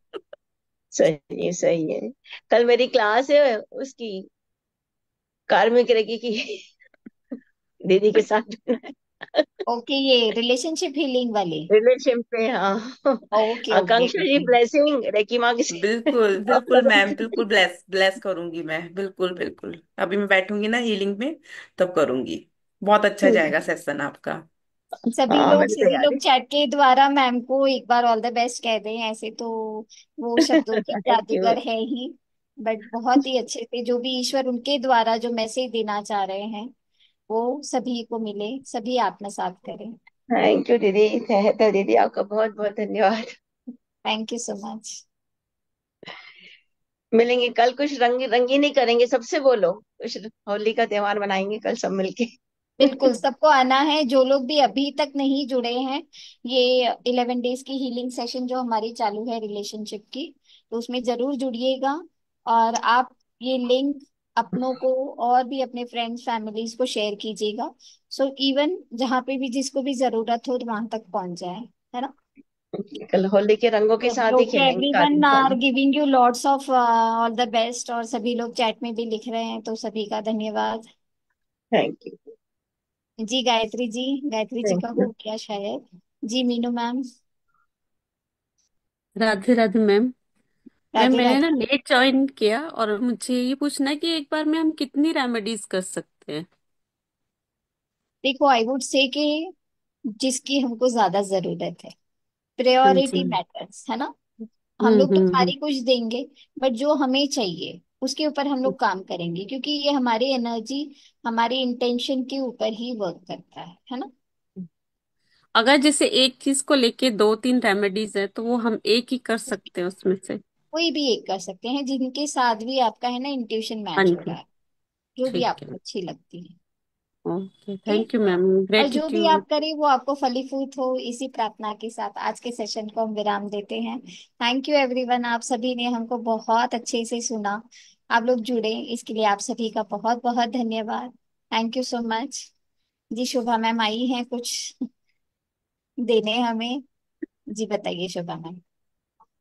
सही सही है। कल मेरी क्लास है उसकी, कार्मिक रेखी की, दीदी के साथ जुड़ना है। ओके, ये रिलेशनशिप हीलिंग वाली। रिलेशन पे, हाँ। ओके ओके आकांक्षा जी ओके। ब्लेसिंग रेकी माँ की बिल्कुल आप बिल्कुल लोगों मैम, की। बिल्कुल ब्लेस ब्लेस करूंगी मैं, बिल्कुल बिल्कुल। अभी मैं बैठूंगी ना हीलिंग में, तब करूंगी। बहुत अच्छा जाएगा सेशन आपका। हाँ, मेरी सभी लोग तैयारी। चैट के द्वारा मैम को एक बार ऑल द बेस्ट कह दें, ऐसे तो वो शब्दों की थैंक यू। जादूगर है ही। बट बहुत ही अच्छे से जो भी ईश्वर उनके द्वारा जो मैसेज देना चाह रहे हैं, वो सभी को मिले, सभी आत्मसात करें। थैंक यू दीदी, तो दीदी आपका बहुत बहुत धन्यवाद। Thank you so much. मिलेंगे कल, कुछ रंगीन ही करेंगे, सबसे बोलो कुछ, होली का त्योहार मनाएंगे कल सब मिलके। बिल्कुल, सबको आना है, जो लोग भी अभी तक नहीं जुड़े हैं। ये 11 डेज की हीलिंग सेशन जो हमारी चालू है रिलेशनशिप की, तो उसमें जरूर जुड़िएगा। और आप ये लिंक अपनों को और भी अपने फ्रेंड्स फैमिलीज को शेयर कीजिएगा, सो इवन जहाँ पे भी जिसको भी जरूरत हो तो वहां तक पहुंच जाए, है ना। कल होली के रंगों के साथ ही ओके, खेलेंगे एवरीवन काली आर Holi. Giving you lots of all the best, और सभी लोग चैट में भी लिख रहे हैं, तो सभी का धन्यवाद। Thank you. जी गायत्री जी, गायत्री जी थैंक का यू। हो गया शायद। जी Meenu ma'am. Radhe Radhe ma'am. Ma'am Radhe मैंने राधे। ना लेट ज्वाइन किया, और मुझे ये पूछना है कि एक बार में हम कितनी रेमेडीज कर सकते हैं? देखो, आई वुड से कि जिसकी हमको ज्यादा जरूरत है, हाँ जी। प्रायोरिटी मैटर्स, है ना। हम लोग तो हम्म। सारी कुछ देंगे, बट जो हमें चाहिए उसके ऊपर हम लोग काम करेंगे, क्योंकि ये हमारी एनर्जी, हमारी इंटेंशन के ऊपर ही वर्क करता है ना। अगर जैसे एक चीज को लेके दो तीन रेमेडीज है तो वो हम एक ही कर सकते हैं उसमें से। कोई भी एक कर सकते हैं, जिनके साथ भी आपका है ना इंट्यूशन हाँ मैच हो रहा जी। है, जो भी ठीक है। आपको अच्छी लगती है। ओके, ठीक। थैंक यू मैम, और जो भी ग्रेटिट्यूड। आप करें वो आपको फलीभूत हो, इसी प्रार्थना के साथ आज के सेशन को हम विराम देते हैं। थैंक यू एवरीवन, आप सभी ने हमको बहुत अच्छे से सुना, आप लोग जुड़े, इसके लिए आप सभी का बहुत बहुत धन्यवाद। Thank you so much. जी शोभा मैम आई हैं कुछ देने हमें। जी बताइए शोभा मैम।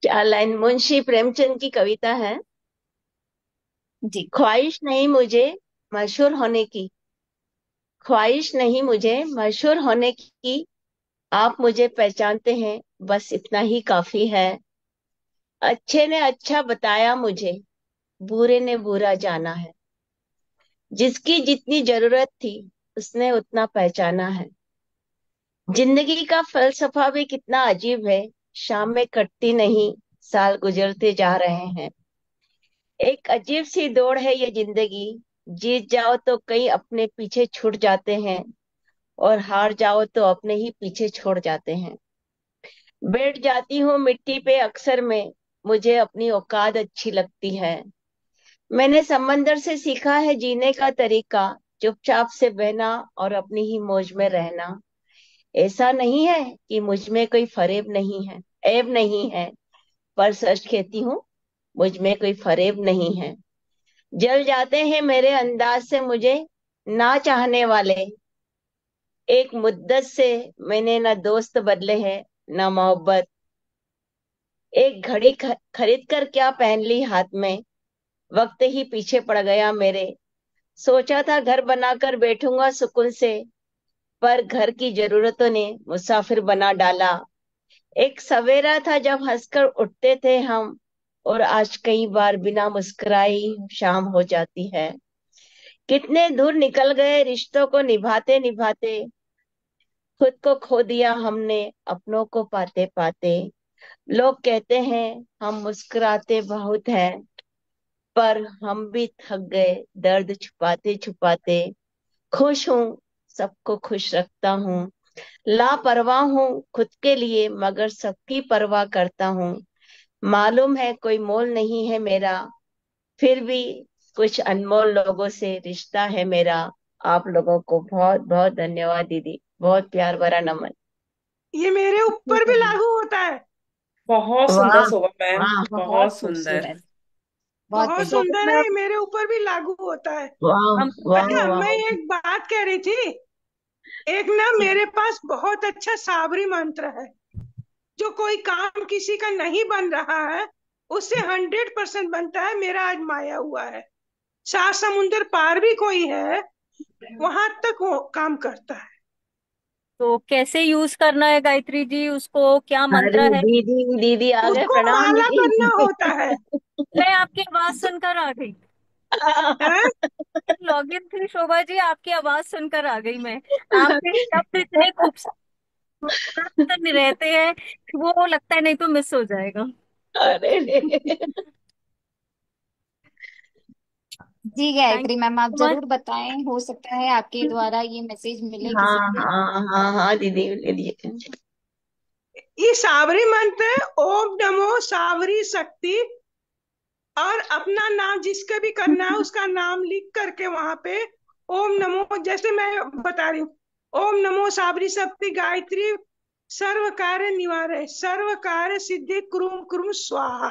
4 लाइन मुंशी प्रेमचंद की कविता है। जी। ख्वाहिश नहीं मुझे मशहूर होने की, ख्वाहिश नहीं मुझे मशहूर होने की, आप मुझे पहचानते हैं बस इतना ही काफी है। अच्छे ने अच्छा बताया मुझे, बुरे ने बुरा जाना है। जिसकी जितनी जरूरत थी उसने उतना पहचाना है। जिंदगी का फलसफा भी कितना अजीब है, शाम में कटती नहीं, साल गुजरते जा रहे हैं। एक अजीब सी दौड़ है ये जिंदगी, जीत जाओ तो कई अपने पीछे छूट जाते हैं, और हार जाओ तो अपने ही पीछे छोड़ जाते हैं। बैठ जाती हूँ मिट्टी पे अक्सर मैं, मुझे अपनी औकात अच्छी लगती है। मैंने समंदर से सीखा है जीने का तरीका, चुपचाप से बहना और अपनी ही मौज में रहना। ऐसा नहीं है कि मुझ में कोई फरेब नहीं है, ऐब नहीं है, पर सच कहती हूँ मुझ में कोई फरेब नहीं है। जल जाते हैं मेरे अंदाज से मुझे ना चाहने वाले। एक मुद्दत से मैंने ना दोस्त बदले हैं ना मोहब्बत। एक घड़ी खरीद कर क्या पहन ली हाथ में, वक्त ही पीछे पड़ गया मेरे। सोचा था घर बनाकर बैठूंगा सुकून से, पर घर की जरूरतों ने मुसाफिर बना डाला। एक सवेरा था जब हंसकर उठते थे हम, और आज कई बार बिना मुस्कुराए ही शाम हो जाती है। कितने दूर निकल गए रिश्तों को निभाते निभाते, खुद को खो दिया हमने अपनों को पाते पाते। लोग कहते हैं हम मुस्कुराते बहुत हैं, पर हम भी थक गए दर्द छुपाते छुपाते। खुश हूँ, सबको खुश रखता हूँ, लापरवाह हूँ खुद के लिए मगर सबकी परवाह करता हूँ। मालूम है कोई मोल नहीं है मेरा, फिर भी कुछ अनमोल लोगों से रिश्ता है मेरा। आप लोगों को बहुत बहुत धन्यवाद दीदी, बहुत प्यार भरा नमन। ये मेरे ऊपर भी लागू होता है। बहुत सुंदर वाह शोभा मैम, वाह बहुत बहुत सुंदर। खूबसूरत, बहुत बहुत खूबसूरत। सुंदर है, ये मेरे ऊपर भी लागू होता है। वाह हम वाह अच्छा, वाह। मैं एक बात कह रही थी। एक ना मेरे पास बहुत अच्छा साबरी मंत्र है। जो कोई काम किसी का नहीं बन रहा है, उससे 100% बनता है। मेरा आज माया हुआ है, सात समुंदर पार भी कोई है, वहां तक वो काम करता है। तो कैसे यूज करना है गायत्री जी, उसको क्या अरे मंत्र है? दीदी दीदी आ गए, उसको प्रणाम माला करना दीदी। होता है। मैं आपकी आवाज सुनकर आ गई। हैं? लॉग इन थी शोभा जी, आपकी आवाज सुनकर आ गई मैं। आपके शब्द इतने खूबसूरत रहते हैं कि वो लगता है नहीं तो मिस हो जाएगा। अरे जी थैंक गायत्री मैम, आप यू मच। जरूर बताएं, हो सकता है आपके द्वारा ये मैसेज मिले हाँ किसी को। हाँ हाँ हाँ दीदी ले लिए। ये सावरी मंत्र है, ओम नमो सावरी शक्ति। और अपना नाम जिसका भी करना है उसका नाम लिख करके वहां पे ओम नमो, जैसे मैं बता रही हूँ, ओम नमो साबरी शक्ति गायत्री सर्व कार्य निवारे सर्व कार्य सिद्धि कुरुम कुरुम स्वाहा।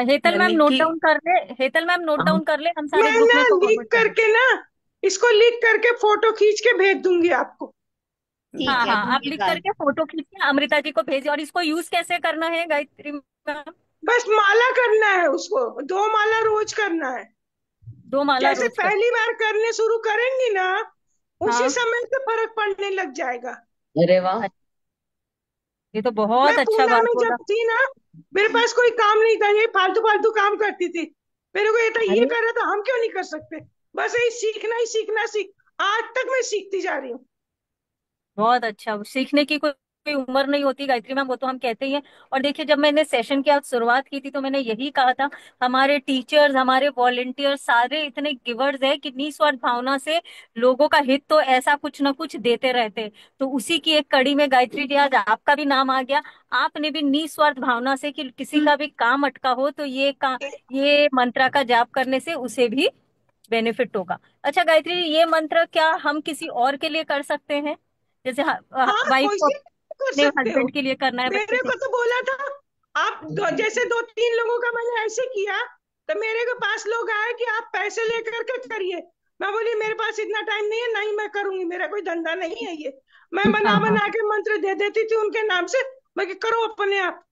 हेतल मैम यानी नोट कि डाउन कर ले, हेतल मैम नोट डाउन कर ले, हम सारे मैं ग्रुप ना में लिख फॉरवर्ड कर दें। करके ना, इसको लिख करके फोटो खींच के भेज दूंगी आपको। ठीक हाँ है, हाँ, आप लिख धन्यवाद। करके फोटो खींच के अमृता जी को भेजिए। और इसको यूज कैसे करना है गायत्री मैम? बस माला करना है, उसको 2 माला रोज करना है। दो माला जैसे रोज कर। पहली बार करने शुरू करेंगी ना, उसी हाँ। समय से फर्क पड़ने लग जाएगा। अरे वाह। अच्छा, ये तो मैं बहुत अच्छा पूना बात में बोला। जब थी ना, मेरे पास कोई काम नहीं था, ये फालतू फालतू काम करती थी। मेरे को ये था, ये अरे कर रहा था, हम क्यों नहीं कर सकते। बस यही सीखना ही सीखना सीख, आज तक मैं सीखती जा रही हूँ। बहुत अच्छा, सीखने की कोई कोई उम्र नहीं होती गायत्री मैम, वो तो हम कहते ही हैं। और देखिए, जब मैंने सेशन की आज शुरुआत की थी तो मैंने यही कहा था, हमारे टीचर्स, हमारे वॉलेंटियर्स सारे इतने गिवर्स हैं कि निस्वार्थ भावना से लोगों का हित तो ऐसा कुछ ना कुछ देते रहते हैं। तो उसी की एक कड़ी में गायत्री जी आज आपका भी नाम आ गया। आपने भी निस्वार्थ भावना से कि किसी का भी काम अटका हो तो ये मंत्रा का जाप करने से उसे भी बेनिफिट होगा। अच्छा गायत्री जी, ये मंत्र क्या हम किसी और के लिए कर सकते हैं? जैसे हाँ, वाइफ कोई को सी कर अपने सकते हो। हस्बैंड के लिए करना है, बच्चे मेरे के को तो बोला था, आप जैसे दो तीन लोगों का मैंने ऐसे किया, तो मेरे के पास लोग आए कि आप पैसे लेकर के करिए। मैं बोली मेरे पास इतना टाइम नहीं है, नहीं मैं करूंगी, मेरा कोई धंधा नहीं है ये। मैं हाँ बना हाँ। बना के मंत्र दे देती थी उनके नाम से, मैं कि करो अपने आप।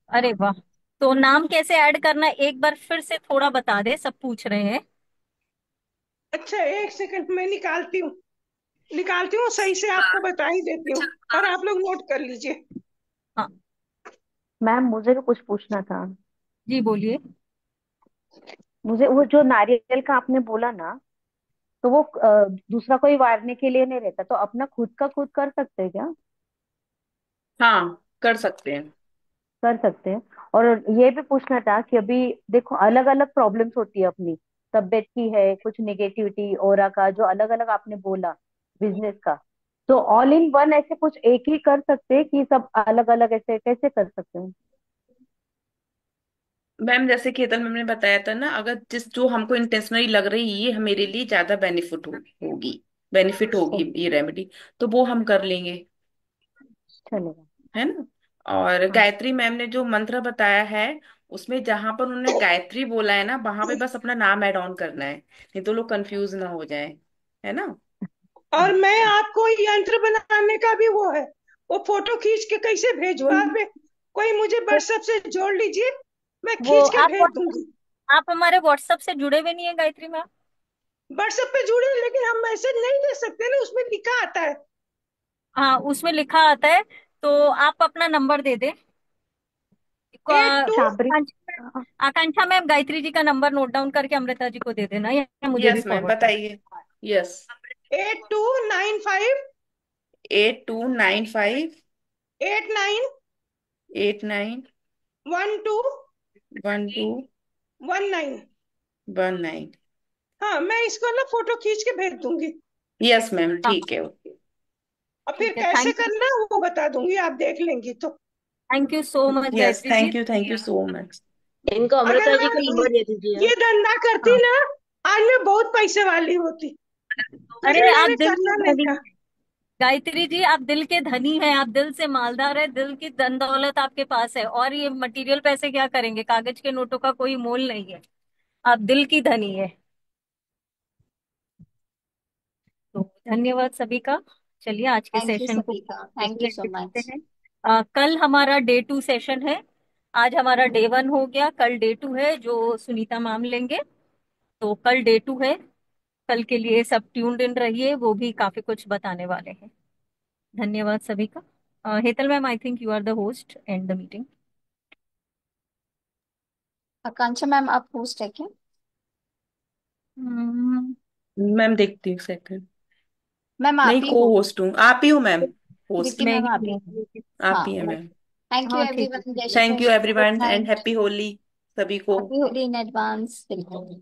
अरे वाह। तो नाम कैसे ऐड करना है, एक बार फिर से थोड़ा बता दे, सब पूछ रहे हैं। अच्छा, एक सेकंड मैं निकालती हूँ, सही से आपको बता ही देती हूँ, और आप लोग नोट कर लीजिए। हाँ मैम मुझे भी कुछ पूछना था। जी बोलिए। मुझे वो जो नारियल का आपने बोला ना, तो वो दूसरा कोई वारने के लिए नहीं रहता, तो अपना खुद का खुद कर सकते हैं क्या? हाँ, कर सकते हैं। कर सकते हैं। और ये भी पूछना था कि अभी देखो अलग अलग प्रॉब्लम्स होती है अपनी, तबीयत की है, कुछ नेगेटिविटी ओरा का जो अलग अलग आपने बोला, बिजनेस का, तो ऑल इन वन ऐसे कुछ एक ही कर सकते हैं कि सब अलग अलग ऐसे कैसे कर सकते हैं? मैम जैसे केतन मैम ने बताया था ना, अगर जिस जो हमको इंटेंशनली लग रही है ये मेरे लिए ज्यादा होगी, बेनिफिट होगी ये रेमेडी, तो वो हम कर लेंगे, चलेगा। है ना। और हाँ। गायत्री मैम ने जो मंत्र बताया है, उसमें जहां पर उन्होंने गायत्री बोला है ना, वहां पे बस अपना नाम ऐड ऑन करना है, नहीं तो लोग कंफ्यूज ना हो जाए, है ना। और मैं आपको यंत्र बनाने का भी वो है, वो फोटो खींच के कैसे भेजू आप, कोई मुझे व्हाट्सएप से जोड़ लीजिए, मैं वो खींच के आप भेज दूंगी। आप हमारे व्हाट्सएप से जुड़े हुए नहीं है गायत्री मैम? व्हाट्सएप पे जुड़े, लेकिन हम मैसेज नहीं दे सकते ना, उसमें लिखा आता है। हाँ, उसमें लिखा आता है। तो आप अपना नंबर दे दे। 82। साबरी। आकांक्षा मैम, गायत्री जी का नंबर नोट डाउन करके अमृता जी को दे देना, या मुझे भी यस मैम, फॉरवर्ड कर। बताइए। यस। 8295 8295 89 89 12 12 19। 19। हाँ, मैं इसको ना फोटो खींच के भेज दूंगी, यस मैम, हाँ ठीक है, ओके। और फिर ठीक है। कैसे थैंक यू। करना है वो बता दूंगी, आप देख लेंगी तो। Thank you so much yes, Gayatri ji. Thank you so much. इनको अगर अमृता जी का मैं नंबर दे दीजिए। ये धंधा करती हाँ। ना, आज मैं बहुत पैसे वाली होती, अरे लेकिन आप मैंने दिल के करना नहीं धनी था। हैं गायत्री जी, आप दिल के धनी हैं, आप दिल से मालदार है, दिल की धन दौलत आपके पास है, और ये मटेरियल पैसे क्या करेंगे, कागज के नोटों का कोई मोल नहीं है। आप दिल की धनी है। तो धन्यवाद सभी का। चलिए आज के थैंक यू सेशन को सभी का, थैंक यहीं यू एंड सो करते मच। हैं। कल हमारा डे 2 सेशन है। आज हमारा डे 1 हो गया, कल डे 2 है जो सुनीता मैम लेंगे। तो कल डे 2 है। कल के लिए सब ट्यून्ड इन रहिए, वो भी काफी कुछ बताने वाले हैं। धन्यवाद सभी का। Hetal ma'am, I think you are the host and the meeting. Akanksha ma'am, आप होस्ट है क्या? मैम देखती हूँ सेकंड। मैम आप नहीं, ही को हो। होस्ट हूँ, आप ही हो मैम, होस्ट। विकी मैं मैम ही आप ही। हूँ। आप हाँ, ही है मैम। थैंक यू हाँ ठीक एवरीवन, है। जय Shri thank you Krishna, good everyone and night. Happy Holi सभी को। हैप्पी होली इन एडवांस, बिल्कुल।